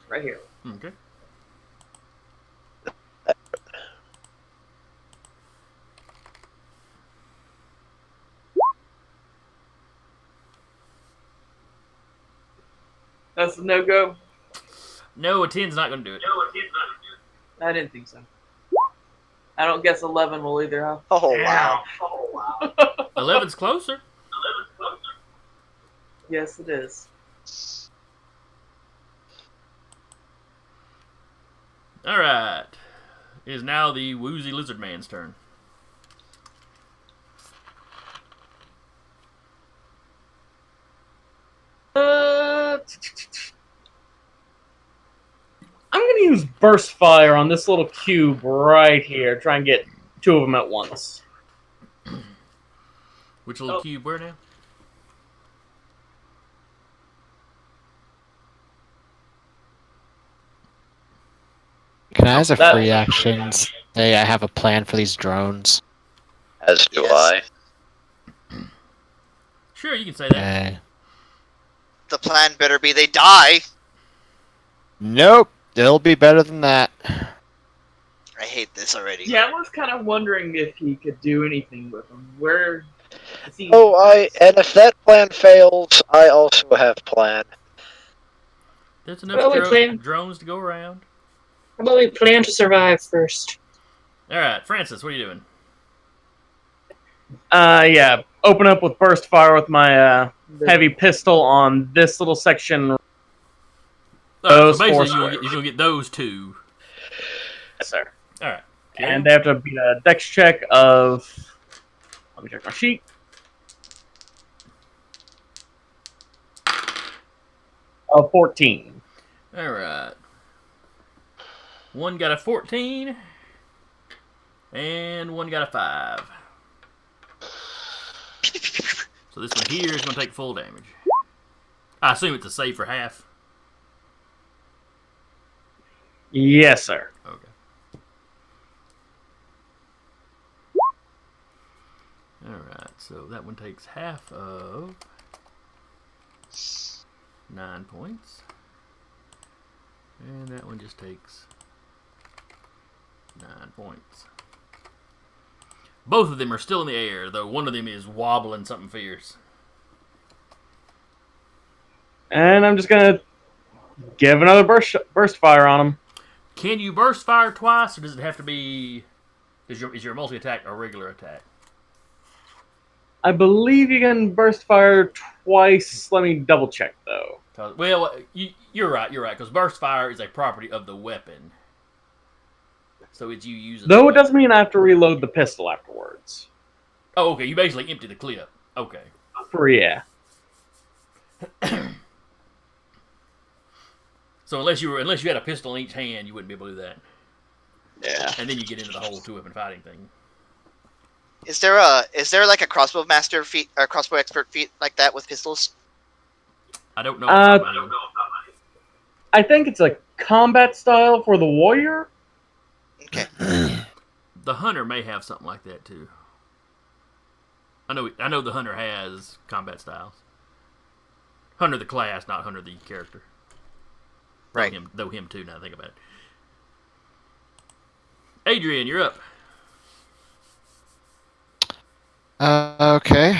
Right here. Okay. That's a no-go? No, a 10's not going to do it. I didn't think so. I don't guess 11 will either, huh? Oh, wow. 11's closer. Yes, it is. All right. It is now the Woozy Lizard Man's turn. I'm going to use Burst Fire on this little cube right here. Try and get two of them at once. Which little cube? Where now? Can I, as a free action, say I have a plan for these drones? As do Yes. I. Sure, you can say that. Okay. The plan better be they die. Nope. It'll be better than that. I hate this already. Yeah, I was kind of wondering if he could do anything with them. Where is he? And if that plan fails, I also have plan. There's enough Well, we plan. drones to go around. How about we plan to survive first? All right, Francis, what are you doing? Yeah. Open up with burst fire with my heavy pistol on this little section. All right, Those so basically, four you're gonna get those two. Yes, sir. All right. And they have to beat a dex check of. Let me check my sheet. Of 14. All right. One got a 14, and one got a 5. So this one here is going to take full damage. I assume it's a save for half. Yes, sir. Okay. Alright, so that one takes half of 9 points. And that one just takes 9 points. Both of them are still in the air, though one of them is wobbling something fierce. And I'm just going to give another burst fire on him. Can you burst fire twice, or does it have to be... Is your multi-attack a regular attack? I believe you can burst fire twice. Let me double check, though. Well, you're right, because burst fire is a property of the weapon. So it's you using... Though it doesn't mean I have to reload the pistol afterwards. Oh, okay, you basically empty the clip. Okay. Yeah. So unless you had a pistol in each hand, you wouldn't be able to do that. Yeah. And then you get into the whole 2-weapon fighting thing. Is there like a crossbow master feat or crossbow expert feat like that with pistols? I don't know. I think it's a combat style for the warrior. Okay. The hunter may have something like that too. I know the hunter has combat styles. Hunter the class, not Hunter the character. Right. Though him too, now I think about it. Adrian, you're up. Okay.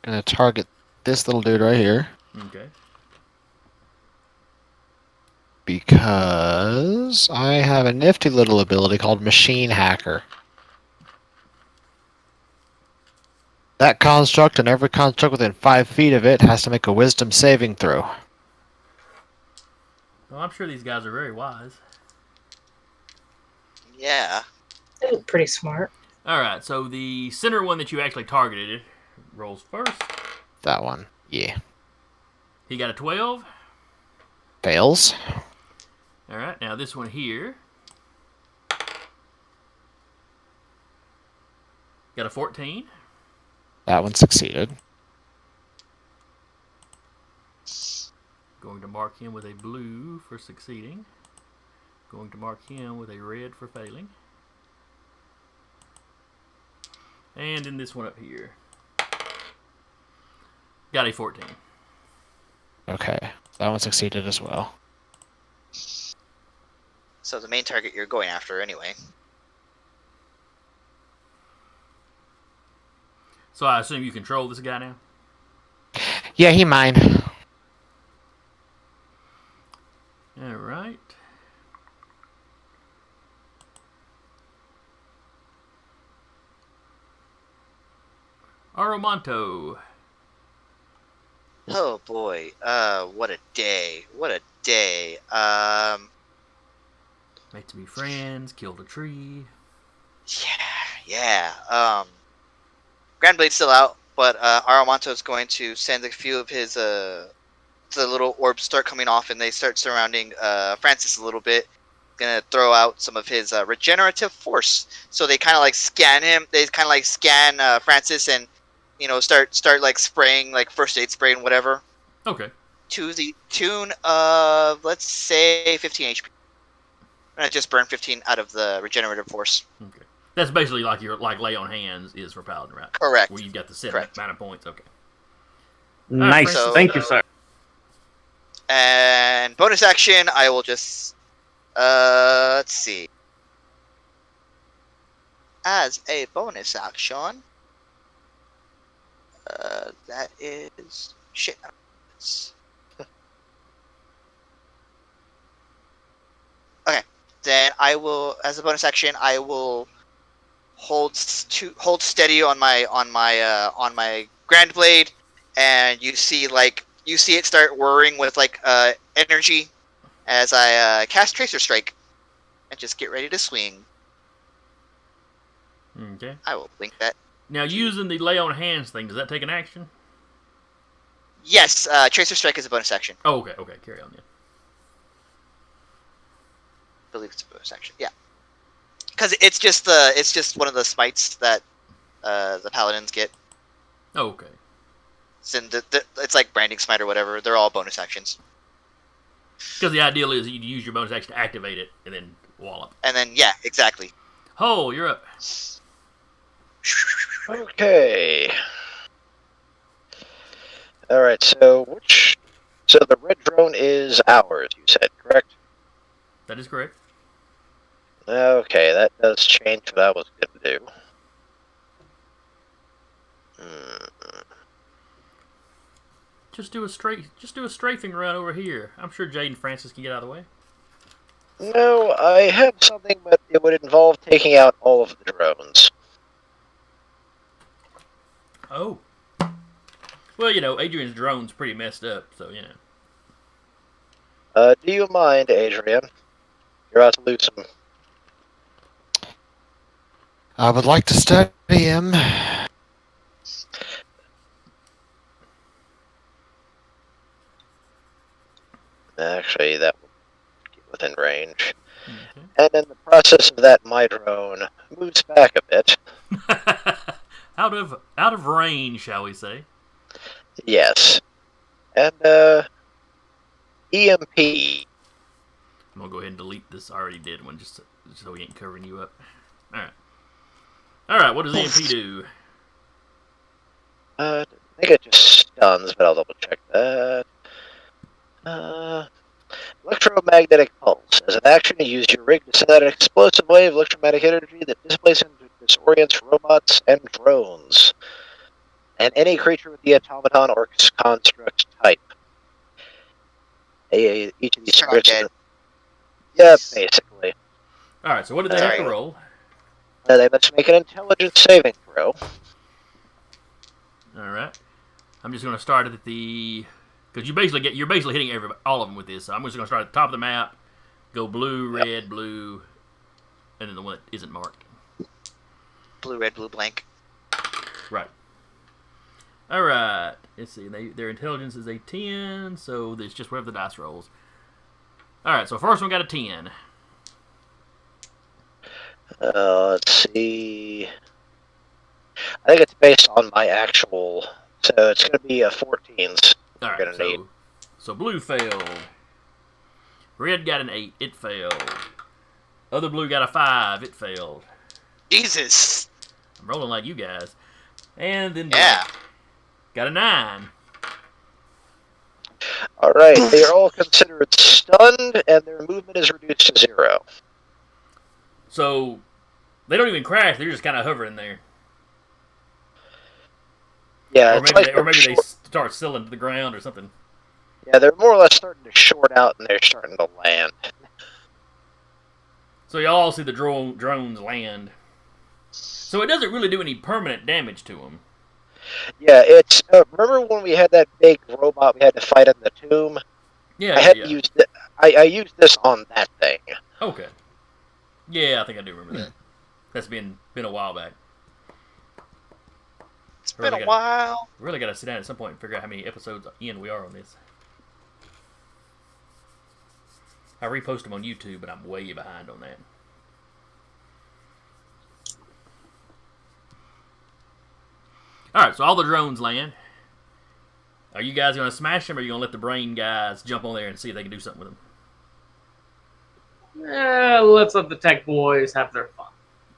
Gonna target this little dude right here. Okay. Because I have a nifty little ability called Machine Hacker. That construct and every construct within 5 feet of it has to make a wisdom saving throw. Well, I'm sure these guys are very wise. Yeah. They look pretty smart. Alright, so the center one that you actually targeted rolls first. That one, yeah. He got a 12. Fails. Alright, now this one here got a 14. That one succeeded. Going to mark him with a blue for succeeding. Going to mark him with a red for failing. And then this one up here got a 14. Okay, that one succeeded as well. So the main target you're going after anyway. So I assume you control this guy now? Yeah, he mine. Alright. Aromanto. Oh boy. What a day. What a day. Made to be friends, killed a tree. Yeah. Grand Blade's still out, but Aramanto's going to send a few of his the little orbs start coming off and they start surrounding Francis a little bit. gonna throw out some of his regenerative force. So they kind of like scan him. They kind of like scan Francis and start like spraying like first aid spray and whatever Okay. to the tune of let's say 15 HP. And I just burned 15 out of the regenerative force. Okay. That's basically like your lay on hands is for Paladin, right? Correct. Where you've got the set Correct. amount of points. Okay. Nice. Francis. Thank you, sir. And bonus action, I will just let's see. As a bonus action, that is shit. Okay, then I will, as a bonus action, I will hold steady on my grand blade, and you see it start whirring with like energy as I cast Tracer Strike, and just get ready to swing. Okay. I will link that. Now, using the lay on hands thing, does that take an action? Yes, Tracer Strike is a bonus action. Oh, okay. Okay. Carry on then. I believe it's a bonus action. Yeah, because it's just one of the smites that the paladins get. Oh, okay. It's like branding smite or whatever. They're all bonus actions. Because the ideal is you use your bonus action to activate it and then wallop. And then yeah, exactly. Ho, you're up. Okay. All right. So the red drone is ours. You said correct? That is correct. Okay, that does change what I was going to do. Just do a strafing run over here. I'm sure Jade and Francis can get out of the way. No, I have something, but it would involve taking out all of the drones. Oh. Well, Adrian's drone's pretty messed up, so Do you mind, Adrian? You're about to lose some. I would like to study him. Actually, that would get within range. Okay. And in the process of that, my drone moves back a bit. out of range, shall we say? Yes. And, EMP. I'm gonna go ahead and delete this. I already did one, just so we ain't covering you up. All right. What does EMP do? I think it just stuns, but I'll double check that. Electromagnetic pulse. As an action, you use your rig to send out an explosive wave of electromagnetic energy that displaces and disorients robots and drones, and any creature with the automaton or construct type. Each of these Turn on targets. dead. Yeah, basically. All right. So what did they have to roll? They must make an intelligence saving throw. All right. I'm just gonna start at the because you're basically hitting all of them with this. So I'm just gonna start at the top of the map, go blue, red, blue, and then the one that isn't marked. Blue, red, blue, blank. Right. All right. Let's see. Their intelligence is a 10, so it's just whatever the dice rolls. All right. So first one got a 10. Let's see. I think it's based on my actual, so it's going to be a 14s. All right. So blue failed. Red got an 8. It failed. Other blue got a 5. It failed. Jesus. I'm rolling like you guys. And then Yeah. got a 9. Alright, they are all considered stunned, and their movement is reduced to 0. So they don't even crash. They're just kind of hovering there. Yeah, Or maybe they start sealing to the ground or something. Yeah, they're more or less starting to short out, and they're starting to land. So y'all all see the drones land. So it doesn't really do any permanent damage to them. Yeah, it's remember when we had that big robot we had to fight in the tomb? Yeah, I had to use I used this on that thing. Okay. Yeah, I think I do remember that. That's been a while back. It's been a while. Really got to sit down at some point and figure out how many episodes in we are on this. I repost them on YouTube, but I'm way behind on that. Alright, so all the drones land. Are you guys going to smash them, or are you going to let the brain guys jump on there and see if they can do something with them? Let's let the tech boys have their fun.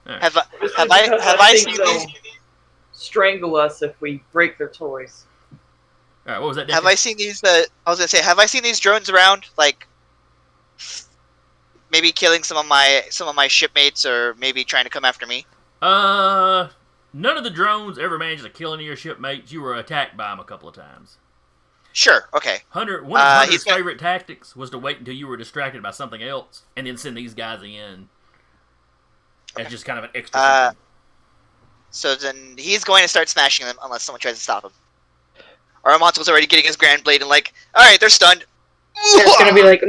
Right. Have Because I think seen they'll these? strangle us if we break their toys. Alright, what was that? Have Decker? I seen these? I was gonna say, have I seen these drones around? Like, maybe killing some of my shipmates, or maybe trying to come after me. None of the drones ever managed to kill any of your shipmates. You were attacked by them a couple of times. Sure. Okay. One of Hunter's he's got- favorite tactics was to wait until you were distracted by something else, and then send these guys in as just kind of an extra. Something. So then he's going to start smashing them unless someone tries to stop him. Aramonto's already getting his Grand Blade and like, all right, they're stunned. It's gonna be like,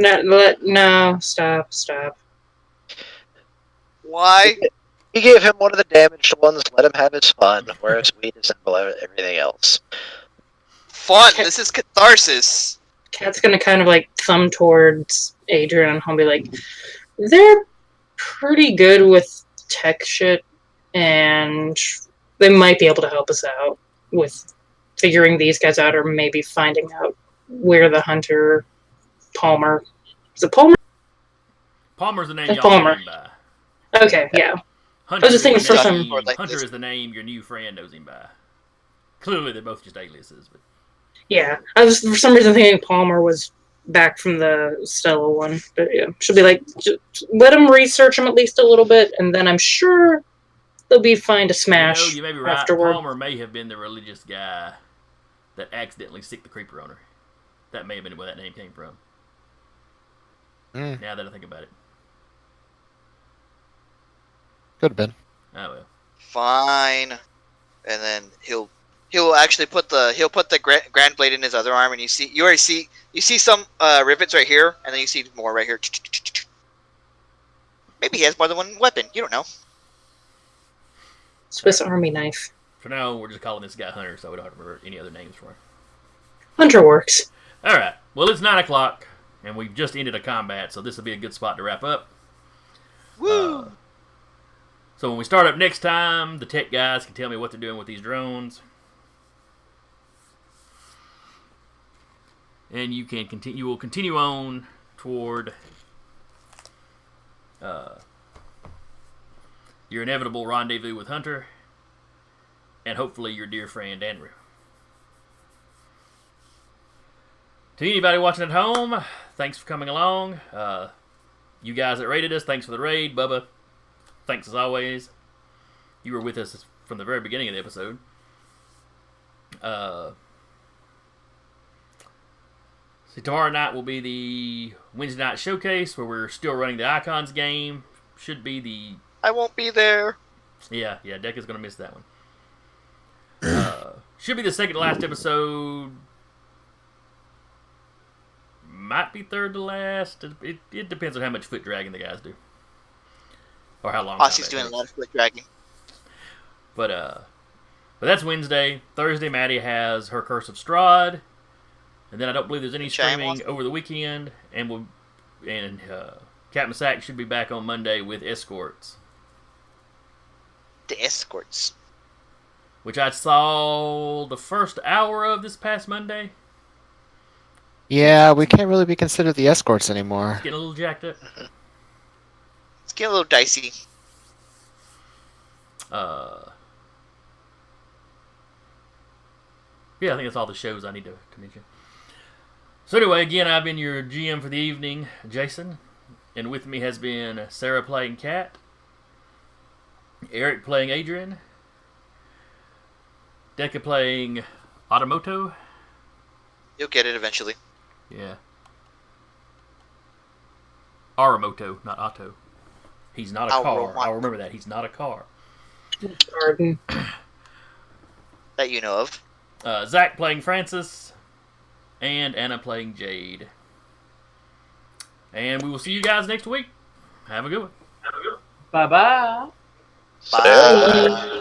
no, stop. Why? You gave him one of the damaged ones, let him have his fun, whereas we disassemble everything else. Fun. This is catharsis. Cat's gonna kind of like thumb towards Adrian and he'll be like, they're pretty good with tech shit, and they might be able to help us out with figuring these guys out, or maybe finding out where the hunter Palmer. Is it Palmer? Palmer's the name That's y'all Palmer. named by. Okay, yeah. Hunter I was just thinking is the for some- name- Like Hunter this. is the name your new friend knows him by. Clearly, they're both just aliases, but Yeah. I was for some reason thinking Palmer was back from the Stella one. But yeah. She'll be like, just let them research him at least a little bit, and then I'm sure they'll be fine to smash you may be right. afterward. Palmer may have been the religious guy that accidentally sicked the creeper on her. That may have been where that name came from. Mm, Now that I think about it. could have been. Oh well. Fine. And then he'll actually put the Grand Blade in his other arm, and you see some rivets right here, and then you see more right here. Maybe he has more than one weapon. You don't know. Swiss Army knife. For now, we're just calling this guy Hunter, so we don't have to remember any other names for him. Hunter works. All right. Well, it's 9 o'clock, and we've just ended a combat, so this will be a good spot to wrap up. Woo! So when we start up next time, the tech guys can tell me what they're doing with these drones. And you can continue. You will continue on toward your inevitable rendezvous with Hunter, and hopefully your dear friend Andrew. To anybody watching at home, thanks for coming along. You guys that rated us, thanks for the raid. Bubba, thanks as always. You were with us from the very beginning of the episode. See, tomorrow night will be the Wednesday night showcase where we're still running the Icons game. Should be the... I won't be there. Yeah, Decca's going to miss that one. Should be the second to last episode. Might be third to last. It depends on how much foot dragging the guys do. Or how long. Aussie's doing a lot of foot dragging. But that's Wednesday. Thursday, Maddie has her Curse of Strahd. And then I don't believe there's any Which I am streaming also. over the weekend. And Captain Sack should be back on Monday with Escorts. The escorts. Which I saw the first hour of this past Monday. Yeah, we can't really be considered the escorts anymore. Getting a little jacked up. It's getting a little dicey. Yeah, I think that's all the shows I need to mention. So anyway, again, I've been your GM for the evening, Jason. And with me has been Sarah playing Kat, Eric playing Adrian, Decca playing Automoto. You'll get it eventually. Yeah. Aramoto, not Otto. He's not a car. I'll remember that. He's not a car. Garden. That you know of. Zach playing Francis, and Anna playing Jade. And we will see you guys next week. Have a good one. Bye bye. Bye.